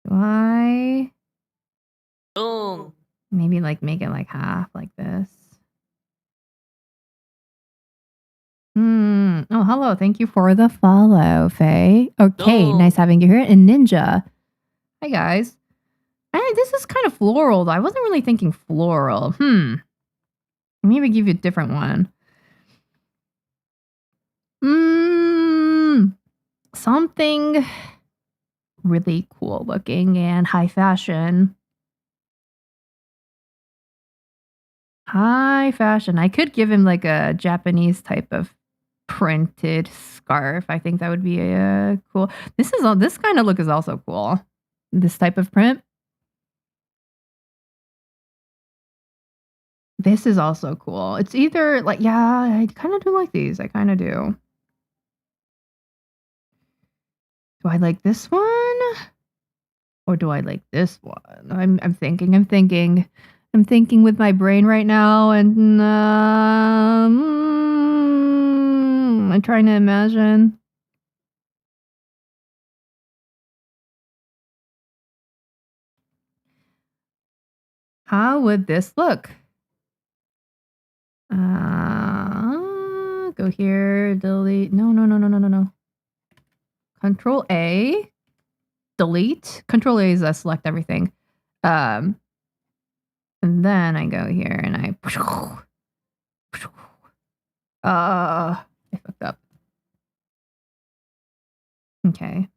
Do I maybe like make it like half like this? Oh, hello. Thank you for the follow, Faye. Okay, nice having you here. And Ninja. Hi, guys. This is kind of floral, though. I wasn't really thinking floral. Maybe give you a different one. Something really cool looking and high fashion. High fashion. I could give him like a Japanese type of printed scarf. I think that would be cool. This kind of look is also cool. This type of print. This is also cool. It's either like, yeah, I kind of do like these. I kind of do. Do I like this one? Or do I like this one? I'm thinking with my brain right now, and I'm trying to imagine. How would this look? Go here, delete. No. Control A, delete. Control A is select everything. And then I go here and I fucked up. Okay.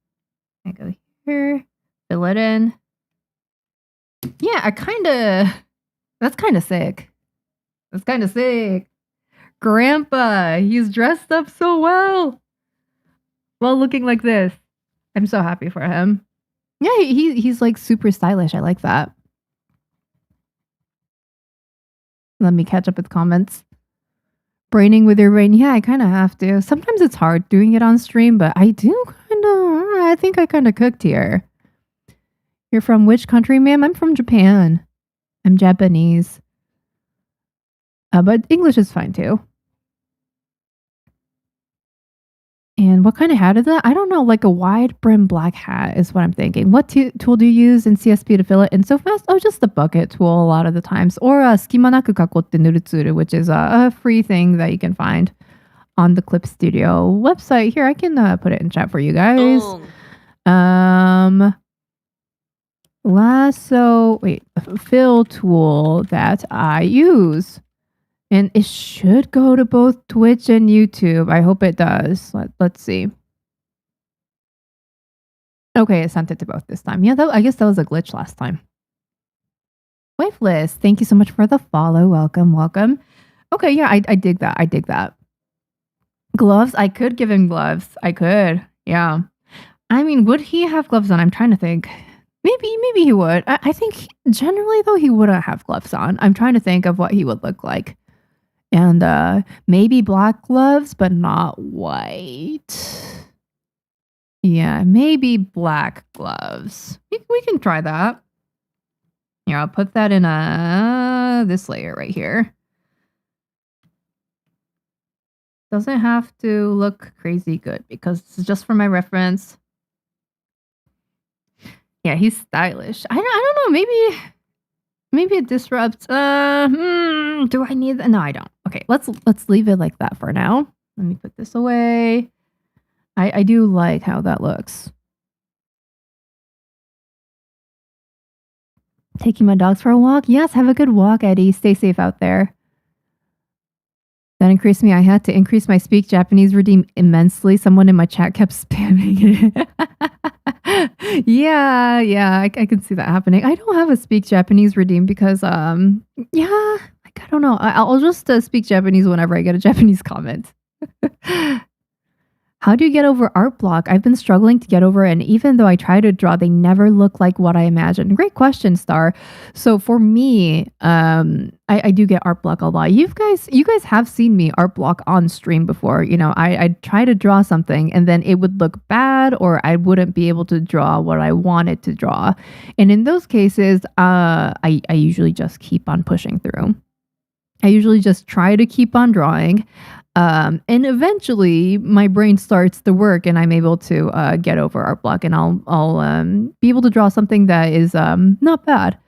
I go here, fill it in. Yeah, that's kind of sick. That's kind of sick. Grandpa, he's dressed up so well. While looking like this. I'm so happy for him. Yeah, he's like super stylish. I like that. Let me catch up with comments. Braining with your brain. Yeah, I kind of have to. Sometimes it's hard doing it on stream, but I think I kind of cooked here. You're from which country, ma'am? I'm from Japan. I'm Japanese. But English is fine too. And what kind of hat is that? I don't know, like a wide brim black hat is what I'm thinking. What tool do you use in CSP to fill it in so fast? Oh, just the bucket tool a lot of the times. Or skimanaku kakotte nurutsuru, which is a free thing that you can find on the clipstudio website. Here, I can put it in chat for you guys. Fill tool that I use. And it should go to both Twitch and YouTube. I hope it does. Let's see. Okay, it sent it to both this time. Yeah, I guess that was a glitch last time. Wifeless, thank you so much for the follow. Welcome. Okay, yeah, I dig that. Gloves, I could give him gloves. I could, yeah. I mean, would he have gloves on? I'm trying to think. Maybe he would. I think generally, though, he wouldn't have gloves on. I'm trying to think of what he would look like. And maybe black gloves, but not white. Yeah, maybe black gloves. We can try that. Yeah, I'll put that in this layer right here. Doesn't have to look crazy good because this is just for my reference. Yeah, he's stylish. I don't know, maybe it disrupts. Do I need that? No, I don't. Okay, let's leave it like that for now. Let me put this away. I do like how that looks. Taking my dogs for a walk? Yes, have a good walk, Eddie. Stay safe out there. That increased me. I had to increase my Speak Japanese redeem immensely. Someone in my chat kept spamming it. yeah, I can see that happening. I don't have a Speak Japanese redeem because, I don't know. I'll just speak Japanese whenever I get a Japanese comment. How do you get over art block? I've been struggling to get over it, and even though I try to draw, they never look like what I imagined. Great question, Star. So for me, I do get art block a lot. You guys have seen me art block on stream before. You know, I'd try to draw something, and then it would look bad, or I wouldn't be able to draw what I wanted to draw. And in those cases, I usually just keep on pushing through. I usually just try to keep on drawing. And eventually my brain starts to work and I'm able to get over art block, and I'll be able to draw something that is not bad.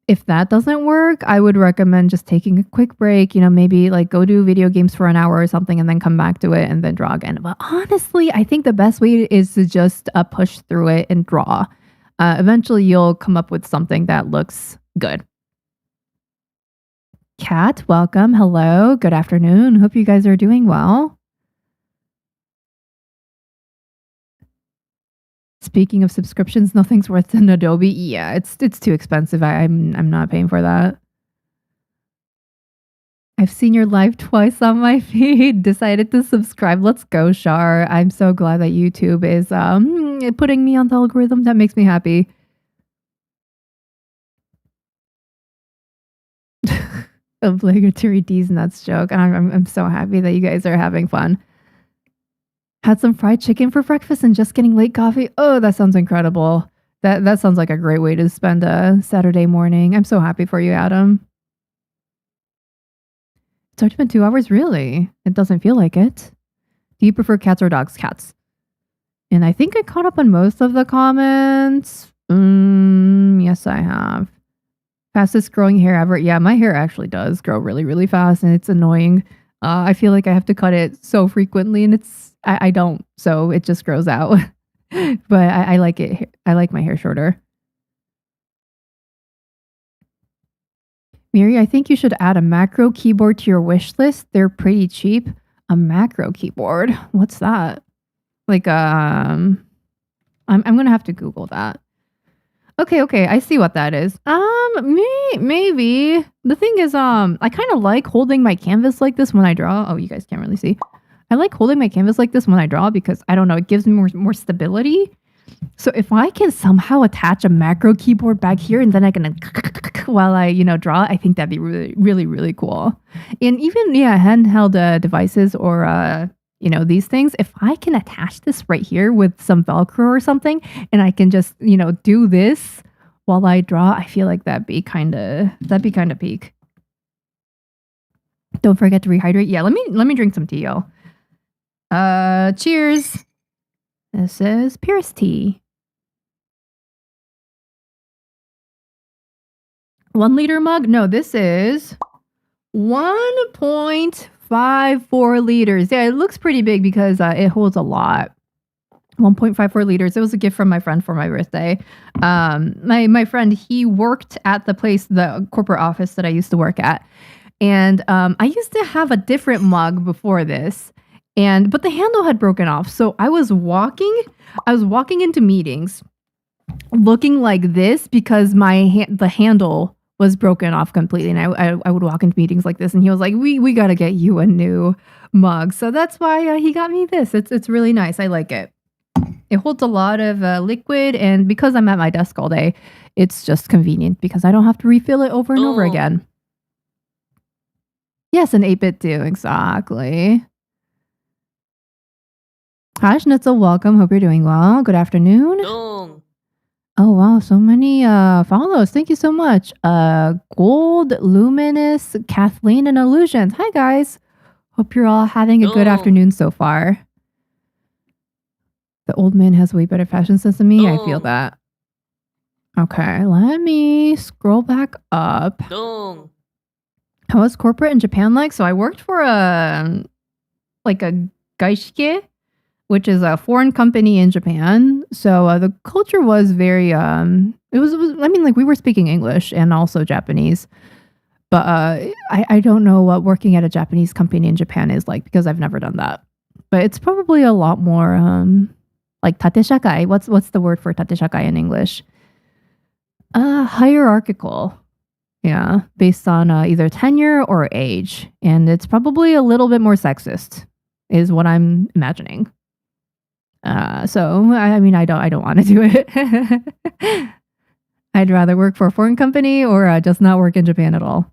If that doesn't work, I would recommend just taking a quick break, you know, maybe like go do video games for an hour or something and then come back to it and then draw again. But honestly, I think the best way is to just push through it and draw. Eventually you'll come up with something that looks good. Kat, welcome. Hello. Good afternoon. Hope you guys are doing well. Speaking of subscriptions, nothing's worth an Adobe. Yeah, it's too expensive. I'm not paying for that. I've seen your live twice on my feed. Decided to subscribe. Let's go, Shar. I'm so glad that YouTube is putting me on the algorithm. That makes me happy. Obligatory D's nuts joke. I'm so happy that you guys are having fun. Had some fried chicken for breakfast and just getting late coffee. Oh, that sounds incredible. That sounds like a great way to spend a Saturday morning. I'm so happy for you, Adam. It's already been 2 hours, really? It doesn't feel like it. Do you prefer cats or dogs? Cats. And I think I caught up on most of the comments. Yes, I have. Fastest growing hair ever. Yeah, my hair actually does grow really, really fast, and it's annoying. I feel like I have to cut it so frequently, and I don't, so it just grows out. But I like it. I like my hair shorter. Mieri, I think you should add a macro keyboard to your wish list. They're pretty cheap. A macro keyboard? What's that? Like I'm gonna have to Google that. Okay, I see what that is. Maybe. The thing is, I kind of like holding my canvas like this when I draw. Oh, you guys can't really see. I like holding my canvas like this when I draw because I don't know, it gives me more stability. So if I can somehow attach a macro keyboard back here and then I can while I draw, I think that'd be really, really, really cool. And even handheld devices or these things, if I can attach this right here with some Velcro or something, and I can just do this while I draw, I feel like that'd be kind of peak. Don't forget to rehydrate. Yeah, let me drink some tea, y'all. Cheers. This is Pierce tea. 1 liter mug? No, this is 1.54 liters. Yeah, it looks pretty big because it holds a lot. 1.54 liters. It was a gift from my friend for my birthday. My friend, he worked at the corporate office that I used to work at. And I used to have a different mug before this. But the handle had broken off. So I was walking into meetings looking like this because the handle was broken off completely. And I would walk into meetings like this, and he was like, we got to get you a new mug. So that's why he got me this. It's really nice. I like it. It holds a lot of liquid, and because I'm at my desk all day, it's just convenient because I don't have to refill it over and over again. Yes, an 8-bit too, exactly. Hi, Schnitzel, welcome. Hope you're doing well. Good afternoon. Oh, wow, so many follows. Thank you so much. Gold, Luminous, Kathleen, and Illusions. Hi, guys. Hope you're all having a good afternoon so far. The old man has way better fashion sense than me. I feel that. Okay, let me scroll back up. How was corporate in Japan like? So I worked for a gaishike, which is a foreign company in Japan. So the culture was very, I mean, like we were speaking English and also Japanese. But I don't know what working at a Japanese company in Japan is like because I've never done that. But it's probably a lot more like tateshakai. What's the word for tateshakai in English? Hierarchical. Yeah, based on either tenure or age. And it's probably a little bit more sexist is what I'm imagining. So I mean, I don't want to do it. I'd rather work for a foreign company or just not work in Japan at all.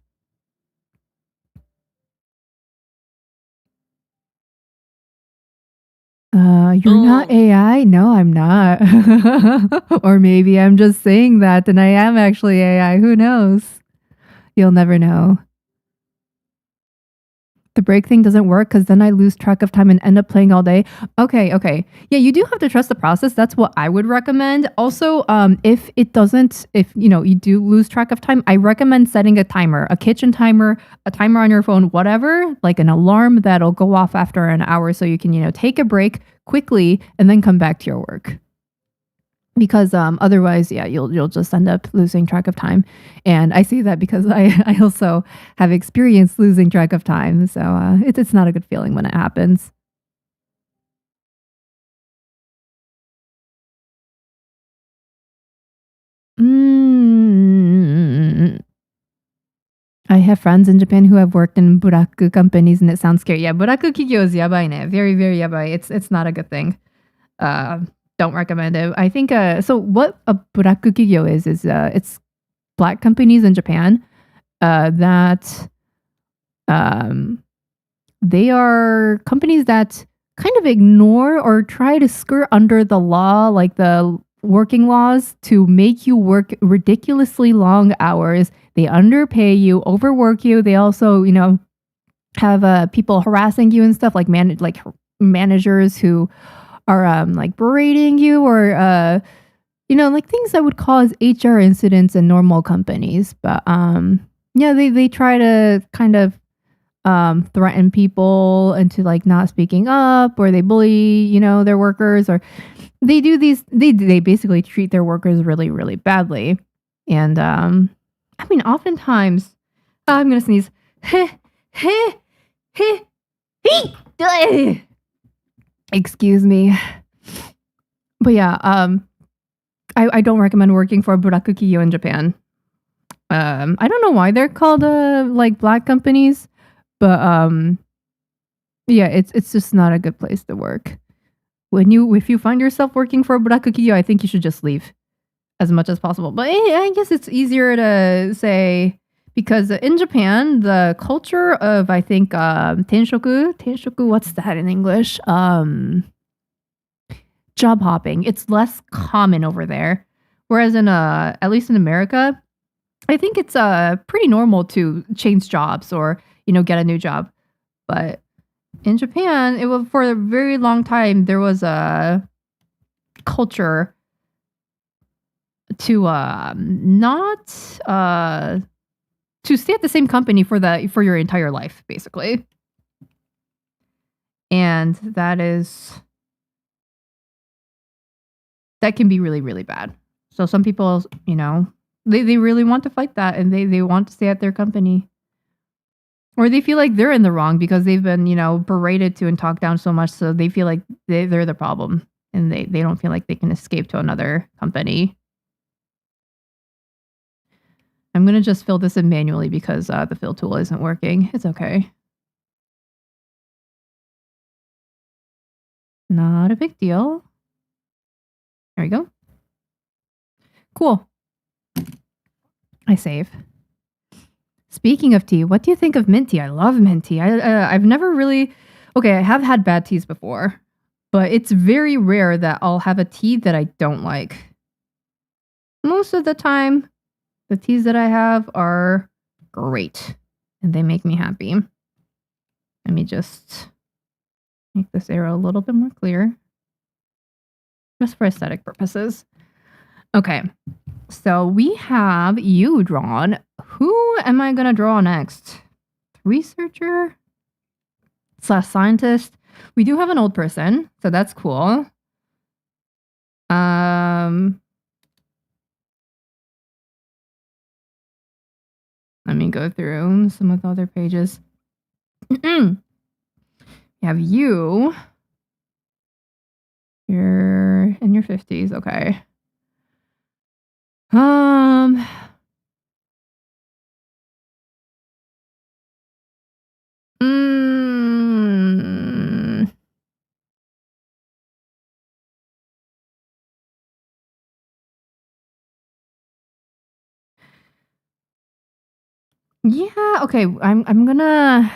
You're not AI? No, I'm not. Or maybe I'm just saying that and I am actually AI. Who knows? You'll never know. The break thing doesn't work because then I lose track of time and end up playing all day. Okay. Yeah, you do have to trust the process. That's what I would recommend. Also, if you do lose track of time, I recommend setting a timer, a kitchen timer, a timer on your phone, whatever, like an alarm that'll go off after an hour so you can, take a break quickly and then come back to your work. Because otherwise, yeah, you'll just end up losing track of time. And I see that because I also have experienced losing track of time. So it's not a good feeling when it happens. I have friends in Japan who have worked in buraku companies, and it sounds scary. Yeah, buraku kigyo is yabai ne. Very, very yabai. It's not a good thing. Don't recommend it. I think so what a buraku kigyo is it's black companies in Japan that they are companies that kind of ignore or try to skirt under the law, like the working laws, to make you work ridiculously long hours. They underpay you, overwork you. They also, have people harassing you and stuff, like managers who are like berating you, or like things that would cause HR incidents in normal companies. But they try to kind of threaten people into like not speaking up, or they bully, their workers, or they do they basically treat their workers really, really badly. And oftentimes I'm gonna sneeze. Excuse me. But yeah, I don't recommend working for buraku kigyo in Japan. I don't know why they're called like black companies. But it's just not a good place to work. If you find yourself working for a buraku kigyo, I think you should just leave as much as possible. But I guess it's easier to say because in Japan, the culture of, I think, tenshoku, what's that in English? Job hopping. It's less common over there. Whereas at least in America, I think it's pretty normal to change jobs or get a new job. But in Japan, it was for a very long time, there was a culture to not to stay at the same company for your entire life, basically. And that can be really, really bad. So some people, they really want to fight that, and they want to stay at their company. Or they feel like they're in the wrong because they've been, berated to and talked down so much, so they feel like they're the problem, and they don't feel like they can escape to another company. I'm going to just fill this in manually because the fill tool isn't working. It's okay. Not a big deal. There we go. Cool. I save. Speaking of tea, what do you think of mint tea? I love mint tea. I've never really... Okay, I have had bad teas before, but it's very rare that I'll have a tea that I don't like. Most of the time, the teas that I have are great, and they make me happy. Let me just make this arrow a little bit more clear, just for aesthetic purposes. Okay, so we have you drawn. Who am I going to draw next? Researcher? / scientist? We do have an old person, so that's cool. Let me go through some of the other pages. You have you. You're in your 50s, okay. Yeah, okay. I'm gonna...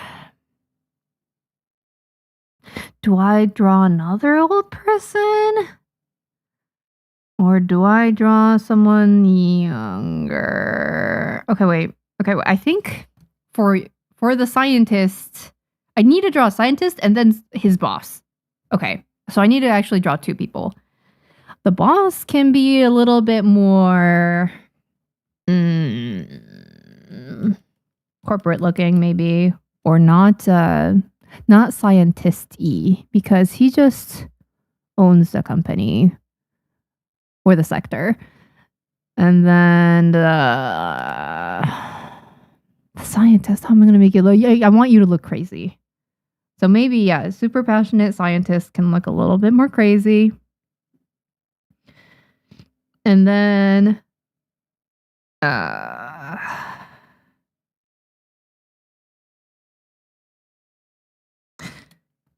Do I draw another old person? Or do I draw someone younger? Okay, wait. I think for the scientist, I need to draw a scientist and then his boss. Okay, so I need to actually draw two people. The boss can be a little bit more corporate looking, maybe, or not scientist-y, because he just owns the company or the sector. And then the scientist, how am I going to make it look? Yeah, I want you to look crazy. So maybe, yeah, super passionate scientist can look a little bit more crazy. And then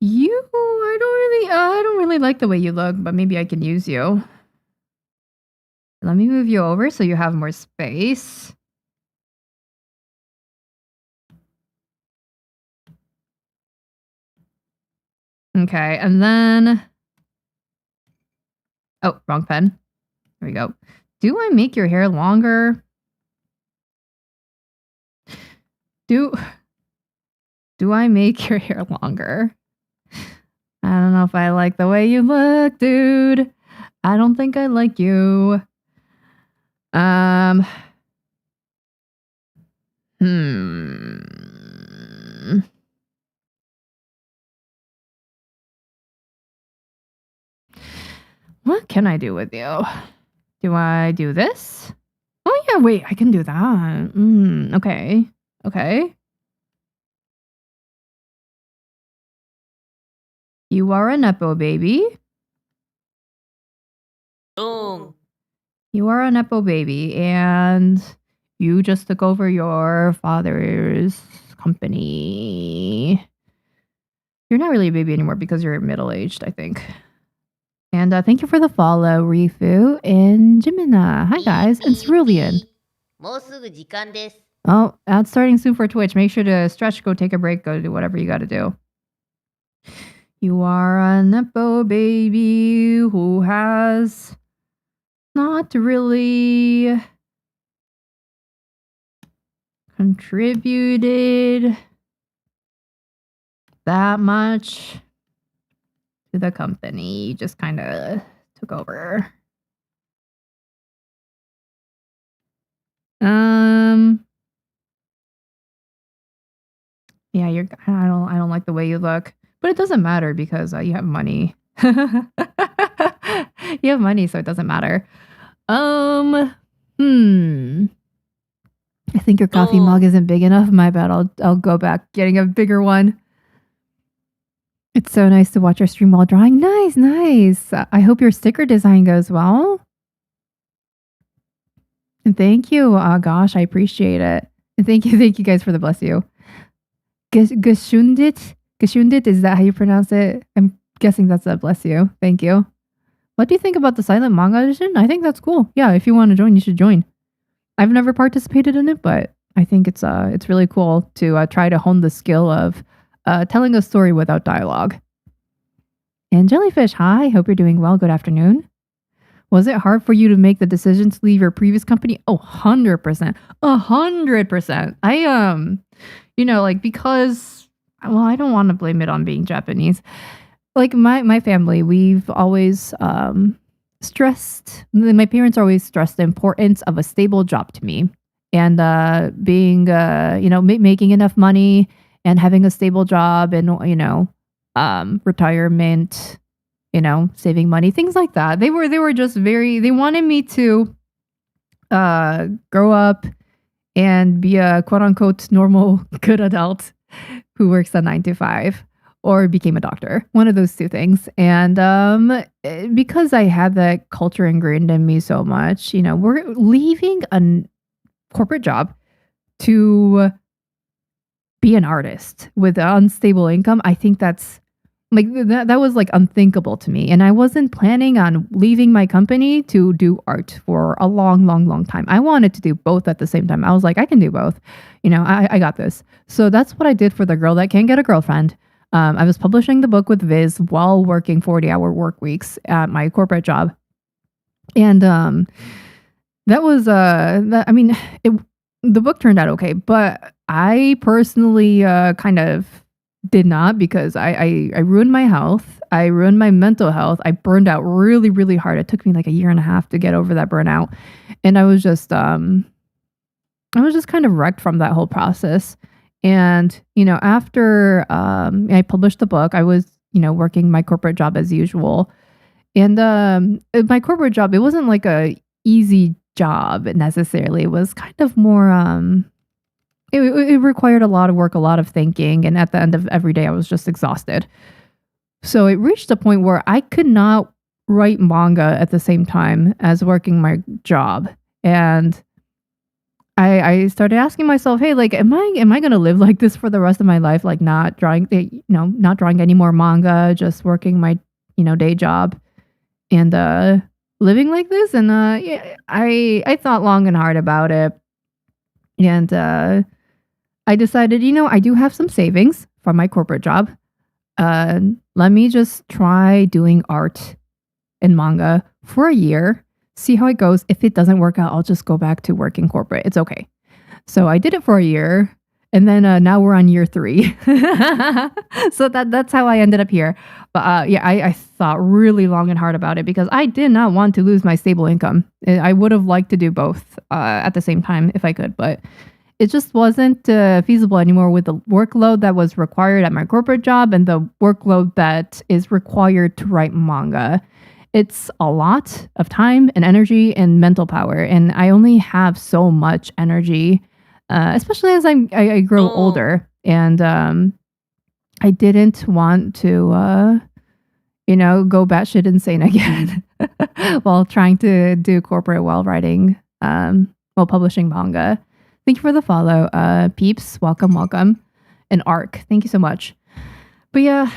I don't really like the way you look, but maybe I can use you. Let me move you over so you have more space. Okay, and then... Oh, wrong pen. There we go. Do I make your hair longer? Do I make your hair longer? I don't know if I like the way you look, dude. I don't think I like you. What can I do with you? Do I do this? Oh yeah, wait, I can do that. Okay. Okay. You are a Nepo baby. You are a Nepo baby, and you just took over your father's company. You're not really a baby anymore because you're middle-aged, I think. And thank you for the follow, Rifu and Jimina. Hi guys, and Cerulean. Oh, that's starting soon for Twitch. Make sure to stretch, go take a break, go do whatever you gotta do. You are a Nepo baby who has not really contributed that much to the company. You just kind of took over. Yeah, I don't like the way you look. But it doesn't matter because you have money. You have money, so it doesn't matter. I think your coffee mug isn't big enough. My bad. I'll go back getting a bigger one. It's so nice to watch your stream while drawing. Nice, nice. I hope your sticker design goes well. And thank you. Gosh, I appreciate it. And thank you guys for the bless you. Geshundit? Geshundit, is that how you pronounce it? I'm guessing that's a bless you. Thank you. What do you think about the silent manga edition? I think that's cool. Yeah, if you want to join, you should join. I've never participated in it, but I think it's really cool to try to hone the skill of telling a story without dialogue. And Jellyfish, hi. Hope you're doing well. Good afternoon. Was it hard for you to make the decision to leave your previous company? Oh, 100%. 100%. Because, well, I don't want to blame it on being Japanese. Like my family, we've always stressed, my parents always stressed the importance of a stable job to me. And being, making enough money and having a stable job and, retirement, saving money, things like that. They were just they wanted me to grow up and be a quote unquote normal good adult who works a 9 to 5 or became a doctor. One of those two things. And because I had that culture ingrained in me so much, we're leaving a corporate job to be an artist with unstable income. I think that's that was unthinkable to me. And I wasn't planning on leaving my company to do art for a long, long, long time. I wanted to do both at the same time. I was like, I can do both. I got this. So that's what I did for The Girl That Can't Get a Girlfriend. I was publishing the book with Viz while working 40-hour work weeks at my corporate job. And that was, the book turned out okay. But I personally kind of did not, because I ruined my health. I ruined my mental health. I burned out really, really hard. It took me like a year and a half to get over that burnout. And I was just kind of wrecked from that whole process. And, after I published the book, I was, working my corporate job as usual. And my corporate job, it wasn't like a easy job necessarily. It was kind of more it required a lot of work, a lot of thinking, and at the end of every day I was just exhausted. So it reached a point where I could not write manga at the same time as working my job. And I started asking myself, hey, like, am I gonna live like this for the rest of my life? Like, not drawing, not drawing any more manga, just working my, day job, and living like this. And yeah, I thought long and hard about it, and I decided, I do have some savings from my corporate job. Let me just try doing art and manga for a year. See how it goes. If it doesn't work out, I'll just go back to working corporate. It's okay. So I did it for a year, and then now we're on year 3. So that's how I ended up here. But yeah, I thought really long and hard about it because I did not want to lose my stable income. I would have liked to do both at the same time if I could, but it just wasn't feasible anymore with the workload that was required at my corporate job and the workload that is required to write manga. It's a lot of time and energy and mental power, and I only have so much energy, especially as I grow older. And I didn't want to, go batshit insane again while trying to do corporate while writing, while publishing manga. Thank you for the follow, peeps. Welcome. And Arc, thank you so much. But yeah,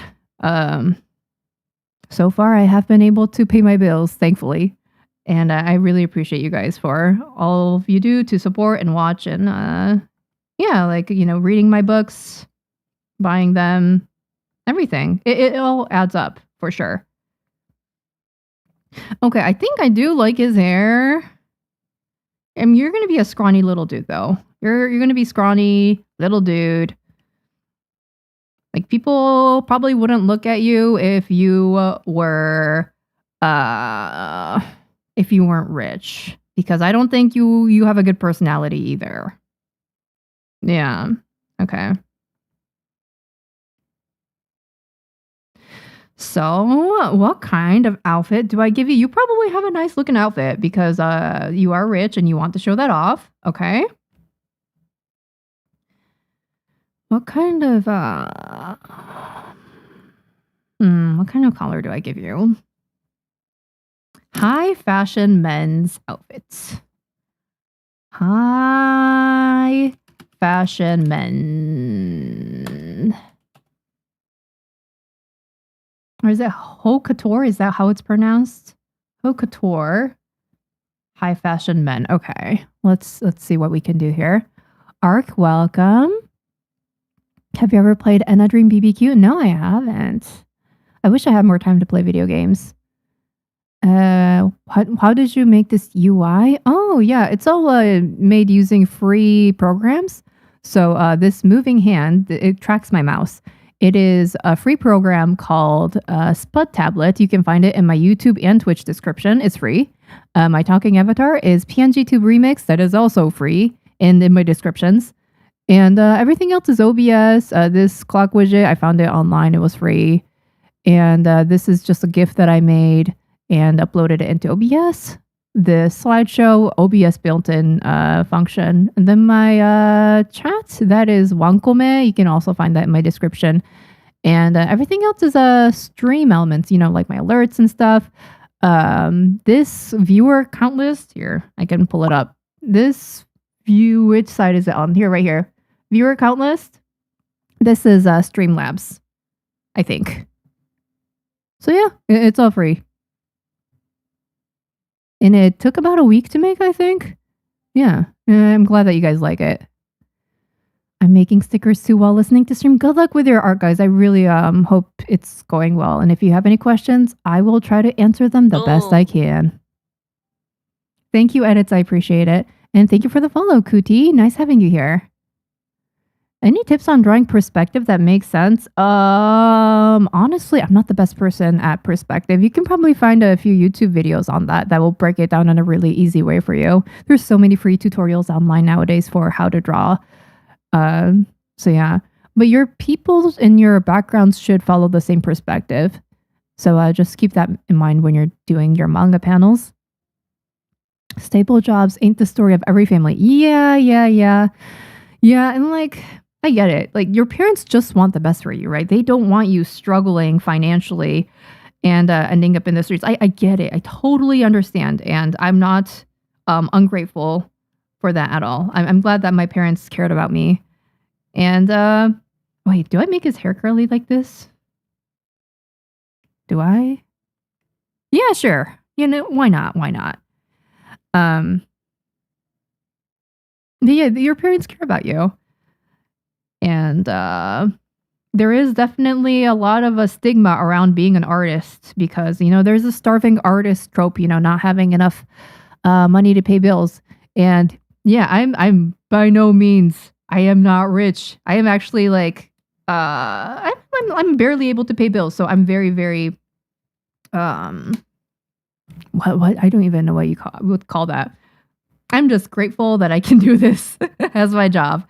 so far, I have been able to pay my bills, thankfully. And I really appreciate you guys for all you do to support and watch. And reading my books, buying them, everything. It all adds up for sure. Okay, I think I do like his hair. And you're going to be a scrawny little dude, though. You're going to be scrawny little dude. Like, people probably wouldn't look at you if you were, if you weren't rich, because I don't think you have a good personality either. Yeah. Okay. So, what kind of outfit do I give you? You probably have a nice looking outfit because you are rich and you want to show that off. Okay. What kind of color do I give you? High fashion men's outfits. High fashion men. Or is it haute couture? Is that how it's pronounced? Haute couture. High fashion men. Okay. Let's see what we can do here. Arc, welcome. Have you ever played Enna Dream BBQ? No, I haven't. I wish I had more time to play video games. How did you make this UI? Oh, yeah, it's all made using free programs. So this moving hand, it tracks my mouse. It is a free program called Spud Tablet. You can find it in my YouTube and Twitch description. It's free. My talking avatar is PNGTube Remix. That is also free and in my descriptions. And everything else is OBS. This clock widget, I found it online. It was free. And this is just a GIF that I made and uploaded it into OBS. The slideshow, OBS built-in function. And then my chat, that is wankome. You can also find that in my description. And everything else is stream elements, like my alerts and stuff. This viewer count list, here, I can pull it up. This view, which side is it on? Here, right here. Viewer count list. This is Streamlabs, I think. So yeah, it's all free. And it took about a week to make, I think. Yeah, I'm glad that you guys like it. I'm making stickers too while listening to stream. Good luck with your art, guys. I really hope it's going well. And if you have any questions, I will try to answer them the best I can. Thank you, Edits. I appreciate it. And thank you for the follow, Kuti. Nice having you here. Any tips on drawing perspective that makes sense? Honestly, I'm not the best person at perspective. You can probably find a few YouTube videos on that will break it down in a really easy way for you. There's so many free tutorials online nowadays for how to draw. So yeah, but your peoples and your backgrounds should follow the same perspective. So just keep that in mind when you're doing your manga panels. Stable jobs ain't the story of every family. Yeah. And like, I get it. Like, your parents just want the best for you, right? They don't want you struggling financially and ending up in the streets. I get it. I totally understand. And I'm not ungrateful for that at all. I'm glad that my parents cared about me. And wait, do I make his hair curly like this? Do I? Yeah, sure. You know, why not? Why not? But yeah, your parents care about you. And there is definitely a lot of a stigma around being an artist because, you know, there's a starving artist trope, you know, not having enough money to pay bills. And yeah, I'm by no means, I am not rich. I am actually like, I'm barely able to pay bills. So I'm very, very, what I don't even know what you would call that. I'm just grateful that I can do this as my job.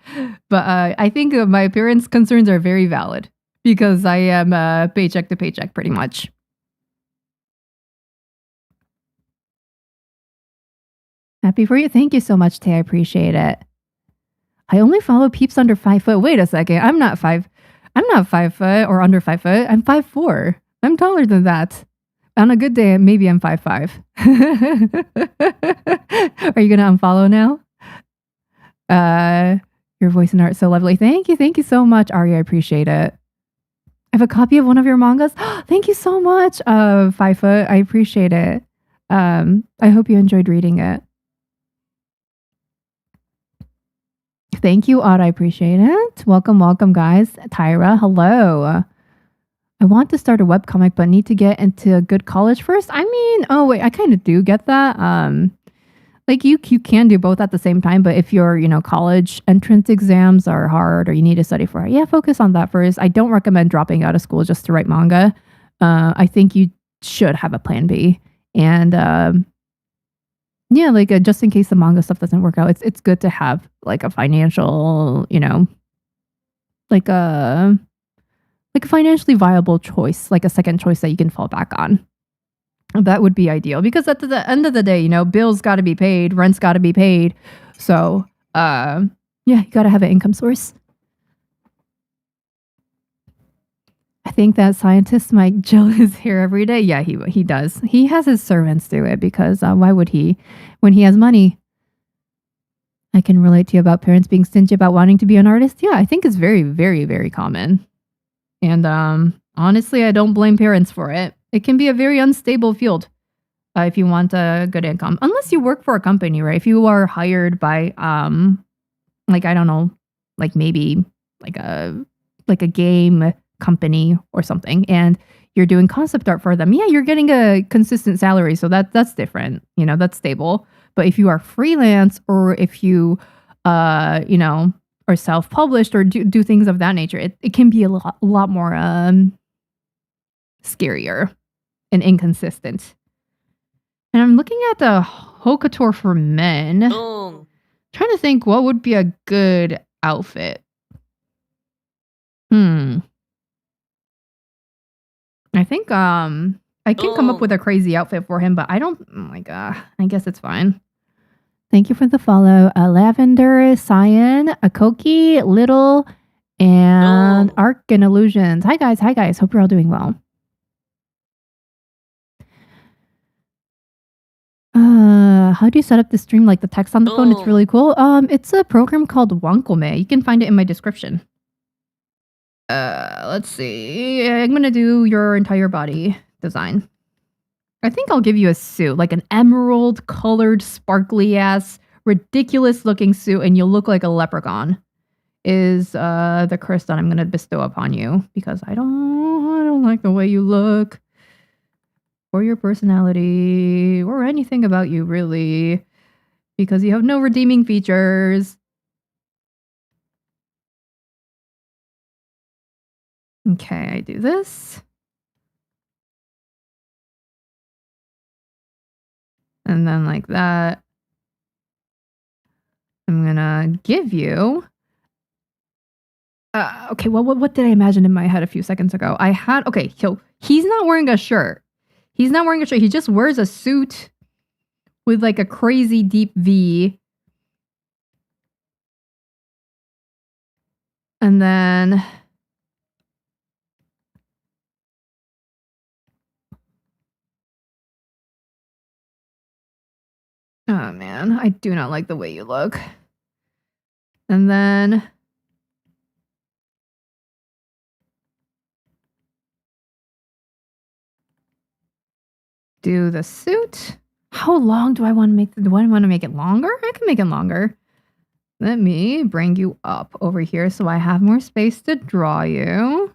But I think my parents' concerns are very valid because I am paycheck to paycheck pretty much. Happy for you. Thank you so much, Tay. I appreciate it. I only follow peeps under 5 foot. Wait a second. I'm not 5 foot or under 5 foot. I'm 5'4". I'm taller than that. On a good day, maybe I'm 5'5". Are you gonna unfollow now? Your voice and art so lovely. Thank you so much, Ari. I appreciate it. I have a copy of one of your mangas. Thank you so much, 5 foot. I appreciate it. I hope you enjoyed reading it. Thank you, Odd. I appreciate it. Welcome, guys. Tyra, hello. I want to start a webcomic, but need to get into a good college first. I mean, oh wait, I kind of do get that. Like you can do both at the same time, but if your, you know, college entrance exams are hard or you need to study for it, yeah, focus on that first. I don't recommend dropping out of school just to write manga. I think you should have a plan B. And yeah, like just in case the manga stuff doesn't work out, it's good to have like a financial, you know, like a financially viable choice, like a second choice that you can fall back on. That would be ideal because at the end of the day, you know, bills got to be paid, rent's got to be paid. So, yeah, you got to have an income source. I think that scientist Mike gel his hair every day. Yeah, he does. He has his servants do it because why would he when he has money? I can relate to you about parents being stingy about wanting to be an artist. Yeah, I think it's very, very, very common. And honestly, I don't blame parents for it. It can be a very unstable field if you want a good income. Unless you work for a company, right? If you are hired by, like, I don't know, like maybe like a game company or something, and you're doing concept art for them, yeah, you're getting a consistent salary. So that's different. You know, that's stable. But if you are freelance or if you, you know, or self-published or do things of that nature, it can be a lot more scarier and inconsistent. And I'm looking at the haute couture for men. Trying to think what would be a good outfit. I think I can come up with a crazy outfit for him, but I don't. Oh my god! I guess it's fine. Thank you for the follow. Lavender, Cyan, Akoki, Little, and Arc and Illusions. Hi guys. Hope you're all doing well. How do you set up the stream like the text on the phone? It's really cool. It's a program called Wankome. You can find it in my description. Let's see. I'm gonna do your entire body design. I think I'll give you a suit, like an emerald colored, sparkly ass, ridiculous looking suit, and you'll look like a leprechaun. Is the curse that I'm gonna bestow upon you because I don't like the way you look, or your personality, or anything about you really, because you have no redeeming features. Okay, I do this. And then like that. I'm gonna give you... okay, well, what did I imagine in my head a few seconds ago? I had... Okay, so he's not wearing a shirt. He just wears a suit with like a crazy deep V. And then... Oh man, I do not like the way you look. And then do the suit. How long do I want to make do I want to make it longer? I can make it longer. Let me bring you up over here so I have more space to draw you.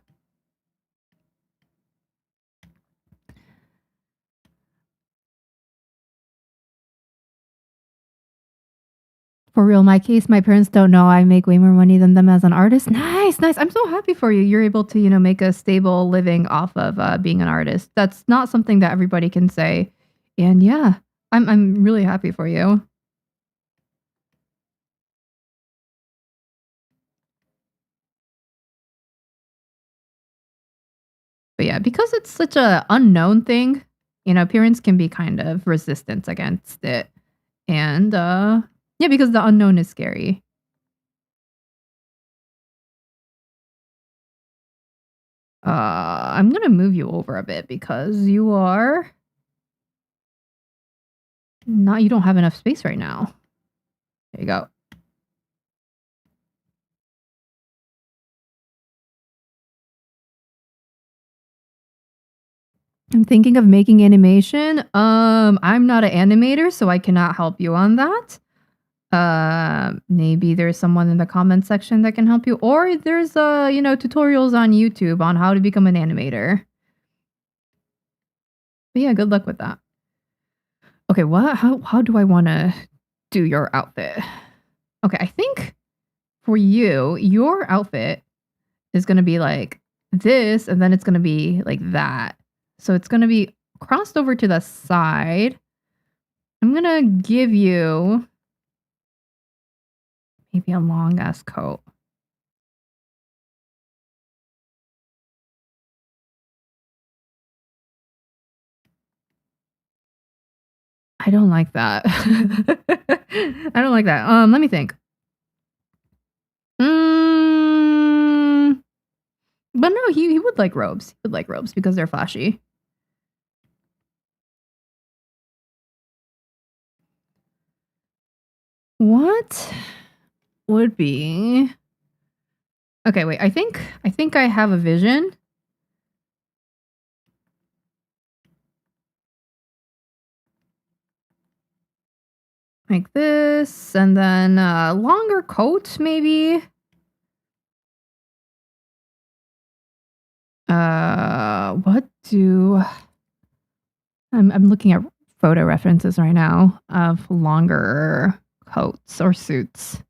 For real, my case, my parents don't know I make way more money than them as an artist. Nice, nice. I'm so happy for you. You're able to, make a stable living off of being an artist. That's not something that everybody can say. And yeah, I'm really happy for you. But yeah, because it's such a unknown thing, parents can be kind of resistant against it. And yeah, because the unknown is scary. I'm gonna move you over a bit because you don't have enough space right now. There you go. I'm thinking of making animation. I'm not an animator, so I cannot help you on that. Maybe there's someone in the comment section that can help you, or there's tutorials on YouTube on how to become an animator. But yeah, good luck with that. Okay, how do I want to do your outfit? Okay, I think for you, your outfit is going to be like this, and then it's going to be like that. So it's going to be crossed over to the side. I'm going to give you maybe a long ass coat. I don't like that. I don't like that. Let me think. But no, he would like robes. He would like robes because they're flashy. What would be... Okay, wait. I think I have a vision. Like this, and then a longer coat, maybe. What do... I'm looking at photo references right now of longer coats or suits.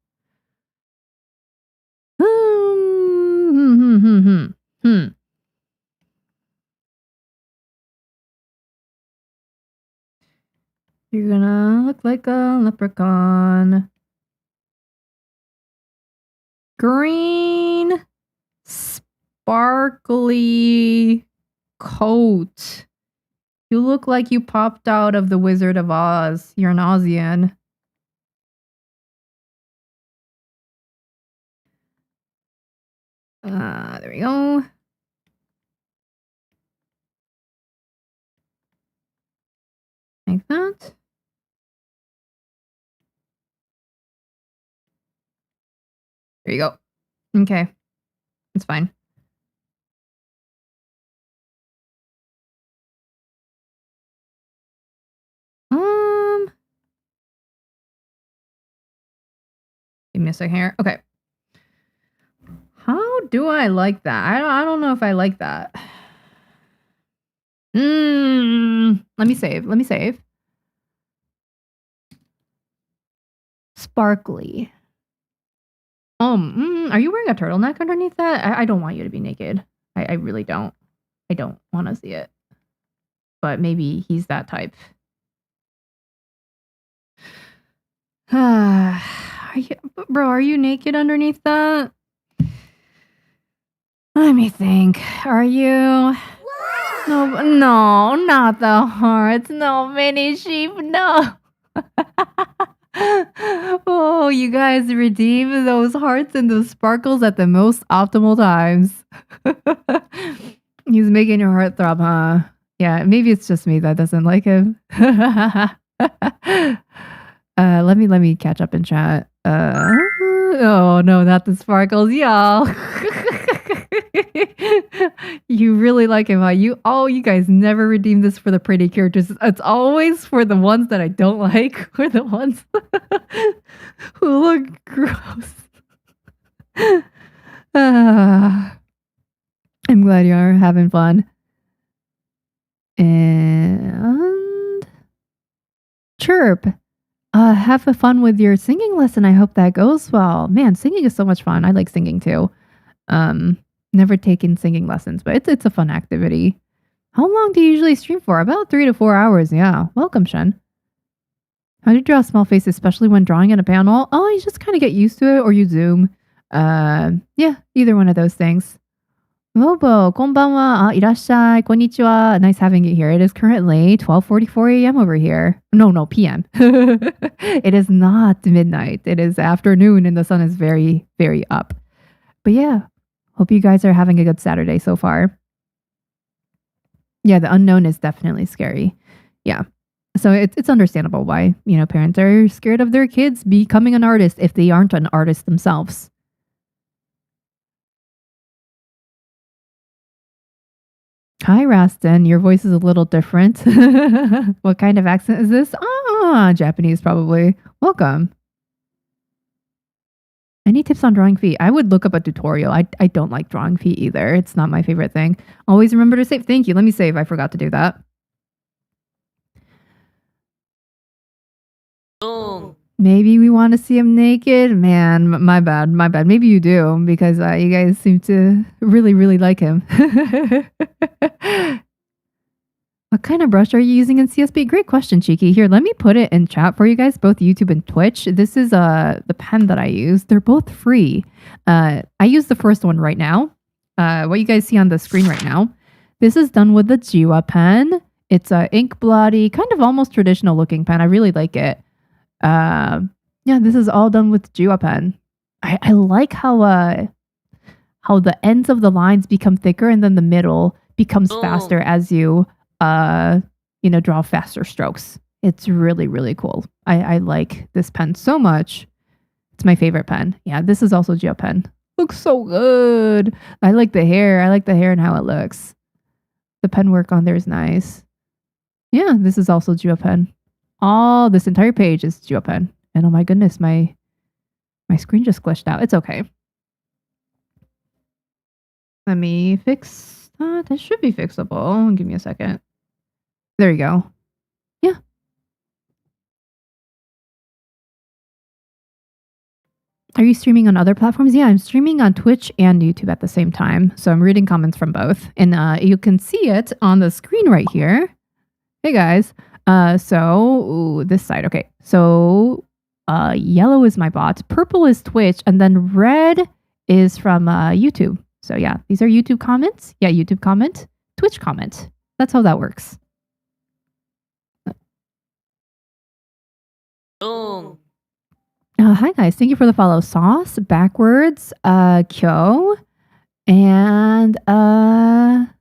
You're gonna look like a leprechaun. Green, sparkly coat. You look like you popped out of the Wizard of Oz. You're an Ozian. There we go. Like that. There you go. Okay. It's fine. Give me a second here. Okay. How do I like that? I don't know if I like that. Let me save. Sparkly. Are you wearing a turtleneck underneath that? I don't want you to be naked. I really don't. I don't want to see it. But maybe he's that type. Are you naked underneath that? Let me think. Are you? No, not the hearts. No, mini sheep. No. Oh, you guys redeem those hearts and those sparkles at the most optimal times. He's making your heart throb, huh? Yeah, maybe it's just me that doesn't like him. Let me catch up in chat. Oh no, not the sparkles, y'all. You really like him, huh? You guys never redeem this for the pretty characters. It's always for the ones that I don't like, or the ones who look gross. I'm glad you are having fun. And Chirp. Have fun with your singing lesson. I hope that goes well. Man, singing is so much fun. I like singing too. Never taken singing lessons, but it's a fun activity. How long do you usually stream for? About 3 to 4 hours. Yeah. Welcome, Shen. How do you draw a small face, especially when drawing in a panel? Oh, you just kind of get used to it, or you zoom. Yeah, either one of those things. Lobo, konbanwa. いらっしゃい. Konnichiwa. Nice having you here. It is currently 12:44 a.m. over here. No, p.m. It is not midnight. It is afternoon and the sun is very, very up. But yeah, hope you guys are having a good Saturday so far. Yeah, the unknown is definitely scary. Yeah. So it's understandable why, parents are scared of their kids becoming an artist if they aren't an artist themselves. Hi, Raston. Your voice is a little different. What kind of accent is this? Japanese, probably. Welcome. Any tips on drawing feet? I would look up a tutorial. I don't like drawing feet either. It's not my favorite thing. Always remember to save. Thank you. Let me save. I forgot to do that. Maybe we want to see him naked? Man, my bad. Maybe you do, because you guys seem to really, really like him. What kind of brush are you using in CSP? Great question, Cheeky. Here, let me put it in chat for you guys, both YouTube and Twitch. This is the pen that I use. They're both free. I use the first one right now. What you guys see on the screen right now. This is done with the Jiwa pen. It's a ink blotty, kind of almost traditional looking pen. I really like it. Yeah, this is all done with Jiwa pen. I like how the ends of the lines become thicker and then the middle becomes faster as you draw faster strokes. It's really, really cool. I like this pen so much. It's my favorite pen. Yeah, this is also Jiwa pen. Looks so good. I like the hair. And how it looks. The pen work on there is nice. Yeah, this is also Jiwa pen. All this entire page is Jiwa pen. And oh my goodness, my screen just glitched out. It's okay. Let me fix that. That should be fixable. Give me a second. There you go. Yeah. Are you streaming on other platforms? Yeah, I'm streaming on Twitch and YouTube at the same time. So I'm reading comments from both. And you can see it on the screen right here. Hey guys. So this side. Okay. So yellow is my bot. Purple is Twitch. And then red is from YouTube. So yeah, these are YouTube comments. Yeah, YouTube comment. Twitch comment. That's how that works. Hi guys, thank you for the follow. Sauce, backwards, Kyo, and Cyan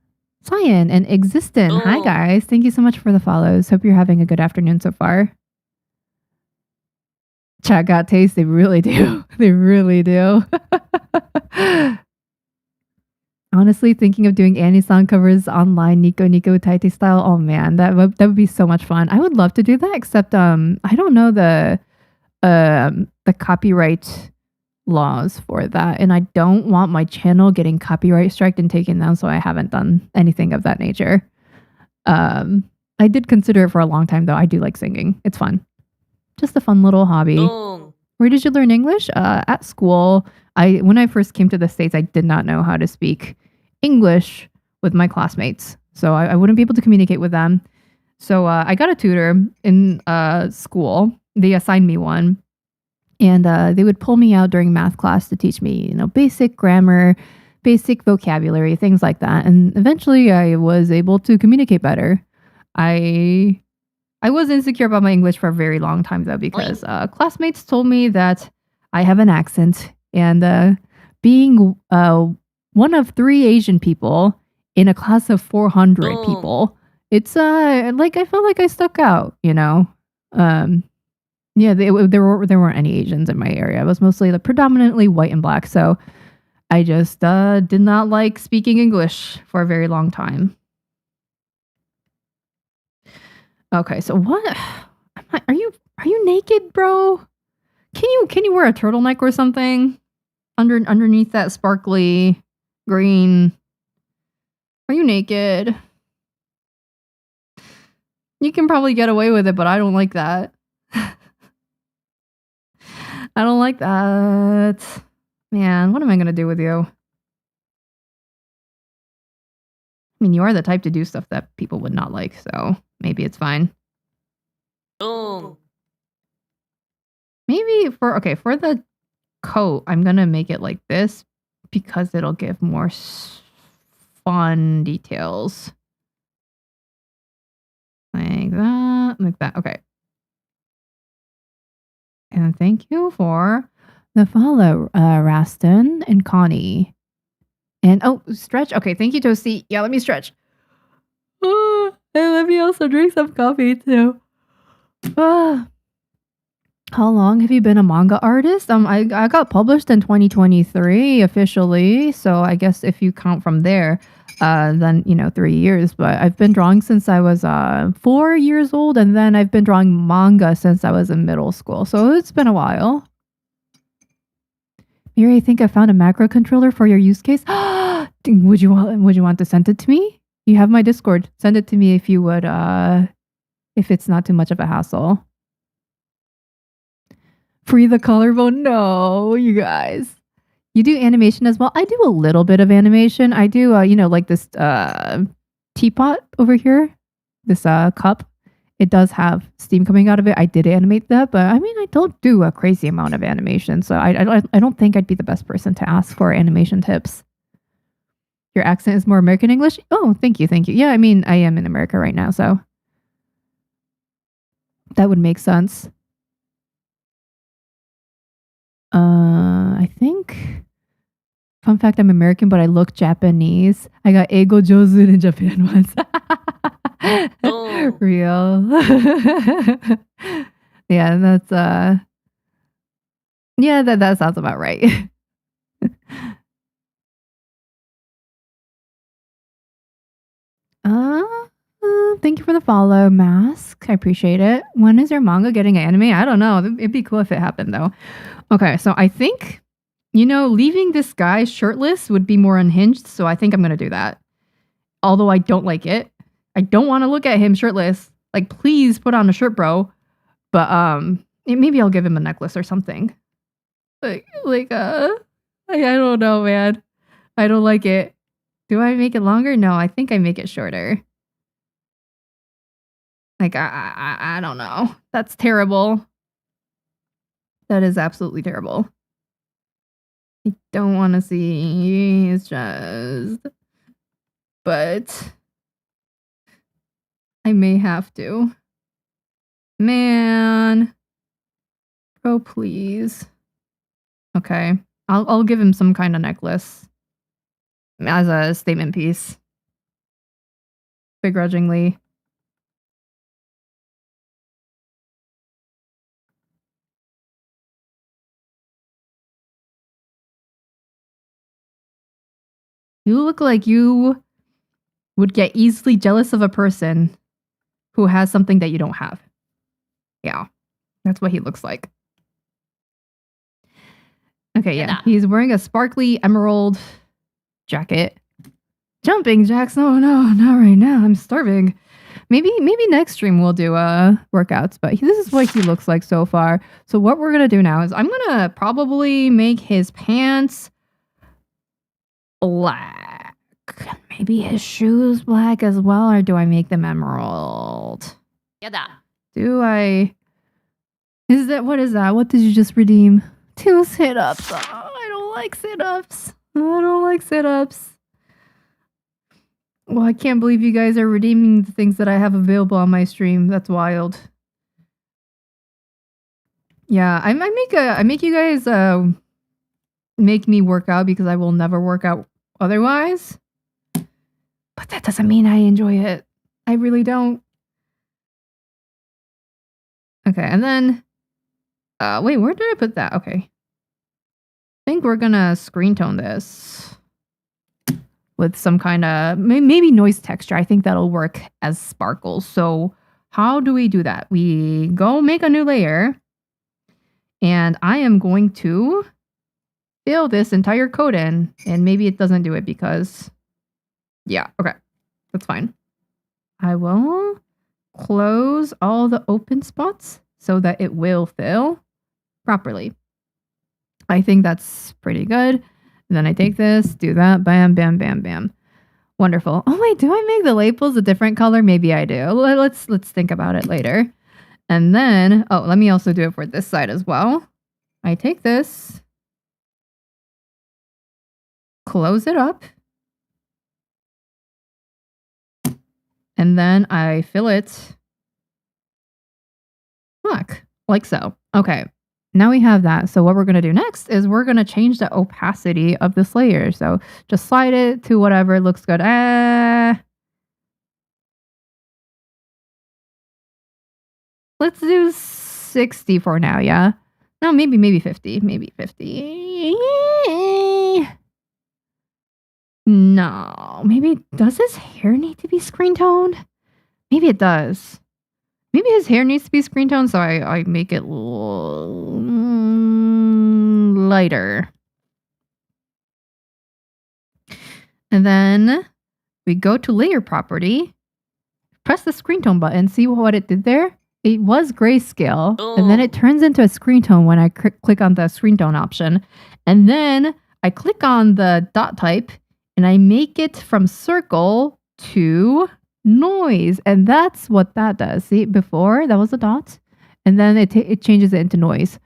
and Existent. Hi guys, thank you so much for the follows. Hope you're having a good afternoon so far. Chat got taste, they really do. They really do. Honestly, thinking of doing Annie song covers online, Nico Taite style. Oh man, that would be so much fun. I would love to do that, except I don't know the copyright laws for that, and I don't want my channel getting copyright striked and taken down, so I haven't done anything of that nature. I did consider it for a long time though. I do like singing. It's fun. Just a fun little hobby. Where did you learn English? At school. When I first came to the States, I did not know how to speak English with my classmates. So I wouldn't be able to communicate with them. So I got a tutor in school. They assigned me one. And they would pull me out during math class to teach me, basic grammar, basic vocabulary, things like that. And eventually I was able to communicate better. I was insecure about my English for a very long time, though, because classmates told me that I have an accent. And being one of 3 Asian people in a class of 400 people, it's I felt like I stuck out, Yeah, Yeah, there weren't any Asians in my area. It was mostly predominantly white and black. So I just did not like speaking English for a very long time. Okay, so what? Are you naked, bro? Can you wear a turtleneck or something underneath that sparkly green? Are you naked? You can probably get away with it, but I don't like that. I don't like that. Man, what am I gonna do with you? I mean, you are the type to do stuff that people would not like, so maybe it's fine. Oh. Maybe for the coat, I'm gonna make it like this because it'll give more fun details. Like that. Okay. And thank you for the follow, Raston and Connie. And stretch. Okay, thank you, Toasty. Yeah, let me stretch. And let me also drink some coffee too. How long have you been a manga artist? I got published in 2023 officially, so I guess if you count from there, then 3 years. But I've been drawing since I was 4 years old, and then I've been drawing manga since I was in middle school. So it's been a while. Mieri, I think I found a macro controller for your use case. Would you want to send it to me? You have my Discord. Send it to me if you would. If it's not too much of a hassle. Free the collarbone? No, you guys. You do animation as well? I do a little bit of animation. I do, like this teapot over here. This cup. It does have steam coming out of it. I did animate that, but I mean, I don't do a crazy amount of animation. So I don't think I'd be the best person to ask for animation tips. Your accent is more American English? Oh, thank you. Yeah, I mean, I am in America right now, so that would make sense. I think. Fun fact, I'm American, but I look Japanese. I got Eigo Jozu in Japan once. Oh. Real. Yeah, that's yeah, that sounds about right. Thank you for the follow, Mask. I appreciate it. When is your manga getting an anime? I don't know. It'd be cool if it happened though. Okay, so I think leaving this guy shirtless would be more unhinged, so I think I'm gonna do that. Although I don't like it. I don't want to look at him shirtless. Like, please put on a shirt, bro. But maybe I'll give him a necklace or something. I don't know, man. I don't like it. Do I make it longer? No, I think I make it shorter. Like, I don't know. That's terrible. That is absolutely terrible. I don't want to see his chest. But I may have to. Man. Oh, please. Okay. I'll give him some kind of necklace. As a statement piece. Begrudgingly. You look like you would get easily jealous of a person who has something that you don't have. Yeah. That's what he looks like. Okay, yeah. He's wearing a sparkly emerald jacket. Jumping jacks? Oh no, not right now. I'm starving. Maybe next stream we'll do workouts, but this is what he looks like so far. So what we're gonna do now is I'm gonna probably make his pants black. Maybe his shoes black as well, or do I make them emerald? Yada. What is that? What did you just redeem? 2 sit-ups. Oh, I don't like sit-ups. Well, I can't believe you guys are redeeming the things that I have available on my stream. That's wild. Yeah, I make you guys make me work out because I will never work out otherwise. But that doesn't mean I enjoy it. I really don't. Okay, and then Wait, where did I put that? Okay. I think we're gonna screen tone this with some kind of maybe noise texture. I think that'll work as sparkles. So how do we do that? We go make a new layer, and I am going to fill this entire code in, and maybe it doesn't do it because, yeah, okay, that's fine. I will close all the open spots so that it will fill properly. I think that's pretty good. And then I take this, do that, bam, bam, bam, bam. Wonderful. Oh wait, do I make the labels a different color? Maybe I do. Let's think about it later. And then, oh, let me also do it for this side as well. I take this, close it up, and then I fill it black, like so. Okay. Now we have that. So what we're going to do next is we're going to change the opacity of this layer. So just slide it to whatever looks good. Let's do 60 for now, yeah? No, maybe 50. Maybe 50. No. Maybe, does his hair need to be screen toned? Maybe it does. Maybe his hair needs to be screen toned, so I make it lighter. And then we go to layer property, press the screen tone button, see what it did there? It was grayscale, and then it turns into a screen tone when I click on the screen tone option. And then I click on the dot type, and I make it from circle to noise, and that's what that does. See, before that was a dot, and then it changes it into noise.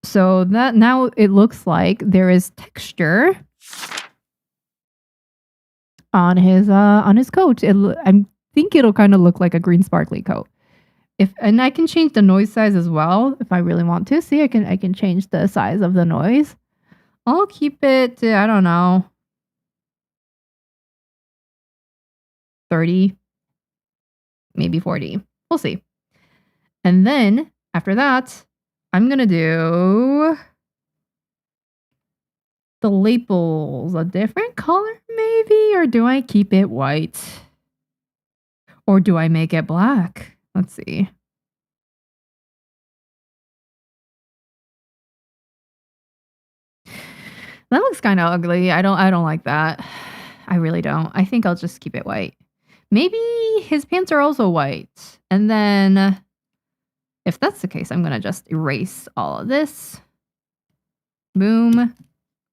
So that now it looks like there is texture on his coat. I think it'll kind of look like a green sparkly coat. And I can change the noise size as well if I really want to. See, I can change the size of the noise. I'll keep it, I don't know, 30, maybe 40. We'll see. And then after that, I'm going to do the labels a different color maybe, or do I keep it white? Or do I make it black? Let's see. That looks kind of ugly. I don't like that. I really don't. I think I'll just keep it white. Maybe his pants are also white. And then if that's the case, I'm going to just erase all of this. Boom.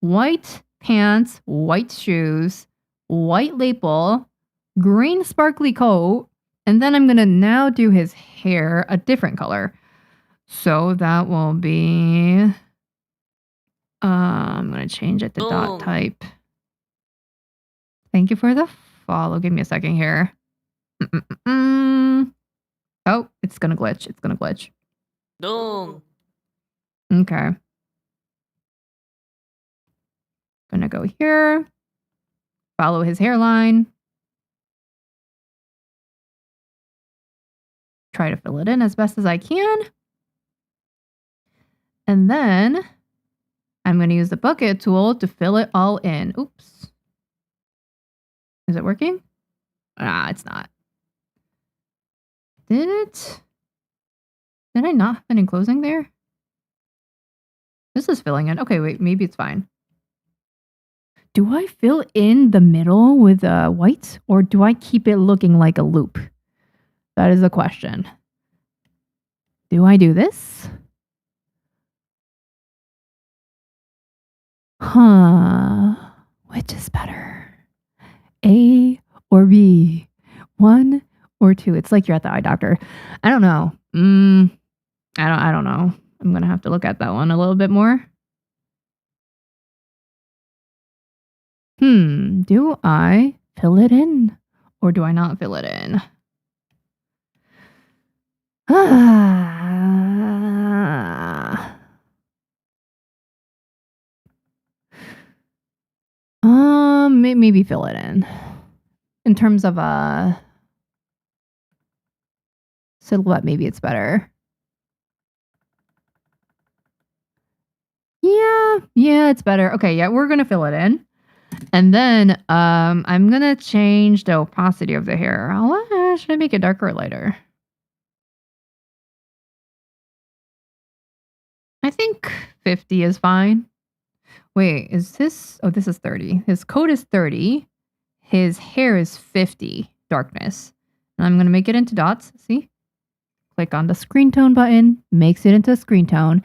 White pants, white shoes, white label, green sparkly coat. And then I'm going to now do his hair a different color. So that will be... I'm going to change it to dot type. Thank you for the follow. Give me a second here. Oh, it's going to glitch. It's going to glitch. Okay. Gonna go here. Follow his hairline. Try to fill it in as best as I can. And then I'm going to use the bucket tool to fill it all in. Oops. Is it working? Ah, it's not. Did it? Did I not have an enclosing there? This is filling in. Okay, wait, maybe it's fine. Do I fill in the middle with white, or do I keep it looking like a loop? That is a question. Do I do this? Which is better? A or B? 1 or 2? It's like you're at the eye doctor. I don't know. I don't know. I'm gonna have to look at that one a little bit more. Do I fill it in or do I not fill it in? Maybe fill it in. In terms of a silhouette, maybe it's better. Yeah, it's better. Okay, yeah, we're gonna fill it in. And then I'm gonna change the opacity of the hair. Should I make it darker or lighter? I think 50 is fine. Wait, is this... Oh, this is 30. His coat is 30. His hair is 50 darkness. And I'm going to make it into dots. See? Click on the screen tone button. Makes it into a screen tone.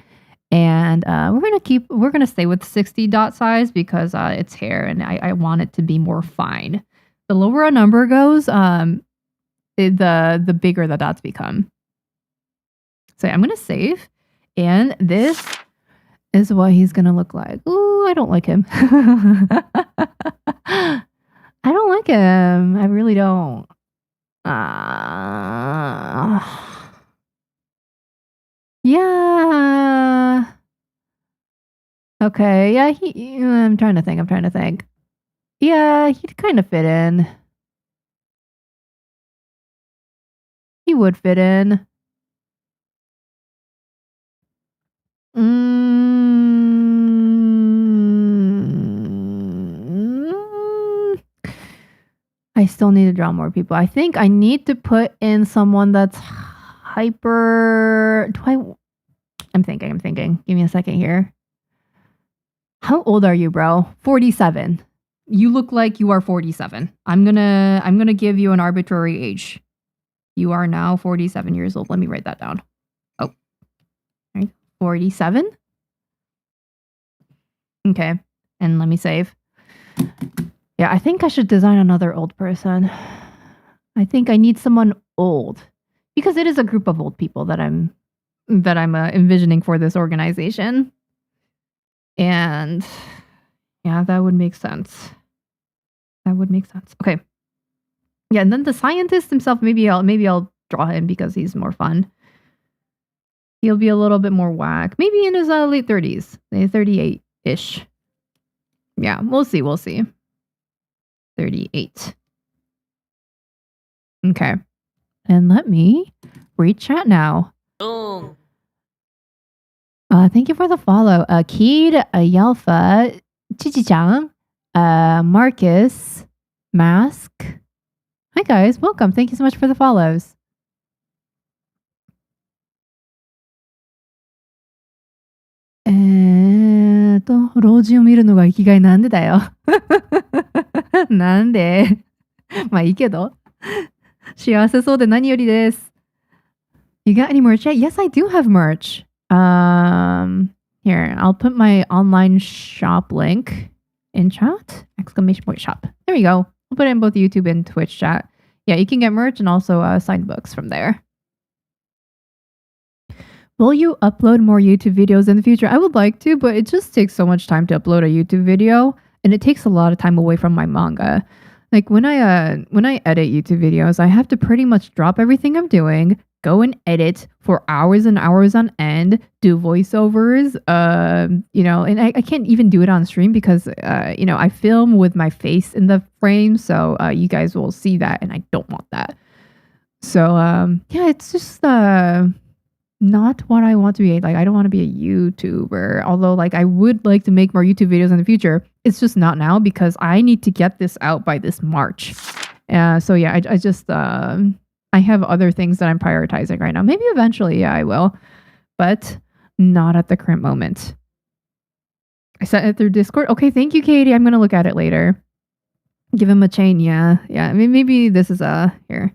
And we're going to stay with 60 dot size because it's hair and I want it to be more fine. The lower a number goes, the bigger the dots become. So I'm going to save. And this is what he's going to look like. Ooh, I don't like him. I don't like him. I really don't. Yeah. Okay. Yeah, I'm trying to think. Yeah, he'd kind of fit in. He would fit in. I still need to draw more people. I think I need to put in someone that's hyper... I'm thinking. Give me a second here. How old are you, bro? 47. You look like you are 47. I'm gonna give you an arbitrary age. You are now 47 years old. Let me write that down. 47. Okay, and let me save. Yeah, I think I should design another old person. I think I need someone old because it is a group of old people that I'm envisioning for this organization. And yeah, that would make sense. Okay. Yeah, and then the scientist himself, maybe I'll draw him because he's more fun. He'll be a little bit more whack. Maybe in his late 30s. 38-ish. Yeah, we'll see. 38. Okay. And let me read chat now. Thank you for the follow. Keed, Yalfa, Chichi-chan, Marcus, Mask. Hi guys, welcome. Thank you so much for the follows. Eh, 老人を見るのが生きがいなんでだよ。なんでまあいいけど。幸せそうで何よりです。You got any merch yet? Yes, I do have merch. Here, I'll put my online shop link in chat. Exclamation point shop. There we go. I'll put it in both YouTube and Twitch chat. Yeah, you can get merch and also signed books from there. Will you upload more YouTube videos in the future? I would like to, but it just takes so much time to upload a YouTube video, and it takes a lot of time away from my manga. Like when I edit YouTube videos, I have to pretty much drop everything I'm doing, go and edit for hours and hours on end, do voiceovers, and I can't even do it on stream because I film with my face in the frame, so you guys will see that, and I don't want that. So yeah, it's just not what I want to be. Like, I don't want to be a YouTuber, although like I would like to make more YouTube videos in the future. It's just not now because I need to get this out by this March. So yeah, I just I have other things that I'm prioritizing right now. Maybe eventually, yeah, I will, but not at the current moment. I sent it through Discord. Okay, thank you, Katie. I'm gonna look at it later. Give him a chain. Yeah. I mean, maybe this is here.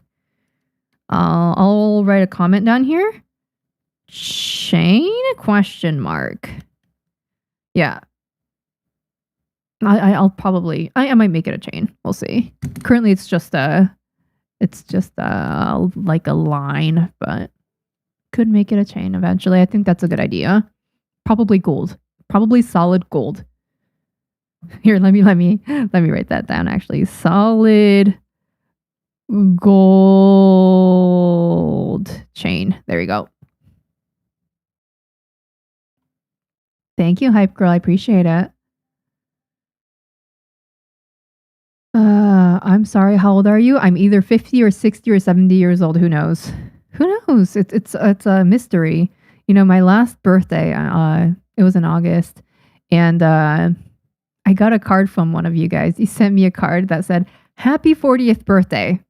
I'll write a comment down here. Chain ? Yeah. I'll probably I might make it a chain. We'll see. Currently it's just like a line, but could make it a chain eventually. I think that's a good idea. Probably gold. Probably solid gold. Here, let me write that down actually. Solid gold chain. There we go. Thank you, Hype Girl. I appreciate it. I'm sorry. How old are you? I'm either 50 or 60 or 70 years old. Who knows? It's a mystery. My last birthday, it was in August, And I got a card from one of you guys. You sent me a card that said, Happy 40th birthday.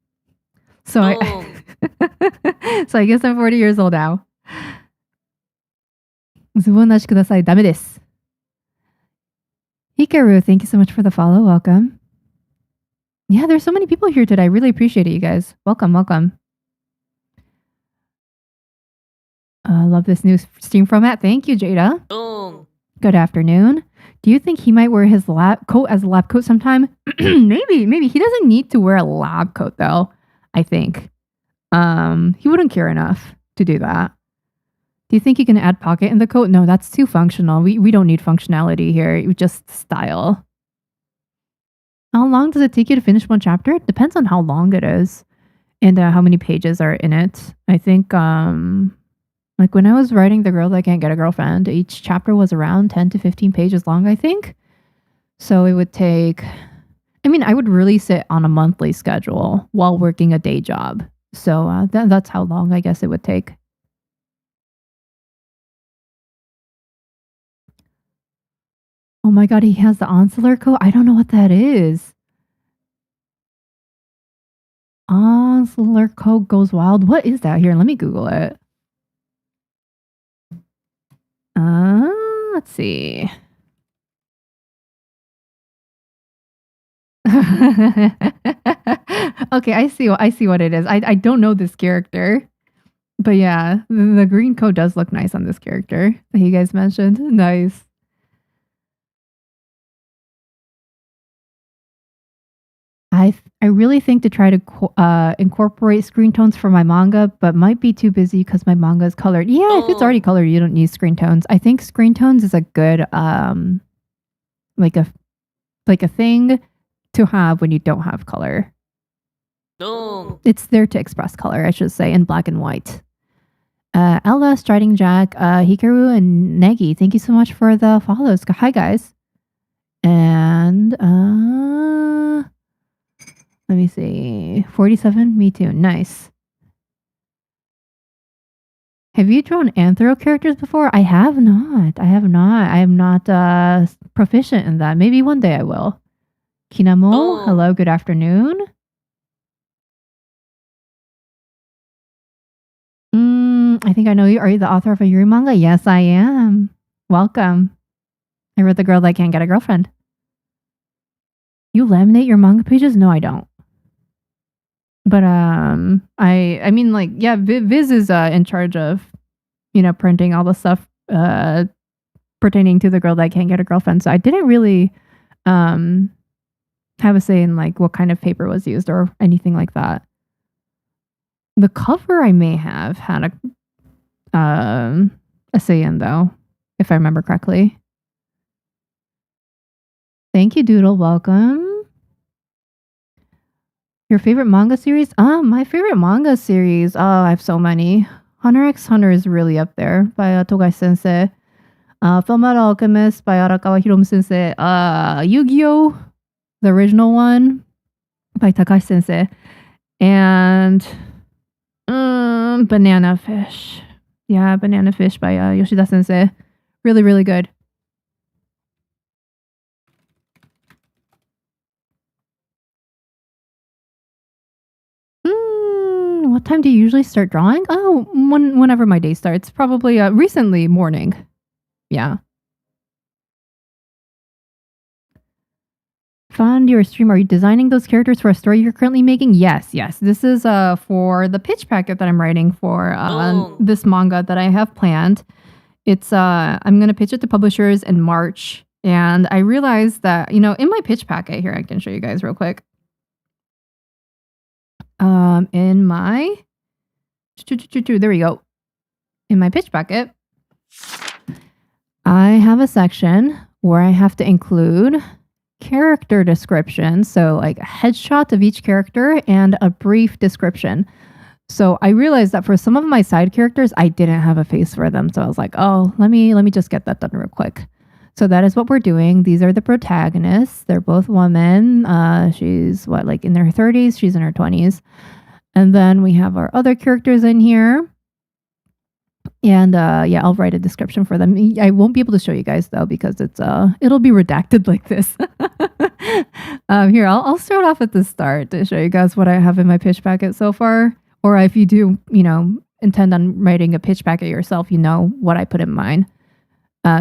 So so I guess I'm 40 years old now. ズボンなしください。ダメです。Hikaru, thank you so much for the follow. Welcome. Yeah, there's so many people here today. I really appreciate it, you guys. Welcome, welcome. Love this new stream format. Thank you, Jada. Good afternoon. Do you think he might wear his lab coat as a lab coat sometime? Maybe. He doesn't need to wear a lab coat, though, I think. He wouldn't care enough to do that. Do you think you can add pocket in the coat? No, that's too functional. We don't need functionality here. Just style. How long does it take you to finish one chapter? It depends on how long it is and how many pages are in it. I think, like when I was writing The Girl That Can't Get a Girlfriend, each chapter was around 10 to 15 pages long, I think. So it would take, I would release it on a monthly schedule while working a day job. So that's how long I guess it would take. Oh my god, he has the Onseler coat? I don't know what that is. Onseler coat goes wild. What is that? Here, let me Google it. Let's see. Okay, I see what it is. I don't know this character. But yeah, the green coat does look nice on this character that you guys mentioned. Nice. I really think to try to incorporate screen tones for my manga, but might be too busy because my manga is colored. Yeah, if it's already colored, you don't need screen tones. I think screen tones is a good like a thing to have when you don't have color. It's there to express color, I should say, in black and white. Ella, Striding Jack, Hikaru, and Negi, thank you so much for the follows. Hi guys. And let me see. 47? Me too. Nice. Have you drawn anthro characters before? I have not. I am not proficient in that. Maybe one day I will. Kinamo, hello, good afternoon. I think I know you. Are you the author of a Yuri manga? Yes, I am. Welcome. I wrote The Girl That Can't Get a Girlfriend. You laminate your manga pages? No, I don't. But Viz is in charge of, printing all the stuff pertaining to The Girl That Can't Get a Girlfriend. So I didn't really have a say in like what kind of paper was used or anything like that. The cover I may have had a say in though, if I remember correctly. Thank you, Doodle. Welcome. Your favorite manga series? My favorite manga series. Oh, I have so many. Hunter x Hunter is really up there by Togashi Sensei. Fullmetal Alchemist by Arakawa Hiromu Sensei. Yu-Gi-Oh! The original one by Takashi Sensei. And Banana Fish. Yeah, Banana Fish by Yoshida Sensei. Really, really good. What time do you usually start drawing? Oh, whenever my day starts. Probably recently morning. Yeah. Found your stream. Are you designing those characters for a story you're currently making? Yes. This is for the pitch packet that I'm writing for this manga that I have planned. It's I'm gonna pitch it to publishers in March. And I realized that, in my pitch packet here, I can show you guys real quick. In my there we go. In my pitch packet, I have a section where I have to include character description, so like a headshot of each character and a brief description. So I realized that for some of my side characters, I didn't have a face for them. So I was like, oh, let me just get that done real quick. So that is what we're doing. These are the protagonists. They're both women. She's in their 30s. She's in her 20s. And then we have our other characters in here. And yeah, I'll write a description for them. I won't be able to show you guys though because it'll be redacted like this. Here, I'll start off at the start to show you guys what I have in my pitch packet so far. Or if you do, intend on writing a pitch packet yourself, you know what I put in mine.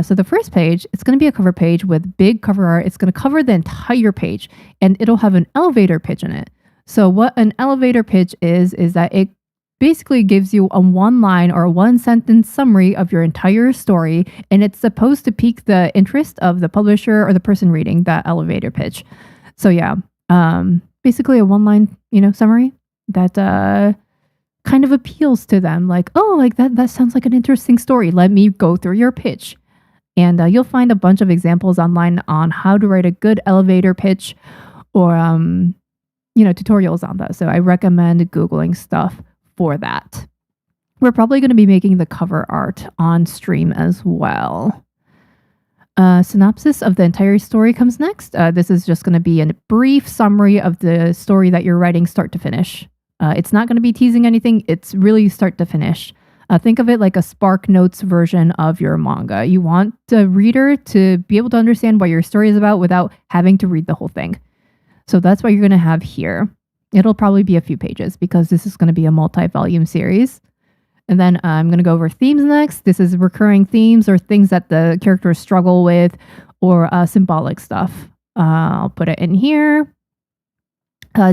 So the first page, it's going to be a cover page with big cover art. It's going to cover the entire page, and it'll have an elevator pitch in it. So what an elevator pitch is that it basically gives you a one-line or a one-sentence summary of your entire story, and it's supposed to pique the interest of the publisher or the person reading that elevator pitch. So yeah, basically a one-line, summary that kind of appeals to them. Like, oh, like that sounds like an interesting story. Let me go through your pitch. And you'll find a bunch of examples online on how to write a good elevator pitch or, tutorials on that. So I recommend Googling stuff for that. We're probably going to be making the cover art on stream as well. Synopsis of the entire story comes next. This is just going to be a brief summary of the story that you're writing start to finish. It's not going to be teasing anything. It's really start to finish. Think of it like a Spark Notes version of your manga. You want the reader to be able to understand what your story is about without having to read the whole thing. So that's what you're going to have here. It'll probably be a few pages because this is going to be a multi-volume series. And then I'm going to go over themes next. This is recurring themes or things that the characters struggle with or symbolic stuff. I'll put it in here.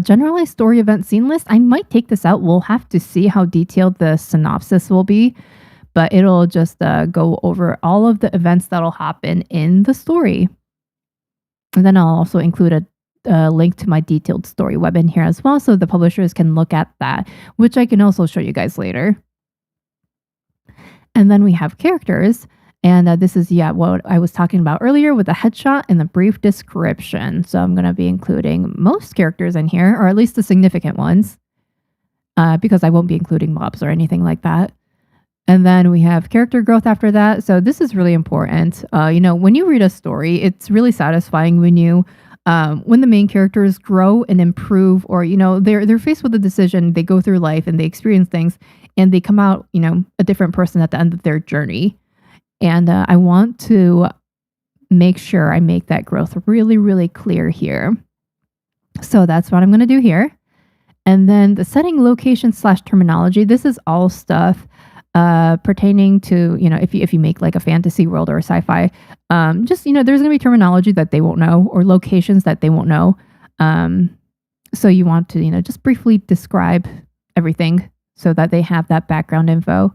Generalized story event scene list. I might take this out. We'll have to see how detailed the synopsis will be, but it'll just go over all of the events that'll happen in the story. And then I'll also include a link to my detailed story web in here as well, so the publishers can look at that, which I can also show you guys later. And then we have characters. And this is, what I was talking about earlier with the headshot and the brief description. So I'm going to be including most characters in here, or at least the significant ones, because I won't be including mobs or anything like that. And then we have character growth after that. So this is really important. When you read a story, it's really satisfying when the main characters grow and improve, or, they're faced with a decision, they go through life and they experience things, and they come out, a different person at the end of their journey. And I want to make sure I make that growth really, really clear here. So that's what I'm going to do here. And then the setting, location / terminology. This is all stuff pertaining to, if you make like a fantasy world or a sci-fi, there's going to be terminology that they won't know or locations that they won't know. So you want to, just briefly describe everything so that they have that background info.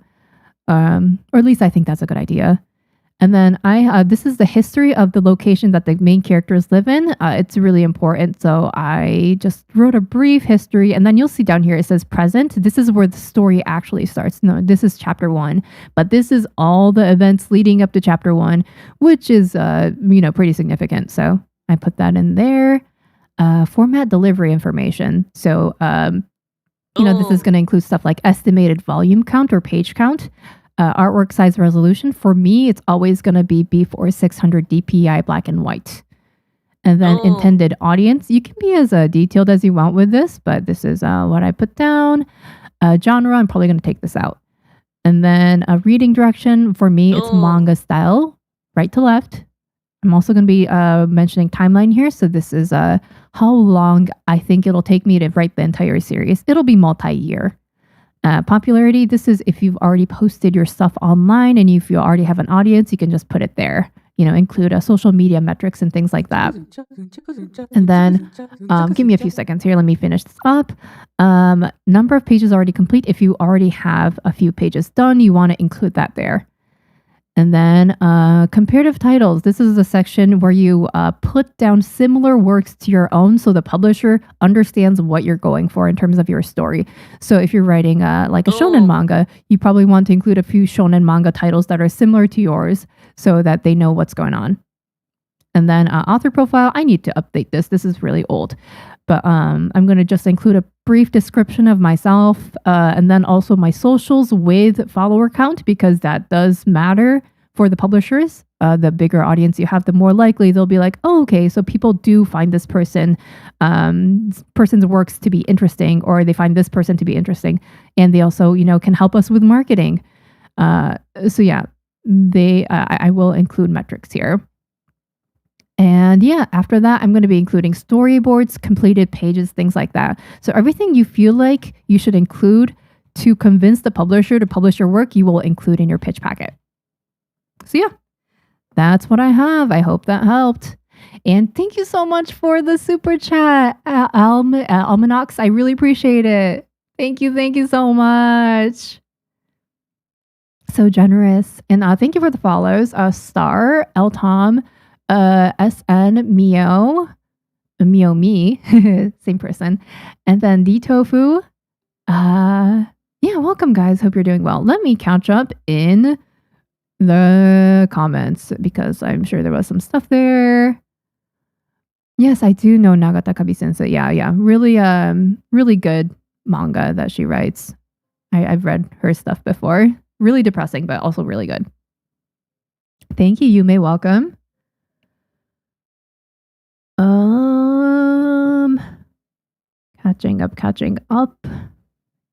Or at least I think that's a good idea. And then this is the history of the location that the main characters live in. It's really important. So I just wrote a brief history, and then you'll see down here, it says present. This is where the story actually starts. No, this is chapter 1, but this is all the events leading up to chapter 1, which is, pretty significant. So I put that in there. Format delivery information. So, this is going to include stuff like estimated volume count or page count, artwork size resolution. For me, it's always going to be B4 600 DPI black and white. And then intended audience. You can be as detailed as you want with this, but this is what I put down. Genre, I'm probably going to take this out. And then a reading direction. For me, it's manga style, right to left. I'm also going to be mentioning timeline here. So this is how long I think it'll take me to write the entire series. It'll be multi-year. Popularity, this is if you've already posted your stuff online and if you already have an audience, you can just put it there. Include social media metrics and things like that. And then give me a few seconds here. Let me finish this up. Number of pages already complete. If you already have a few pages done, you want to include that there. And then comparative titles. This is the section where you put down similar works to your own so the publisher understands what you're going for in terms of your story. So if you're writing like a shonen manga, you probably want to include a few shonen manga titles that are similar to yours so that they know what's going on. And then author profile. I need to update this. This is really old. But I'm going to just include a brief description of myself and then also my socials with follower count, because that does matter for the publishers. The bigger audience you have, the more likely they'll be like, oh, okay, so people do find this person's works to be interesting, or they find this person to be interesting. And they also, can help us with marketing. So yeah, I will include metrics here. And yeah, after that, I'm going to be including storyboards, completed pages, things like that. So everything you feel like you should include to convince the publisher to publish your work, you will include in your pitch packet. So yeah, that's what I have. I hope that helped. And thank you so much for the super chat, Almanacs. I really appreciate it. Thank you so much. So generous. And thank you for the follows. Star, L Tom, SN, Mio Me, same person. And then D Tofu. Yeah, welcome guys. Hope you're doing well. Let me catch up in the comments because I'm sure there was some stuff there. Yes, I do know Nagata Kabi-sensei. Yeah. Really good manga that she writes. I've read her stuff before. Really depressing, but also really good. Thank you, Yume. Welcome. Catching up.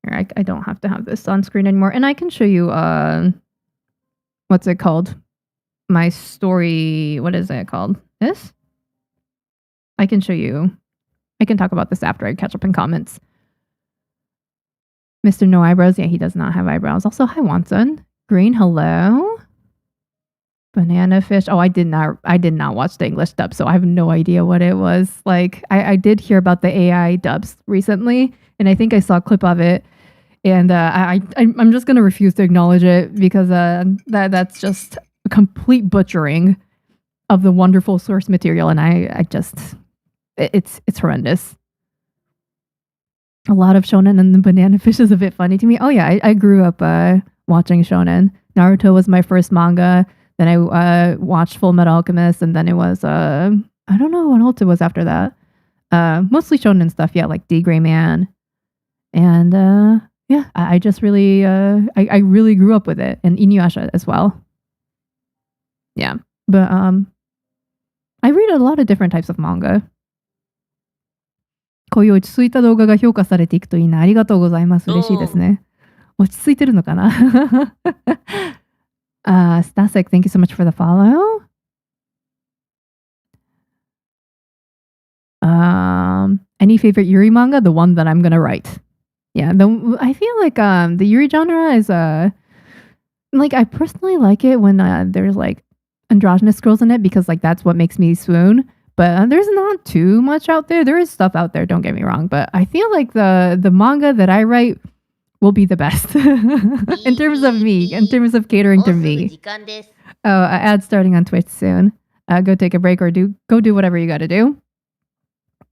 I don't have to have this on screen anymore. And I can show you, what's it called? My story. What is it called? This? I can show you. I can talk about this after I catch up in comments. Mr. No Eyebrows. Yeah, he does not have eyebrows. Also, hi, Wanson. Green, hello. Banana fish. Oh, I did not watch the English dub, so I have no idea what it was. Like, I did hear about the AI dubs recently, and I think I saw a clip of it. And I'm just gonna refuse to acknowledge it because that's just a complete butchering of the wonderful source material, and I just it's horrendous. A lot of shonen, and the banana fish is a bit funny to me. Oh yeah, I grew up watching shonen. Naruto was my first manga. Then I watched Full Metal Alchemist, and then it was I don't know what else it was after that. Mostly shonen stuff, yeah, like D Gray Man, and yeah, I just really I really grew up with it, and Inuyasha as well. Yeah, but I read a lot of different types of manga. こういう落ち着いた動画が評価されていくといいな。ありがとうございます。嬉しいですね。落ち着いてるのかなStasek, thank you so much for the follow. Any favorite Yuri manga? The one that I'm gonna write. Yeah, I feel like the Yuri genre is like I personally like it when there's like androgynous girls in it because like that's what makes me swoon. But there's not too much out there. There is stuff out there, don't get me wrong. But I feel like the manga that I write will be the best in terms of me, in terms of catering to me. Oh, ad starting on Twitch soon. Go take a break or go do whatever you got to do.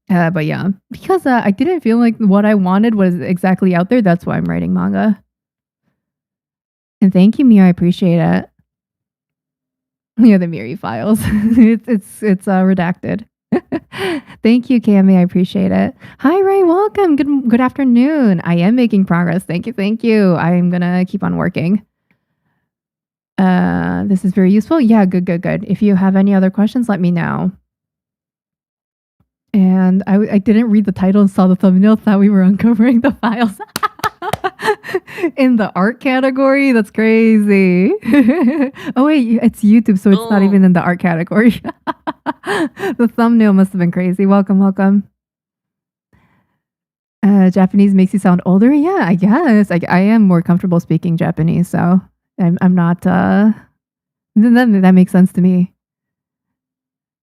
But yeah, because I didn't feel like what I wanted was exactly out there. That's why I'm writing manga. And thank you, Mia. I appreciate it. Yeah, the Mieri files. it's redacted. Thank you, Cami. I appreciate it. Hi, Ray. Welcome. Good afternoon. I am making progress. Thank you. I'm gonna keep on working. This is very useful. Yeah, good. If you have any other questions, let me know. And I didn't read the title and saw the thumbnail. Thought we were uncovering the files. In the art category? That's crazy. Oh wait, it's YouTube, so it's not even in the art category. The thumbnail must have been crazy. Welcome. Japanese makes you sound older? Yeah, I guess. I am more comfortable speaking Japanese, so I'm not that makes sense to me.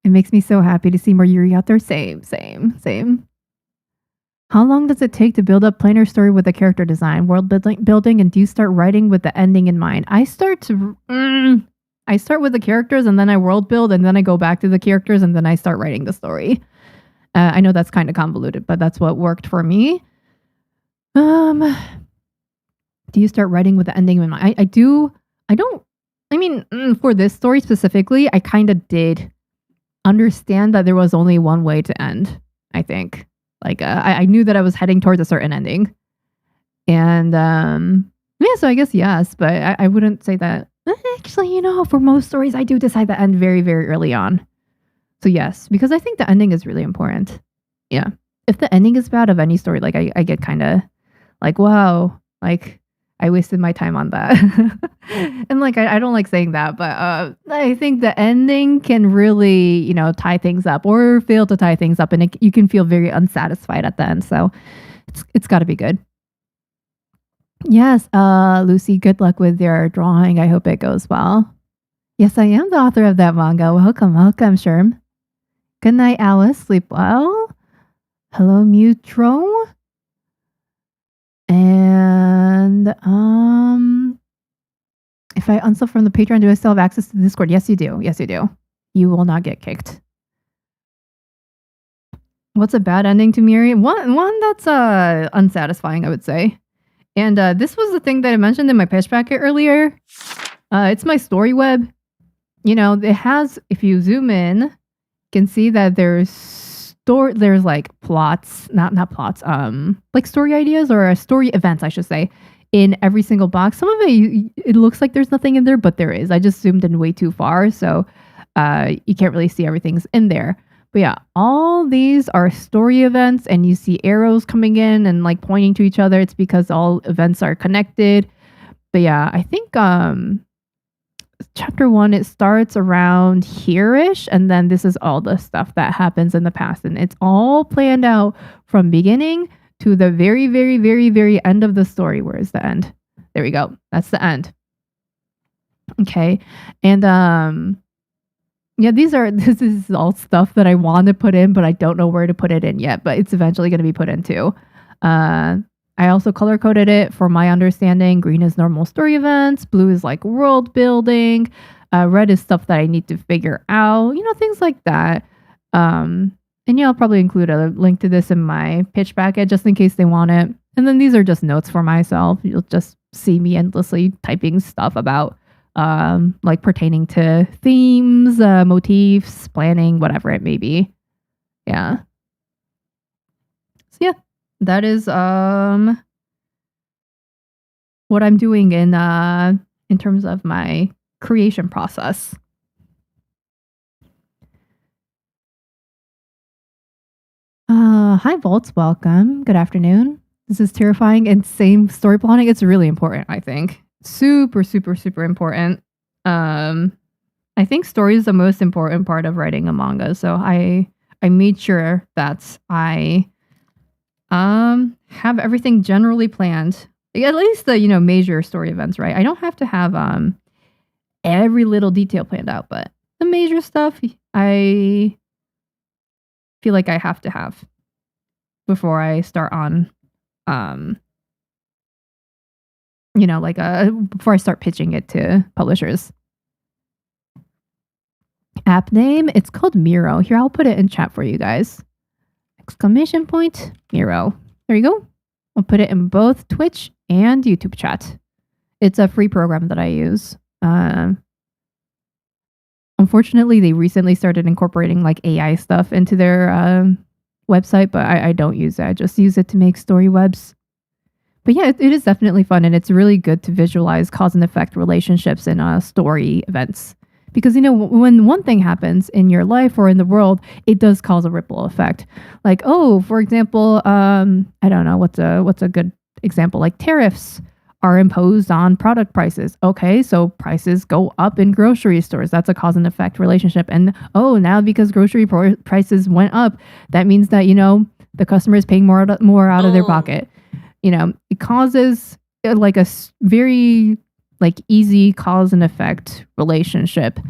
It makes me so happy to see more Yuri out there. Same. How long does it take to build up planar story with a character design, world building, and do you start writing with the ending in mind? I start with the characters, and then I world build, and then I go back to the characters, and then I start writing the story. I know that's kind of convoluted, but that's what worked for me. Do you start writing with the ending in mind? I do. I don't. I mean, for this story specifically, I kind of did understand that there was only one way to end, I think. Like, I knew that I was heading towards a certain ending. And, yeah, so I guess yes, but I wouldn't say that. Actually, for most stories, I do decide the end very, very early on. So yes, because I think the ending is really important. Yeah. If the ending is bad of any story, like, I get kind of like, wow, like, I wasted my time on that. And like I don't like saying that, but I think the ending can really, tie things up or fail to tie things up, and you can feel very unsatisfied at the end. So it's got to be good. Yes, Lucy, good luck with your drawing. I hope it goes well. Yes, I am the author of that manga. Welcome, Sherm. Good night, Alice. Sleep well. Hello, Mutro. And if I unsub from the Patreon, do I still have access to the Discord? Yes, you do. Yes, you do. You will not get kicked. What's a bad ending to Mieri? One that's unsatisfying, I would say. And this was the thing that I mentioned in my pitch packet earlier. It's my story web. It has, if you zoom in, you can see that there's like plots, not plots, like story ideas or story events, I should say, in every single box. Some of it looks like there's nothing in there, but there is. I just zoomed in way too far, so you can't really see everything's in there. But yeah, all these are story events, and you see arrows coming in and like pointing to each other. It's because all events are connected. But yeah, I think chapter 1, it starts around here-ish, and then this is all the stuff that happens in the past, and it's all planned out from beginning to the very, very, very, very end of the story. Where is the end? There we go. That's the end. Okay. And yeah, this is all stuff that I want to put in, but I don't know where to put it in yet, but it's eventually going to be put in too. I also color coded it for my understanding. Green is normal story events. Blue is like world building. Red is stuff that I need to figure out, things like that. And yeah, I'll probably include a link to this in my pitch packet just in case they want it. And then these are just notes for myself. You'll just see me endlessly typing stuff about like pertaining to themes, motifs, planning, whatever it may be. Yeah. So yeah, that is what I'm doing in terms of my creation process. Hi Volts, welcome. Good afternoon. This is terrifying and same story plotting. It's really important, I think. Super, super, super important. I think story is the most important part of writing a manga. So I made sure that I have everything generally planned. At least the major story events, right? I don't have to have every little detail planned out, but the major stuff I feel like I have to have before I start on before I start pitching it to publishers. App name, it's called Miro. Here, I'll put it in chat for you guys. ! Miro. There you go. I'll put it in both Twitch and YouTube chat. It's a free program that I use. Unfortunately, they recently started incorporating like AI stuff into their website, but I don't use it. I just use it to make story webs. But yeah, it is definitely fun, and it's really good to visualize cause and effect relationships in story events. Because, when one thing happens in your life or in the world, it does cause a ripple effect. Like, for example, I don't know, what's a good example? Like tariffs are imposed on product prices. Okay, so prices go up in grocery stores. That's a cause and effect relationship. And now because grocery prices went up, that means that, the customer is paying more out of their pocket. It causes like a very like easy cause and effect relationship.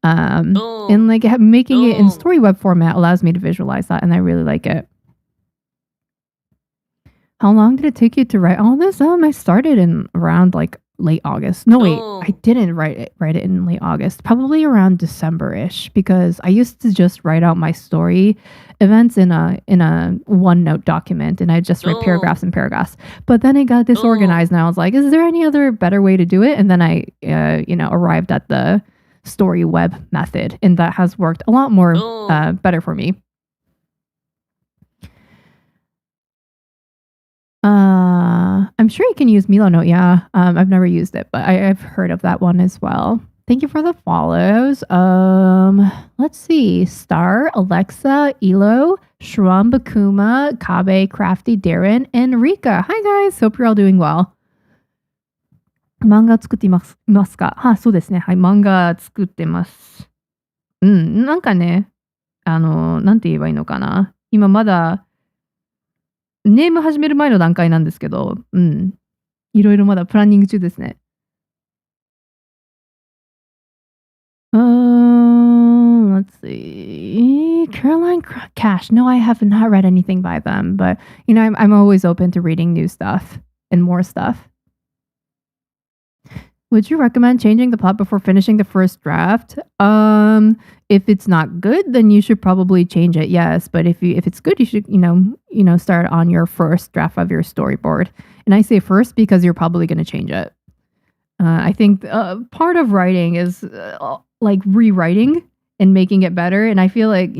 And like making it in story web format allows me to visualize that, and I really like it. How long did it take you to write all this? I started in around like late August. No, wait, I didn't write it in late August. Probably around December-ish, because I used to just write out my story events in a OneNote document, and I just write paragraphs and paragraphs. But then it got disorganized, and I was like, is there any other better way to do it? And then I arrived at the story web method, and that has worked a lot more better for me. I'm sure you can use MiloNote. Yeah, I've never used it, but I've heard of that one as well. Thank you for the follows. Let's see. Star, Alexa, Elo, Shram, Bakuma, Kabe, Crafty, Darren, and Rika. Hi guys. Hope you're all doing well. 漫画作っていますか？は、そうですね。はい、漫画作ってます。なんかね、なんて言えばいいのかな。今まだ、ネーム始める前の段階なんですけど、いろいろまだプランニング中ですね。Let's see. Caroline Cash. No, I have not read anything by them, but I'm always open to reading new stuff and more stuff. Would you recommend changing the plot before finishing the first draft? If it's not good, then you should probably change it. Yes, but if it's good, you should start on your first draft of your storyboard. And I say first because you're probably going to change it. I think part of writing is like rewriting and making it better. And I feel like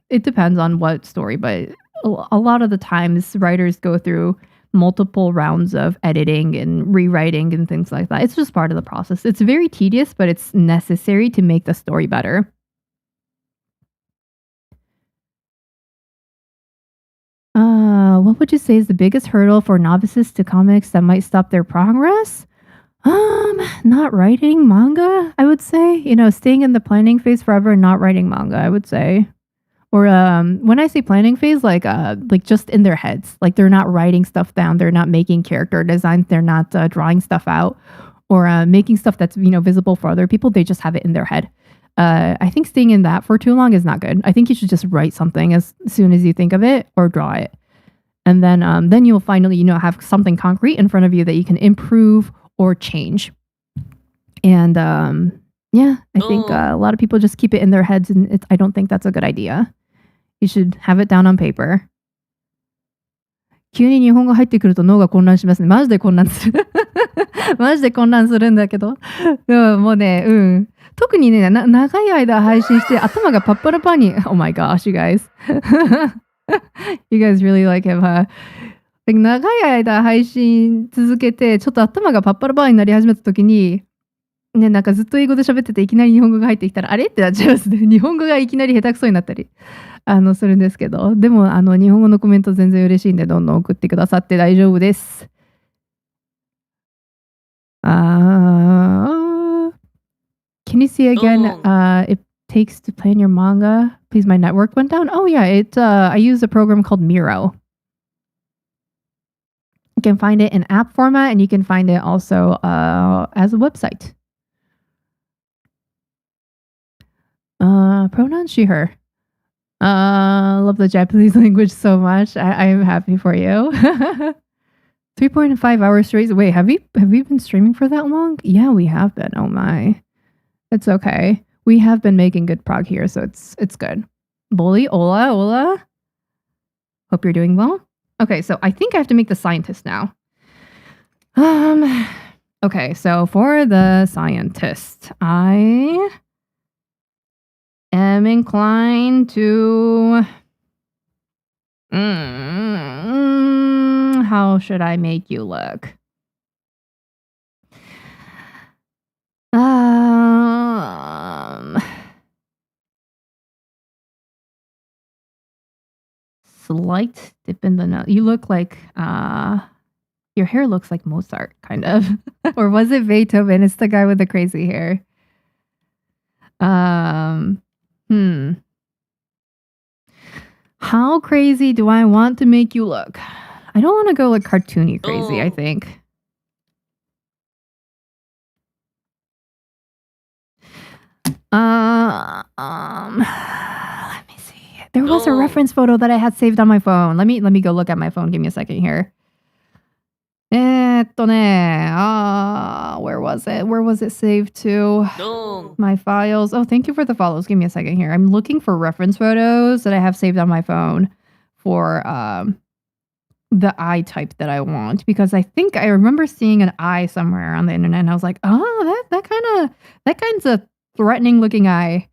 it depends on what story, but a lot of the times writers go through multiple rounds of editing and rewriting and things like that. It's just part of the process. It's very tedious, but it's necessary to make the story better. What would you say is the biggest hurdle for novices to comics that might stop their progress? Not writing manga, I would say. Staying in the planning phase forever and not writing manga, I would say. Or when I say planning phase, like just in their heads, like they're not writing stuff down, they're not making character designs, they're not drawing stuff out, or making stuff that's visible for other people. They just have it in their head. I think staying in that for too long is not good. I think you should just write something as soon as you think of it or draw it, and then you'll finally have something concrete in front of you that you can improve or change. And yeah, I think a lot of people just keep it in their heads, and I don't think that's a good idea. You should have it down on paper. 急に日本語入ってくると脳が混乱しますね。マジで混乱する。マジで混乱するんだけど。でももうね、特にね、長い間配信して頭がパッパラパに。Oh my gosh, you guys. You guys really like him, huh? 長い間配信続けて、ちょっと頭がパッパラパーになり始めた時に、ね、なんかずっと英語で喋ってていきなり日本語が入ってきたら、あれってなっちゃいますね。日本語がいきなり下手くそになったり、するんですけど、でも、日本語のコメント全然嬉しいんで、どんどん送ってくださって大丈夫です。Can you see again, it takes to plan your manga? Please, my network went down. Oh yeah, I use a program called Miro. You can find it in app format, and you can find it also as a website. Pronoun she, her. Love the Japanese language so much. I am happy for you. 3.5 hours straight. Wait, have we been streaming for that long? Yeah, we have been. Oh my. It's okay. We have been making good prog here, so it's good. Bully, hola. Hope you're doing well. Okay, so I think I have to make the scientist now. Okay, so for the scientist, I am inclined to how should I make you look? Slight dip in the nose. You look like your hair looks like Mozart, kind of. Or was it Beethoven? It's the guy with the crazy hair. How crazy do I want to make you look? I don't want to go like cartoony crazy, I think. Let me see. There was a reference photo that I had saved on my phone. Let me go look at my phone. Give me a second here. Where was it? Where was it saved to? My files. Oh, thank you for the follows. Give me a second here. I'm looking for reference photos that I have saved on my phone for the eye type that I want, because I think I remember seeing an eye somewhere on the internet, and I was like, oh, that kind's a threatening looking eye,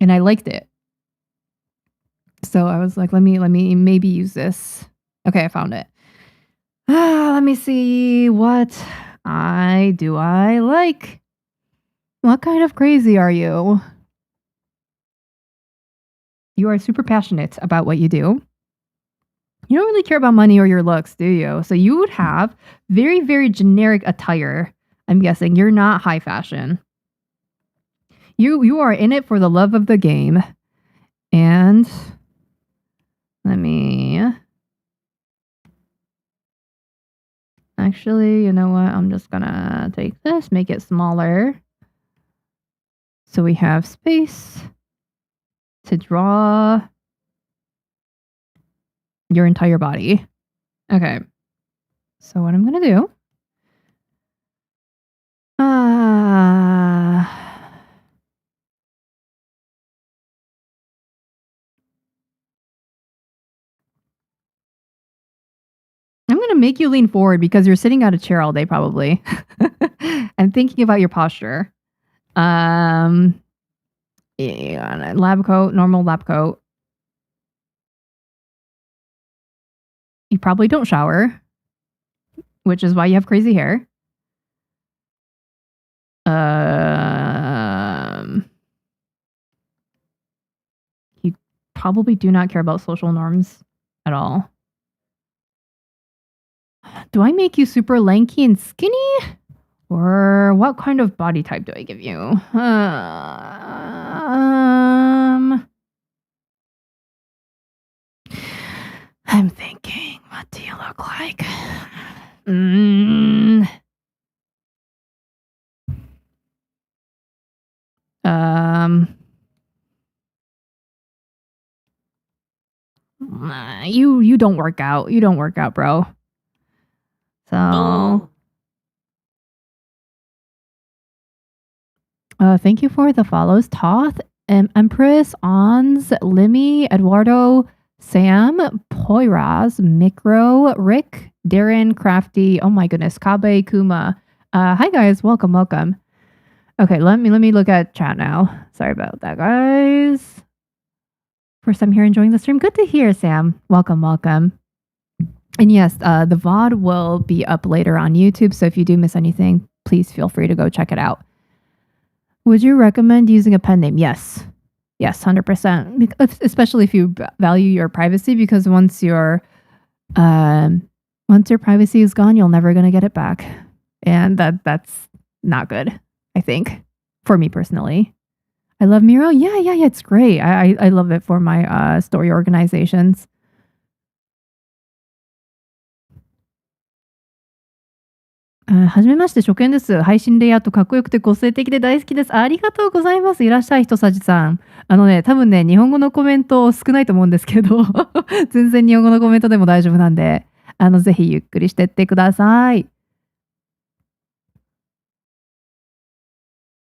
and I liked it. So I was like, let me maybe use this. Okay, I found it. Let me see, what eye do I like? What kind of crazy are you? You are super passionate about what you do. You don't really care about money or your looks, do you? So you would have very, very generic attire I'm guessing you're not high fashion. You are in it for the love of the game. And let me actually, you know what? I'm just gonna take this, make it smaller. So we have space to draw your entire body. Okay. So what I'm gonna do I'm going to make you lean forward because you're sitting at a chair all day probably and thinking about your posture. Yeah, lab coat, normal lab coat. You probably don't shower, which is why you have crazy hair. You probably do not care about social norms at all. Do I make you super lanky and skinny? Or what kind of body type do I give you? I'm thinking, what do you look like? You don't work out. You don't work out, bro. So, thank you for the follows. Toth, Empress, Ons, Limmy, Eduardo, Sam, Poiraz, Micro, Rick, Darren, Crafty. Oh my goodness, Kabe, Kuma. Hi guys, welcome. Okay, let me look at chat now. Sorry about that, guys. First time here enjoying the stream. Good to hear, Sam. Welcome. And yes, the VOD will be up later on YouTube, so if you do miss anything, please feel free to go check it out. Would you recommend using a pen name? Yes, 100%. Especially if you value your privacy, because once your privacy is gone, you're never gonna get it back, and that's not good. I think, for me personally. I love Miro. Yeah, it's great. I love it for my story organizations.はじめまして、初見です。配信レイアウトかっこよくて個性的で大好きです。ありがとうございます。いらっしゃい、ひとさじさん。多分ね、日本語のコメント少ないと思うんですけど、全然日本語のコメントでも大丈夫なんで、ぜひゆっくりしてってください。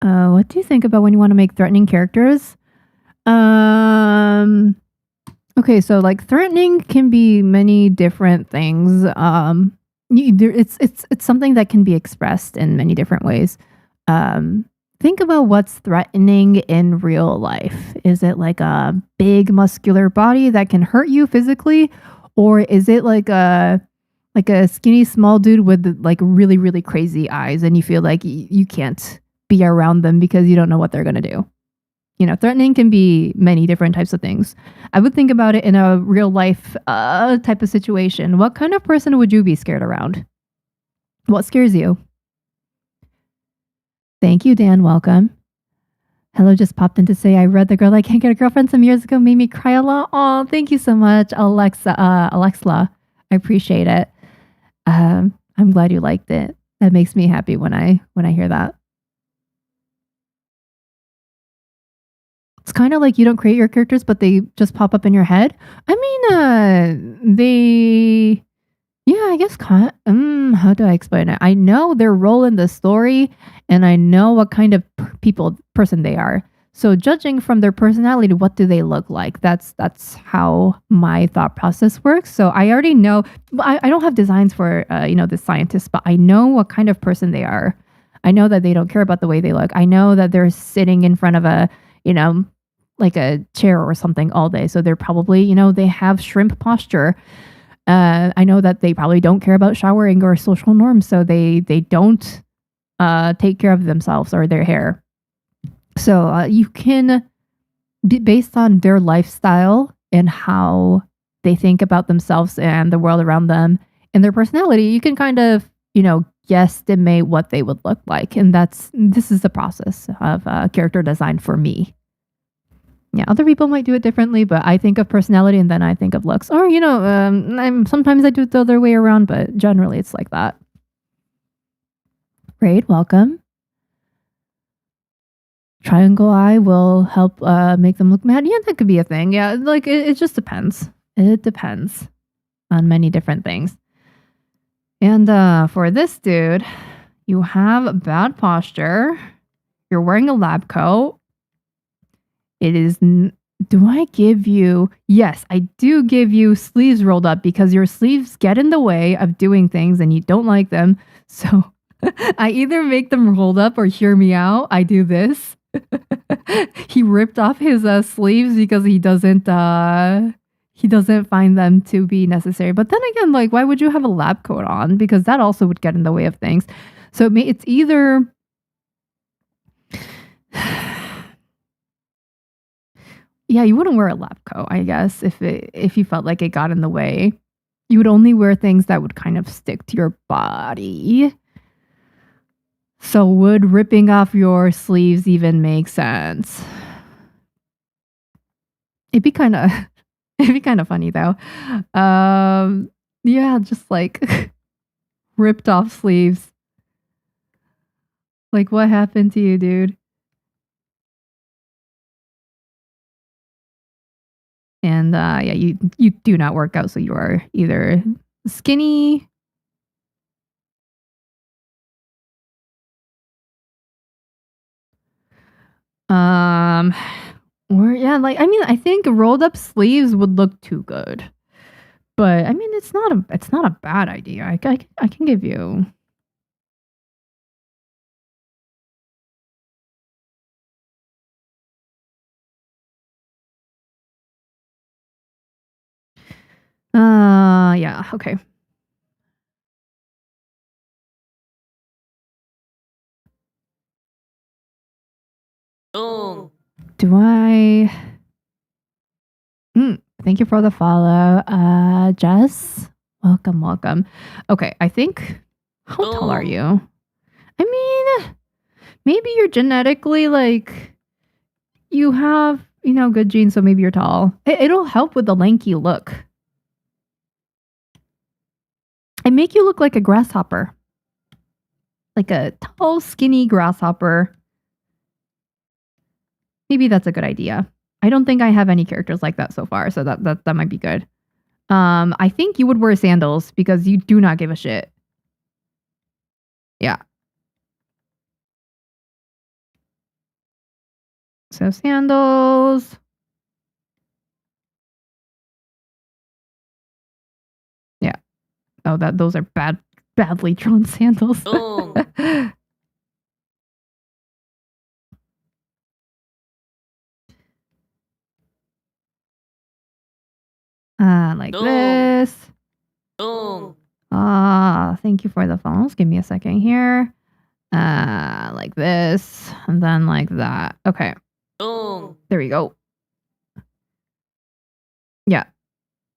What do you think about when you want to make threatening characters? Okay, so like threatening can be many different things. It's something that can be expressed in many different ways. Think about what's threatening in real life. Is it like a big muscular body that can hurt you physically, or is it like a skinny small dude with like really really crazy eyes and you feel like you can't be around them because you don't know what they're going to do? Threatening can be many different types of things. I would think about it in a real life type of situation. What kind of person would you be scared around? What scares you? Thank you, Dan. Welcome. Hello just popped in to say I read The Girl I Can't Get a Girlfriend some years ago. Made me cry a lot. Oh, thank you so much, Alexa. I appreciate it. I'm glad you liked it. That makes me happy when I hear that. It's kind of like you don't create your characters, but they just pop up in your head. I guess how do I explain it? I know their role in the story, and I know what kind of person they are. So judging from their personality, what do they look like? That's how my thought process works. So I already know. I don't have designs for the scientists, but I know what kind of person they are. I know that they don't care about the way they look. I know that they're sitting in front of a like a chair or something all day. So they're probably, they have shrimp posture. I know that they probably don't care about showering or social norms. So they don't take care of themselves or their hair. So you can, based on their lifestyle and how they think about themselves and the world around them and their personality, you can kind of, guesstimate what they would look like. And this is the process of character design for me. Yeah, other people might do it differently, but I think of personality and then I think of looks. Or, sometimes I do it the other way around, but generally it's like that. Great, welcome. Triangle eye will help make them look mad. Yeah, that could be a thing. Yeah, like it just depends. It depends on many different things. And for this dude, you have bad posture. You're wearing a lab coat. It is... Do I give you... Yes, I do give you sleeves rolled up because your sleeves get in the way of doing things and you don't like them. So I either make them rolled up or hear me out. I do this. He ripped off his sleeves because he doesn't find them to be necessary. But then again, like, why would you have a lab coat on? Because that also would get in the way of things. So it's either... Yeah, you wouldn't wear a lab coat, I guess, if you felt like it got in the way. You would only wear things that would kind of stick to your body. So would ripping off your sleeves even make sense? It'd be kind of funny though. Yeah, just like ripped off sleeves. Like, what happened to you, dude? And yeah, you do not work out, so you are either skinny. Or yeah, like, I mean, I think rolled up sleeves would look too good. But I mean, it's not a bad idea. I can give you... Yeah, okay. Do I... Thank you for the follow. Jess, welcome. Okay, I think... How tall are you? I mean, maybe you're genetically, like... You have, good genes, so maybe you're tall. It'll help with the lanky look. I make you look like a grasshopper. Like a tall, skinny grasshopper. Maybe that's a good idea. I don't think I have any characters like that so far, so that might be good. I think you would wear sandals because you do not give a shit. Yeah. So sandals. Yeah. Oh, those are badly drawn sandals. Like this. Thank you for the phones. Give me a second here. Like this, and then like that. Okay. There we go. Yeah.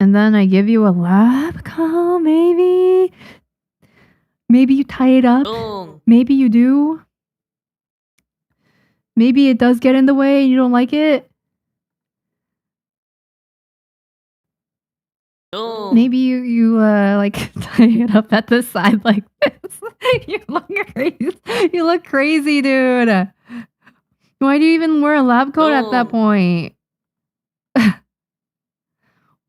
And then I give you a lab coat, maybe. Maybe you tie it up. Maybe you do. Maybe it does get in the way and you don't like it. Maybe you like tie it up at the side like this. You look crazy, dude. Why do you even wear a lab coat at that point?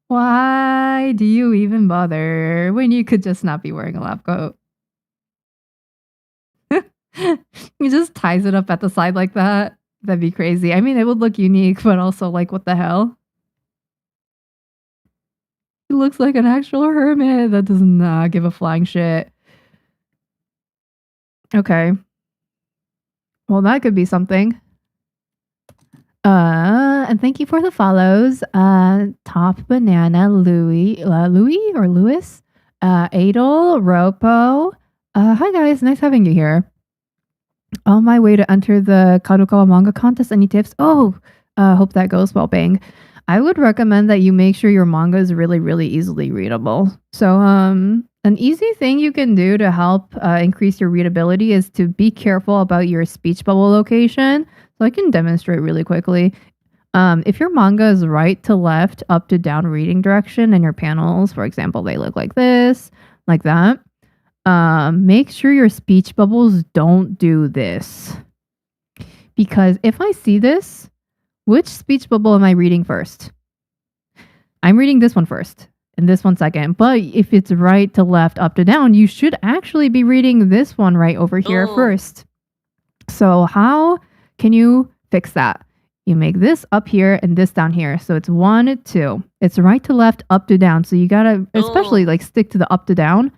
Why do you even bother when you could just not be wearing a lab coat? He just ties it up at the side like that. That'd be crazy. I mean, it would look unique, but also like, what the hell? He looks like an actual hermit. That doesn't give a flying shit. Okay. Well, that could be something. And thank you for the follows. Top Banana, Louis or Lewis, Adel, Ropo. Hi guys, nice having you here. On my way to enter the Kadokawa manga contest. Any tips? Hope that goes well, Bang. I would recommend that you make sure your manga is really, really easily readable. So, An easy thing you can do to help increase your readability is to be careful about your speech bubble location. So I can demonstrate really quickly. If your manga is right to left, up to down reading direction, and your panels, for example, they look like this, like that, make sure your speech bubbles don't do this. Because if I see this, which speech bubble am I reading first? I'm reading this one first and this one second. But if it's right to left, up to down, you should actually be reading this one right over here first. So how can you fix that? You make this up here and this down here. So it's 1, 2. It's right to left, up to down. So you gotta especially like stick to the up to down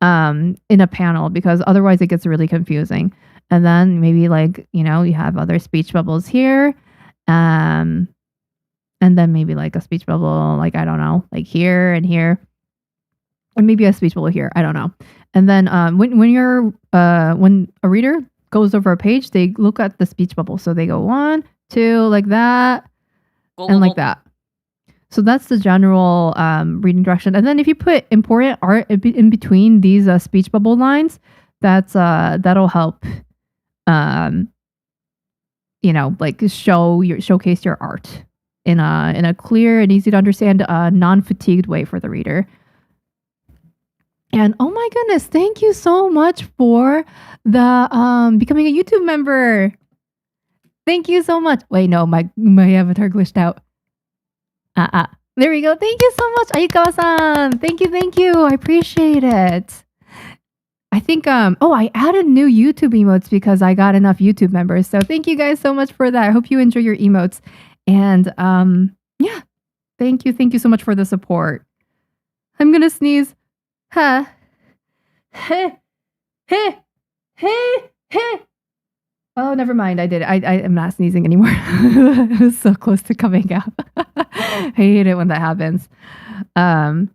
in a panel, because otherwise it gets really confusing. And then maybe like, you have other speech bubbles here. And then maybe like a speech bubble, like, I don't know, like here and here. Or maybe a speech bubble here. I don't know. And then when a reader goes over a page, they look at the speech bubble. So they go 1, 2, like that, and like that. So that's the general reading direction. And then if you put important art in between these speech bubble lines, that'll help, like showcase your art in a clear and easy to understand, non-fatigued way for the reader. And oh my goodness, thank you so much for the becoming a YouTube member. Thank you so much. Wait, no, my avatar glitched out. There we go. Thank you so much, Ayukawa-san. Thank you. I appreciate it. I think I added new YouTube emotes because I got enough YouTube members. So thank you guys so much for that. I hope you enjoy your emotes. And yeah, thank you so much for the support. I'm gonna sneeze. Ha. Hey. Oh, never mind. I did it. I am not sneezing anymore. It was so close to coming out. I hate it when that happens. But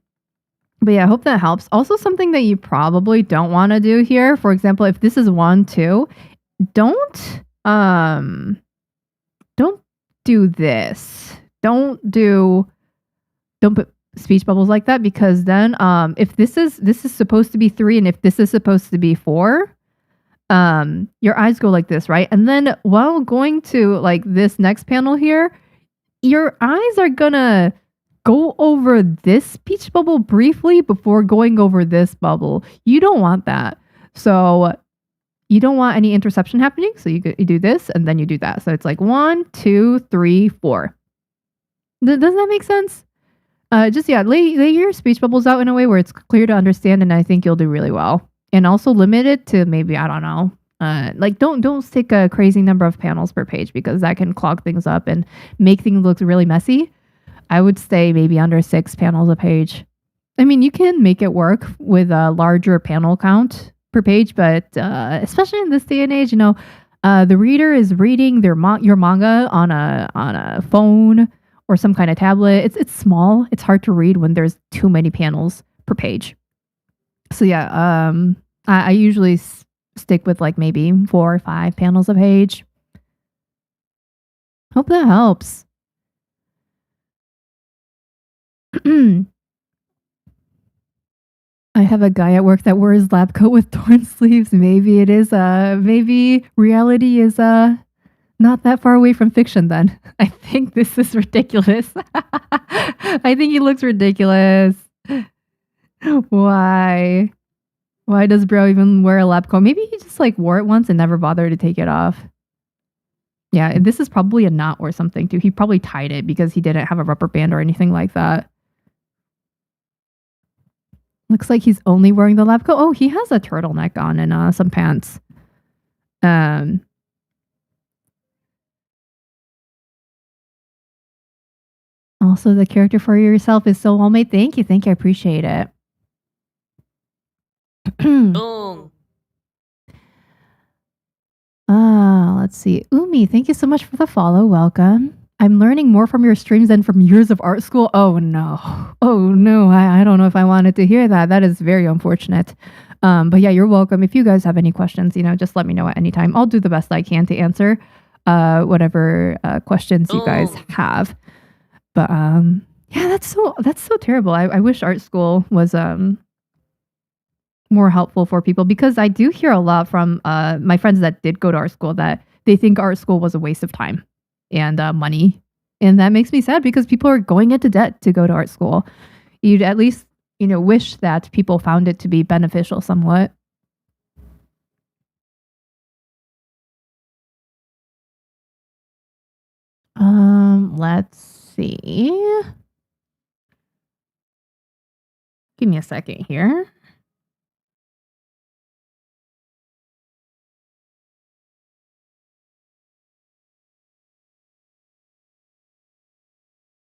yeah, I hope that helps. Also, something that you probably don't want to do here. For example, if this is 1, 2, don't do this. Don't put speech bubbles like that, because then if this is supposed to be 3 and if this is supposed to be 4, your eyes go like this, right? And then while going to like this next panel here, your eyes are gonna go over this speech bubble briefly before going over this bubble. You don't want that. So you don't want any interception happening. So you do this and then you do that. So it's like 1, 2, 3, 4. Does that make sense? Lay your speech bubbles out in a way where it's clear to understand, and I think you'll do really well. And also limit it to maybe, I don't know, like don't stick a crazy number of panels per page, because that can clog things up and make things look really messy. I would say maybe under 6 panels a page. I mean, you can make it work with a larger panel count per page, but especially in this day and age, the reader is reading your manga on a phone or some kind of tablet. It's small. It's hard to read when there's too many panels per page. So yeah, I usually stick with like maybe 4 or 5 panels a page. Hope that helps. I have a guy at work that wears lab coat with torn sleeves. Maybe it is maybe reality is not that far away from fiction then. I think this is ridiculous. I think he looks ridiculous. Why does bro even wear a lab coat? Maybe he just like wore it once and never bothered to take it off. Yeah, this is probably a knot or something too. He probably tied it because he didn't have a rubber band or anything like that. Looks like he's only wearing the lab coat. Oh, he has a turtleneck on and some pants. Also, the character for yourself is so well made. Thank you. I appreciate it. Let's see. Umi, thank you so much for the follow. Welcome. I'm learning more from your streams than from years of art school. Oh no. I don't know if I wanted to hear that. That is very unfortunate. But yeah, you're welcome. If you guys have any questions, just let me know at any time. I'll do the best I can to answer whatever questions you guys have. But yeah, that's so terrible. I wish art school was more helpful for people, because I do hear a lot from my friends that did go to art school that they think art school was a waste of time and money. And that makes me sad because people are going into debt to go to art school. You'd at least, wish that people found it to be beneficial somewhat. Let's see. Give me a second here.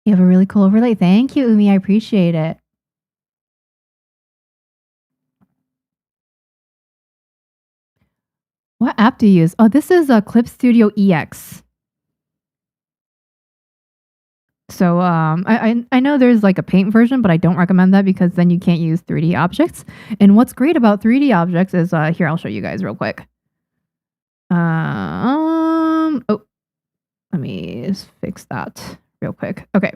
You have a really cool overlay. Thank you, Umi. I appreciate it. What app do you use? Oh, this is a clipstudio EX. So I know there's like a paint version, but I don't recommend that because then you can't use 3D objects. And what's great about 3D objects is here, I'll show you guys real quick. Oh, let me just fix that real quick. Okay.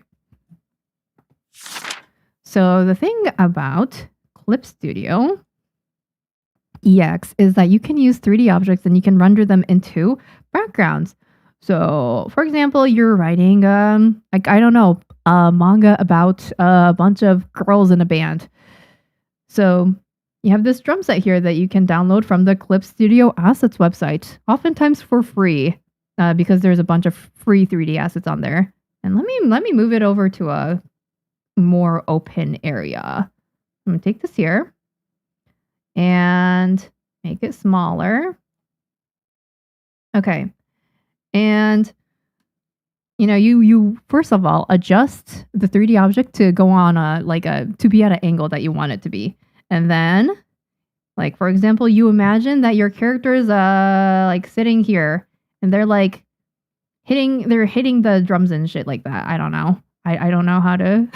So the thing about Clip Studio EX is that you can use 3D objects and you can render them into backgrounds. So, for example, you're writing, like, I don't know, a manga about a bunch of girls in a band. So you have this drum set here that you can download from the Clip Studio Assets website, oftentimes for free, because there's a bunch of free 3D assets on there. And let me move it over to a more open area. I'm gonna take this here and make it smaller. Okay. And you first of all adjust the 3D object to go on to be at an angle that you want it to be. And then, like, for example, you imagine that your character is like sitting here and they're like hitting the drums and shit like that. I don't know. I don't know how to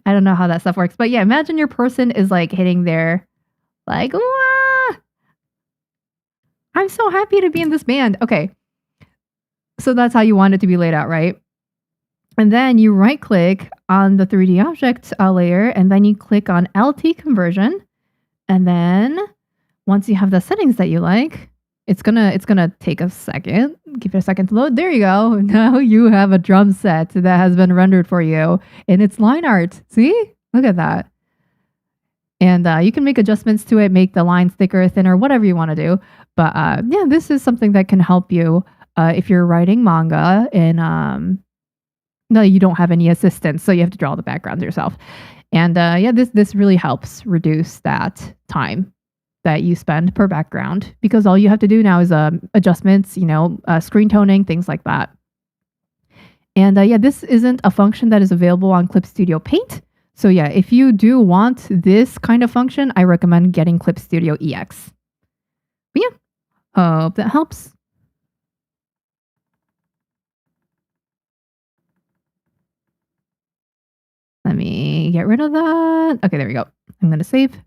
I don't know how that stuff works. But yeah, imagine your person is like hitting their like, wah! I'm so happy to be in this band. Okay. So that's how you want it to be laid out, right? And then you right click on the 3D object layer and then you click on LT conversion. And then once you have the settings that you like, it's gonna take a second. Give it a second to load. There you go. Now you have a drum set that has been rendered for you and it's line art. See? Look at that. And you can make adjustments to it, make the lines thicker, thinner, whatever you want to do. But yeah, this is something that can help you if you're writing manga and no, you don't have any assistance, so you have to draw the backgrounds yourself. And yeah, this really helps reduce that time that you spend per background because all you have to do now is adjustments, screen toning, things like that. And yeah, this isn't a function that is available on Clip Studio Paint. So yeah, if you do want this kind of function, I recommend getting Clip Studio EX. But yeah, hope that helps. Let me get rid of that. Okay, there we go. I'm going to save.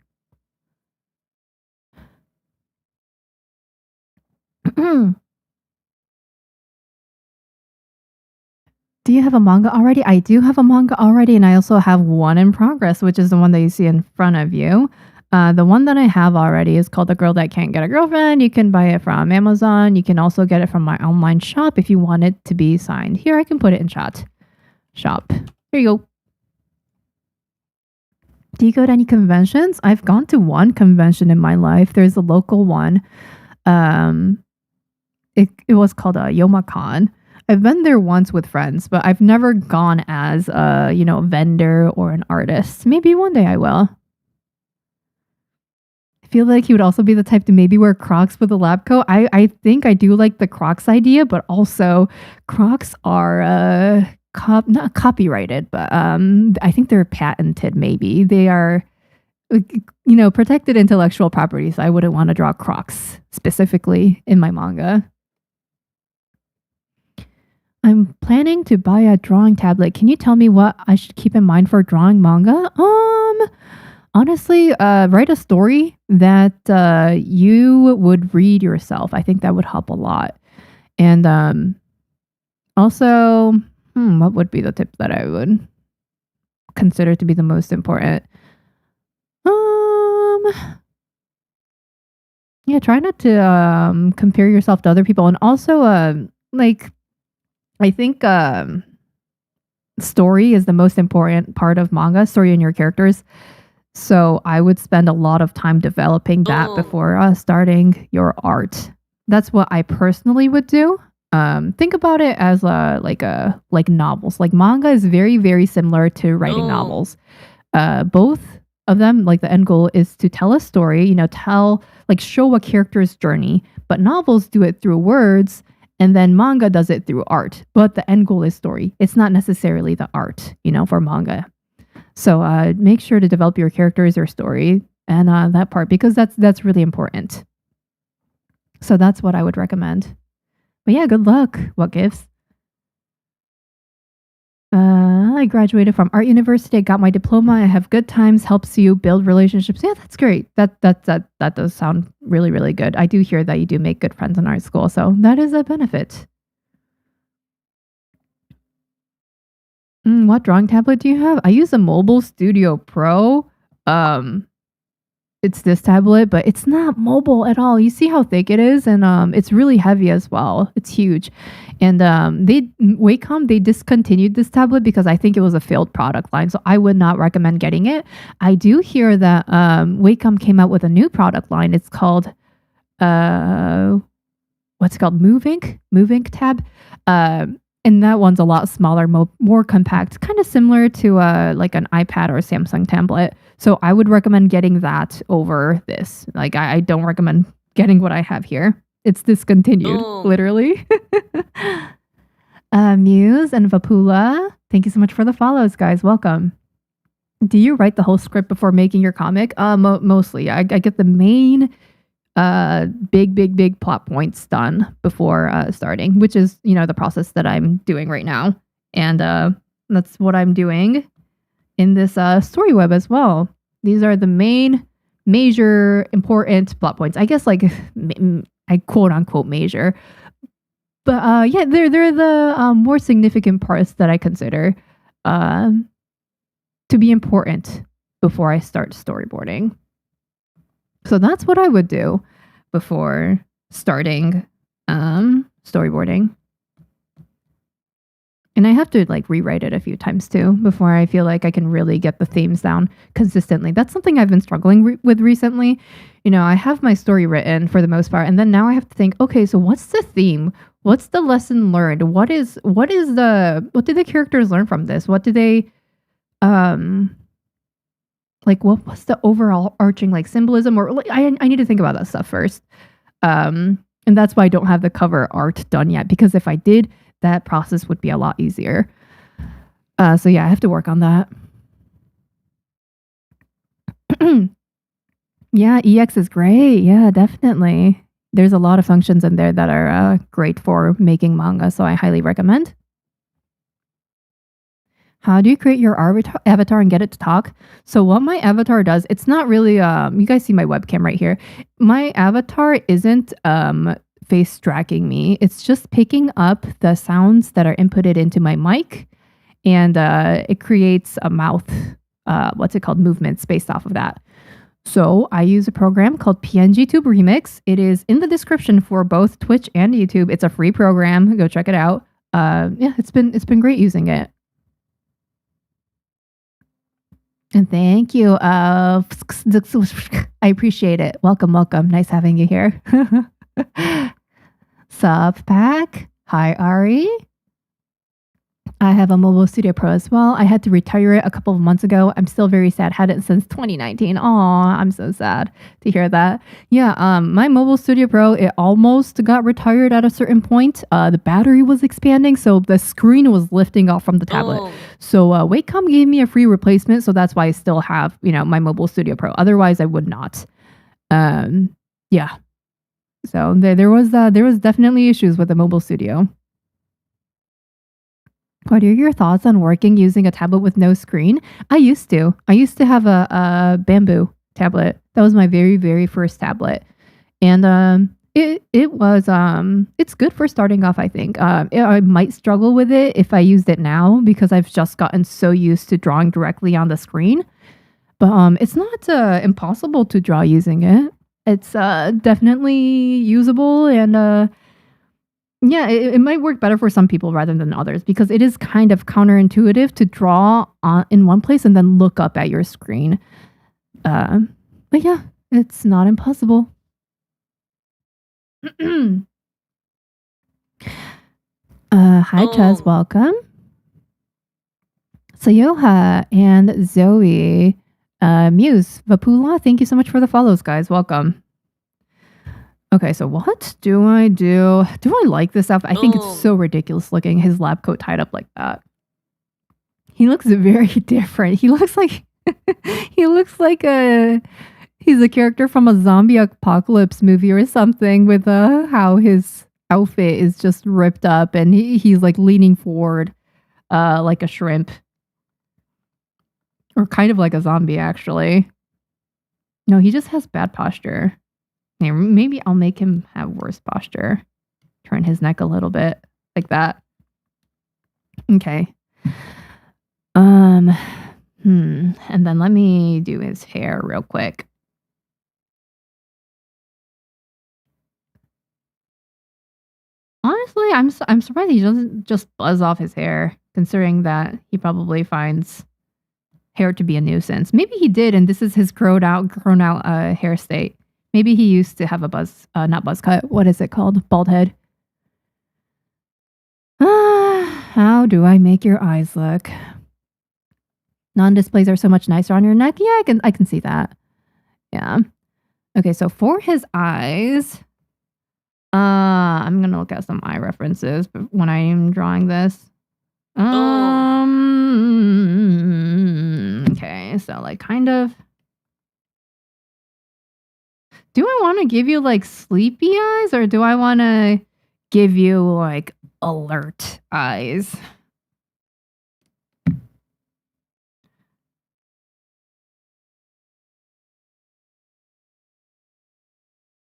Do you have a manga already? I do have a manga already, and I also have one in progress, which is the one that you see in front of you. The one that I have already is called The Girl That Can't Get a Girlfriend. You can buy it from Amazon. You can also get it from my online shop if you want it to be signed. Here, I can put it in chat. Shop. Here you go. Do you go to any conventions? I've gone to one convention in my life. There's a local one. It was called a Yomakon. I've been there once with friends, but I've never gone as a vendor or an artist. Maybe one day I will. I feel like he would also be the type to maybe wear Crocs with a lab coat. I think I do like the Crocs idea, but also Crocs are not copyrighted, but I think they're patented. Maybe they are, protected intellectual property. So I wouldn't want to draw Crocs specifically in my manga. I'm planning to buy a drawing tablet. Can you tell me what I should keep in mind for drawing manga? Honestly, write a story that you would read yourself. I think that would help a lot. And also, what would be the tip that I would consider to be the most important? Yeah, try not to compare yourself to other people, and also like I think story is the most important part of manga, story and your characters. So I would spend a lot of time developing that before starting your art. That's what I personally would do. Think about it as like novels. Like manga is very, very similar to writing novels. Both of them, like the end goal is to tell a story, show a character's journey. But novels do it through words, and then manga does it through art. But the end goal is story. It's not necessarily the art, for manga. So make sure to develop your characters, your story, and that part, because that's really important. So that's what I would recommend. But yeah, good luck. What gives? I graduated from art university. I got my diploma. I have good times. Helps you build relationships. Yeah, that's great. That does sound really, really good. I do hear that you do make good friends in art school, so that is a benefit. What drawing tablet do you have? I use a Mobile Studio Pro. It's this tablet, but it's not mobile at all. You see how thick it is, and it's really heavy as well. It's huge. And Wacom, they discontinued this tablet because I think it was a failed product line, so I would not recommend getting it. I do hear that Wacom came out with a new product line. It's called what's it called? Move Ink tab. And that one's a lot smaller, more compact, kind of similar to like an iPad or a Samsung tablet. So I would recommend getting that over this. Like I don't recommend getting what I have here. It's discontinued, literally. Muse and Vapula, thank you so much for the follows, guys. Welcome. Do you write the whole script before making your comic? Mostly. I get the main big plot points done before starting, which is the process that I'm doing right now, and that's what I'm doing in this story web as well. These are the main major important plot points, I guess, like I quote unquote major, but yeah, they're the more significant parts that I consider to be important before I start storyboarding. So that's what I would do before starting storyboarding. And I have to rewrite it a few times too before I feel like I can really get the themes down consistently. That's something I've been struggling with recently. I have my story written for the most part, and then now I have to think, okay, so what's the theme? What's the lesson learned? What did the characters learn from this? What do they what was the overall arching symbolism, or I need to think about that stuff first. And that's why I don't have the cover art done yet, because if I did, that process would be a lot easier. So yeah, I have to work on that. Yeah, EX is great. Yeah, definitely. There's a lot of functions in there that are great for making manga, so I highly recommend. How do you create your avatar and get it to talk? So what my avatar does, it's not really, you guys see my webcam right here. My avatar isn't face tracking me. It's just picking up the sounds that are inputted into my mic, and it creates a mouth, movements based off of that. So I use a program called PNGTube Remix. It is in the description for both Twitch and YouTube. It's a free program. Go check it out. Yeah, it's been great using it. And thank you. I appreciate it. Welcome. Nice having you here. Sup, Pack. Hi, Ari. I have a Mobile Studio Pro as well. I had to retire it a couple of months ago. I'm still very sad. Had it since 2019. Aw, I'm so sad to hear that. Yeah, my Mobile Studio Pro, it almost got retired at a certain point. The battery was expanding, so the screen was lifting off from the tablet. So Wacom gave me a free replacement, so that's why I still have, my Mobile Studio Pro. Otherwise, I would not. Yeah. So there was definitely issues with the Mobile Studio. What are your thoughts on working using a tablet with no screen? I used to have a bamboo tablet. That was my very, very first tablet. And it's good for starting off, I think. I might struggle with it if I used it now, because I've just gotten so used to drawing directly on the screen. But it's not impossible to draw using it. It's definitely usable, and yeah, it might work better for some people rather than others because it is kind of counterintuitive to draw in one place and then look up at your screen. But yeah, it's not impossible. Hi, Chaz, welcome. Sayoha and Zoe, Muse, Vapula, thank you so much for the follows, guys. Welcome. Okay, so what do I do? Do I like this outfit? I think it's so ridiculous looking, his lab coat tied up like that. He looks very different. He looks like he's a character from a zombie apocalypse movie or something with how his outfit is just ripped up and he's like leaning forward like a shrimp. Or kind of like a zombie, actually. No, he just has bad posture. Hey, maybe I'll make him have worse posture. Turn his neck a little bit like that. Okay. And then let me do his hair real quick. Honestly, I'm surprised he doesn't just buzz off his hair, considering that he probably finds hair to be a nuisance. Maybe he did, and this is his grown out hair state. Maybe he used to have a not buzz cut. What is it called? Bald head. How do I make your eyes look? Non-displays are so much nicer on your neck. Yeah, I can see that. Yeah. Okay, so for his eyes, I'm gonna look at some eye references when I am drawing this. Okay, so like kind of. Do I want to give you like sleepy eyes or do I want to give you like alert eyes?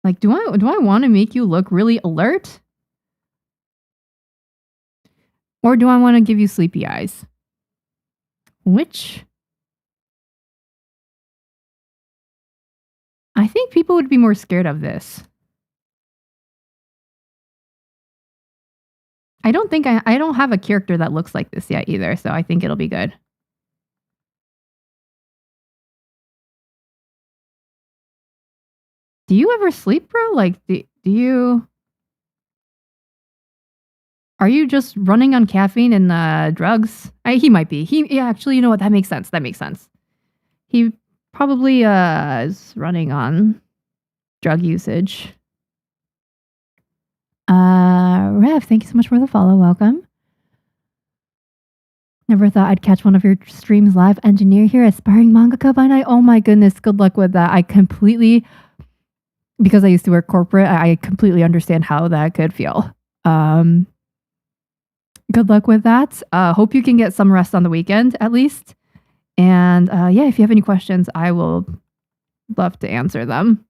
Like, do I want to make you look really alert? Or do I want to give you sleepy eyes? Which? I think people would be more scared of this. I don't think I don't have a character that looks like this yet either, so I think it'll be good. Do you ever sleep, bro? Like, do you... Are you just running on caffeine and drugs? He might be. Yeah, actually, you know what? That makes sense. That makes sense. He probably is running on drug usage. Rev, thank you so much for the follow. Welcome. Never thought I'd catch one of your streams live. Engineer here, aspiring mangaka by night. Oh my goodness, good luck with that. I completely, because I used to work corporate, I completely understand how that could feel. Good luck with that. Hope you can get some rest on the weekend at least. And yeah, if you have any questions, I will love to answer them.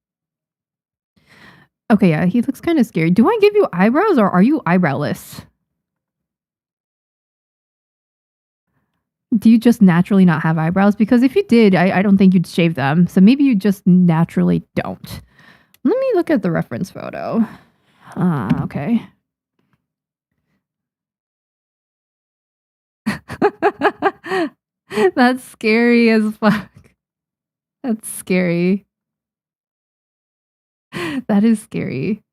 Okay, yeah, he looks kind of scary. Do I give you eyebrows or are you eyebrowless? Do you just naturally not have eyebrows? Because if you did, I don't think you'd shave them. So maybe you just naturally don't. Let me look at the reference photo. Okay. That's scary as fuck. That's scary. That is scary.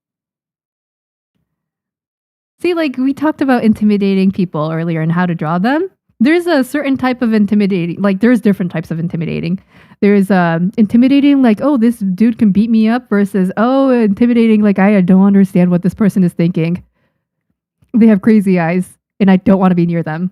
See, like we talked about intimidating people earlier and how to draw them. There's a certain type of intimidating, like there's different types of intimidating. There's intimidating like, oh, this dude can beat me up versus, oh, intimidating like I don't understand what this person is thinking. They have crazy eyes and I don't want to be near them.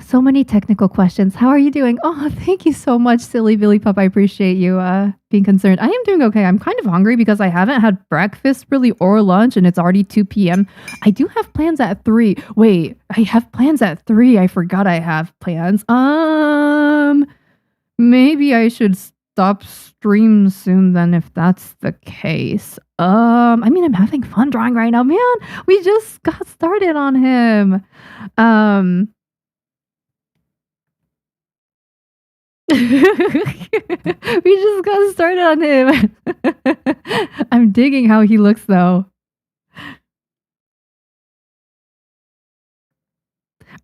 So many technical questions. How are you doing? Oh, thank you so much, Silly Billy Pup. I appreciate you being concerned. I am doing okay. I'm kind of hungry because I haven't had breakfast really or lunch and it's already 2 p.m. I do have plans at 3. Wait, I have plans at 3. I forgot I have plans. Maybe I should stop stream soon then if that's the case. I mean, I'm having fun drawing right now, man. We just got started on him. We just got started on him. I'm digging how he looks though.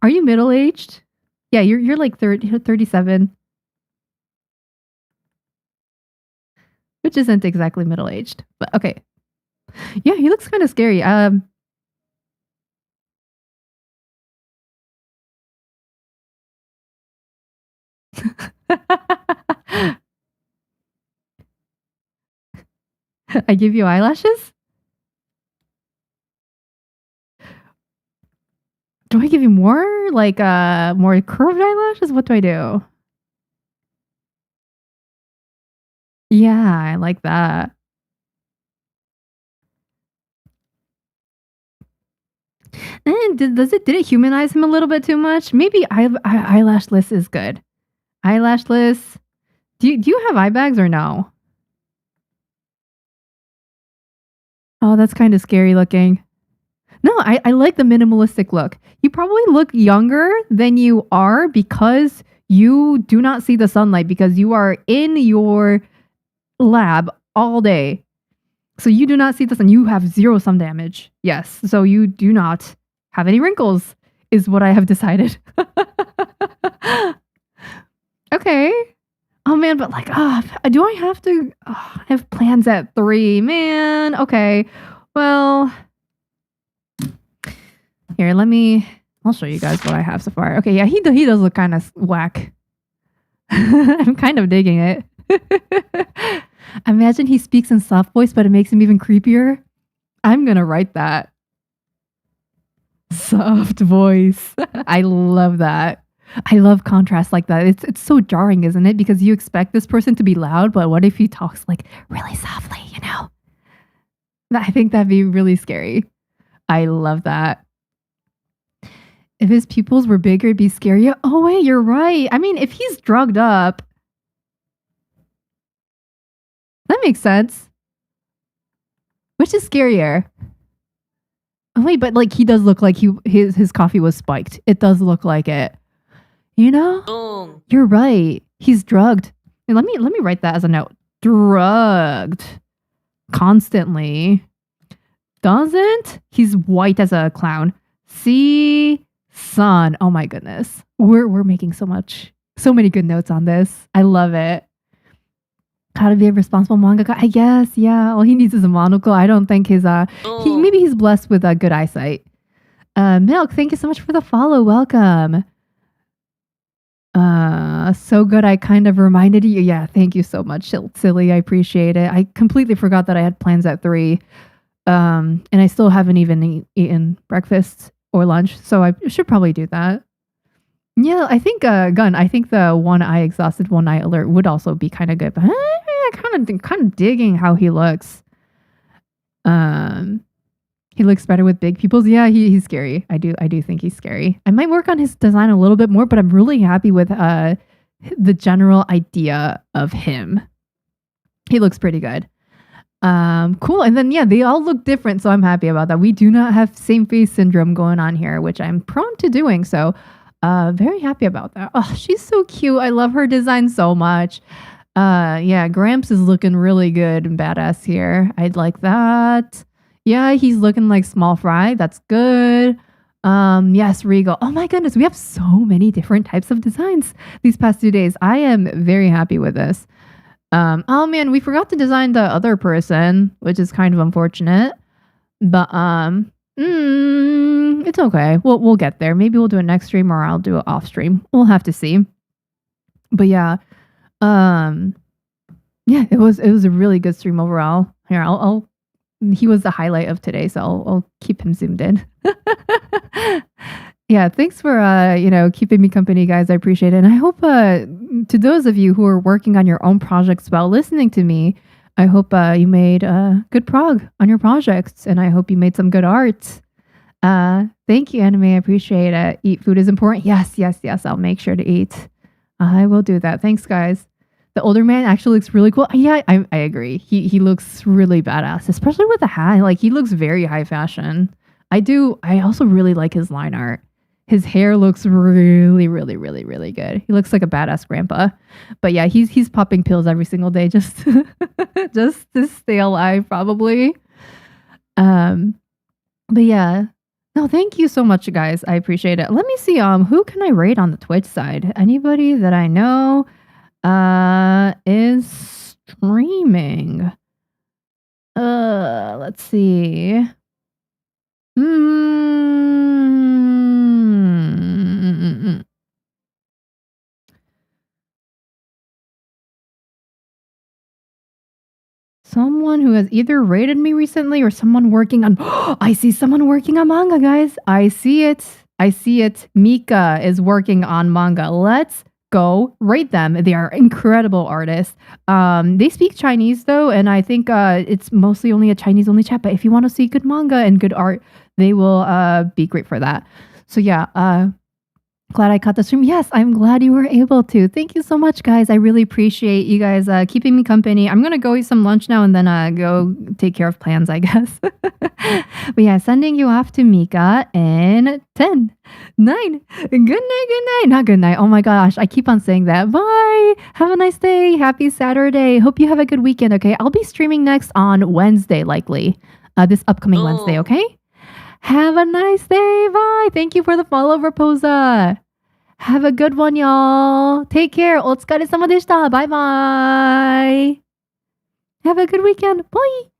Are you middle-aged? Yeah, you're like 37. Which isn't exactly middle-aged, but okay. Yeah, he looks kind of scary. I give you eyelashes? Do I give you more? Like, more curved eyelashes? What do I do? Yeah, I like that. And did it humanize him a little bit too much? Maybe eyelashless is good. Eyelashless. Do you have eye bags or no? Oh, that's kind of scary looking. No, I like the minimalistic look. You probably look younger than you are because you do not see the sunlight because you are in your lab all day. So you do not see the sun. You have 0 sun damage. Yes. So you do not have any wrinkles, is what I have decided. Okay. Oh man, but like, do I have to? I have plans at 3. Man. Okay. Well, here, I'll show you guys what I have so far. Okay, yeah, he does look kind of whack. I'm kind of digging it. Imagine he speaks in soft voice, but it makes him even creepier. I'm gonna write that. Soft voice. I love that. I love contrast like that. It's so jarring, isn't it? Because you expect this person to be loud, but what if he talks like really softly, you know? I think that'd be really scary. I love that. If his pupils were bigger, it'd be scarier. Oh wait, you're right. I mean, if he's drugged up, that makes sense. Which is scarier? Oh wait, but like he does look like his coffee was spiked. It does look like it. You know? You're right. He's drugged. And let me write that as a note. Drugged. Constantly. Doesn't? He's white as a clown. See? Sun. Oh my goodness. We're making so many good notes on this. I love it. How to be a responsible mangaka? I guess, yeah. All he needs is a monocle. I don't think maybe he's blessed with good eyesight. Milk, thank you so much for the follow. Welcome. So good. I kind of reminded you. Yeah, thank you so much, Silly. I appreciate it. I completely forgot that I had plans at 3. And I still haven't even eaten breakfast or lunch, so I should probably do that. Yeah, I think I think the one eye exhausted, one eye alert would also be kind of good. But I'm kind of digging how he looks. He looks better with big pupils. Yeah, he's scary. I do think he's scary. I might work on his design a little bit more, but I'm really happy with the general idea of him. He looks pretty good. Cool. And then yeah, they all look different, so I'm happy about that. We do not have same face syndrome going on here, which I'm prone to doing. So very happy about that. Oh, she's so cute. I love her design so much. Yeah, Gramps is looking really good and badass here. I'd like that. Yeah, he's looking like small fry. That's good. Yes, Regal. Oh my goodness, we have so many different types of designs these past 2 days. I am very happy with this. Oh man, we forgot to design the other person, which is kind of unfortunate. But it's okay. We'll get there. Maybe we'll do it next stream or I'll do it off stream. We'll have to see. But yeah, yeah, it was a really good stream overall. Here, he was the highlight of today, so I'll keep him zoomed in. Yeah, thanks for keeping me company, guys. I appreciate it. And I hope to those of you who are working on your own projects while listening to me, I hope you made good prog on your projects, and I hope you made some good art. Thank you, Anime. I appreciate it. Eat food is important. Yes. I'll make sure to eat. I will do that. Thanks, guys. The older man actually looks really cool. Yeah, I agree. He looks really badass, especially with the hat. Like he looks very high fashion. I also really like his line art. His hair looks really, really, really, really good. He looks like a badass grandpa. But yeah, he's popping pills every single day just just to stay alive, probably. But yeah. No, thank you so much, guys. I appreciate it. Let me see. Who can I rate on the Twitch side? Anybody that I know is streaming. Let's see. Someone who has either rated me recently or someone working on I see someone working on manga, guys. I see it. Mika is working on manga. Let's go rate them. They are incredible artists. They speak Chinese though, and I think it's mostly only a Chinese only chat, but if you want to see good manga and good art, they will be great for that. So yeah, glad I caught the stream. Yes, I'm glad you were able to. Thank you so much, guys. I really appreciate you guys keeping me company. I'm going to go eat some lunch now and then go take care of plans, I guess. But yeah, sending you off to Mika in 10, 9. Good night. Not good night. Oh my gosh, I keep on saying that. Bye. Have a nice day. Happy Saturday. Hope you have a good weekend, okay? I'll be streaming next on Wednesday, likely. This upcoming Wednesday, okay? Have a nice day. Bye. Thank you for the follow, Raposa. Have a good one, y'all. Take care. お疲れ様でした。Bye bye. Have a good weekend. Bye.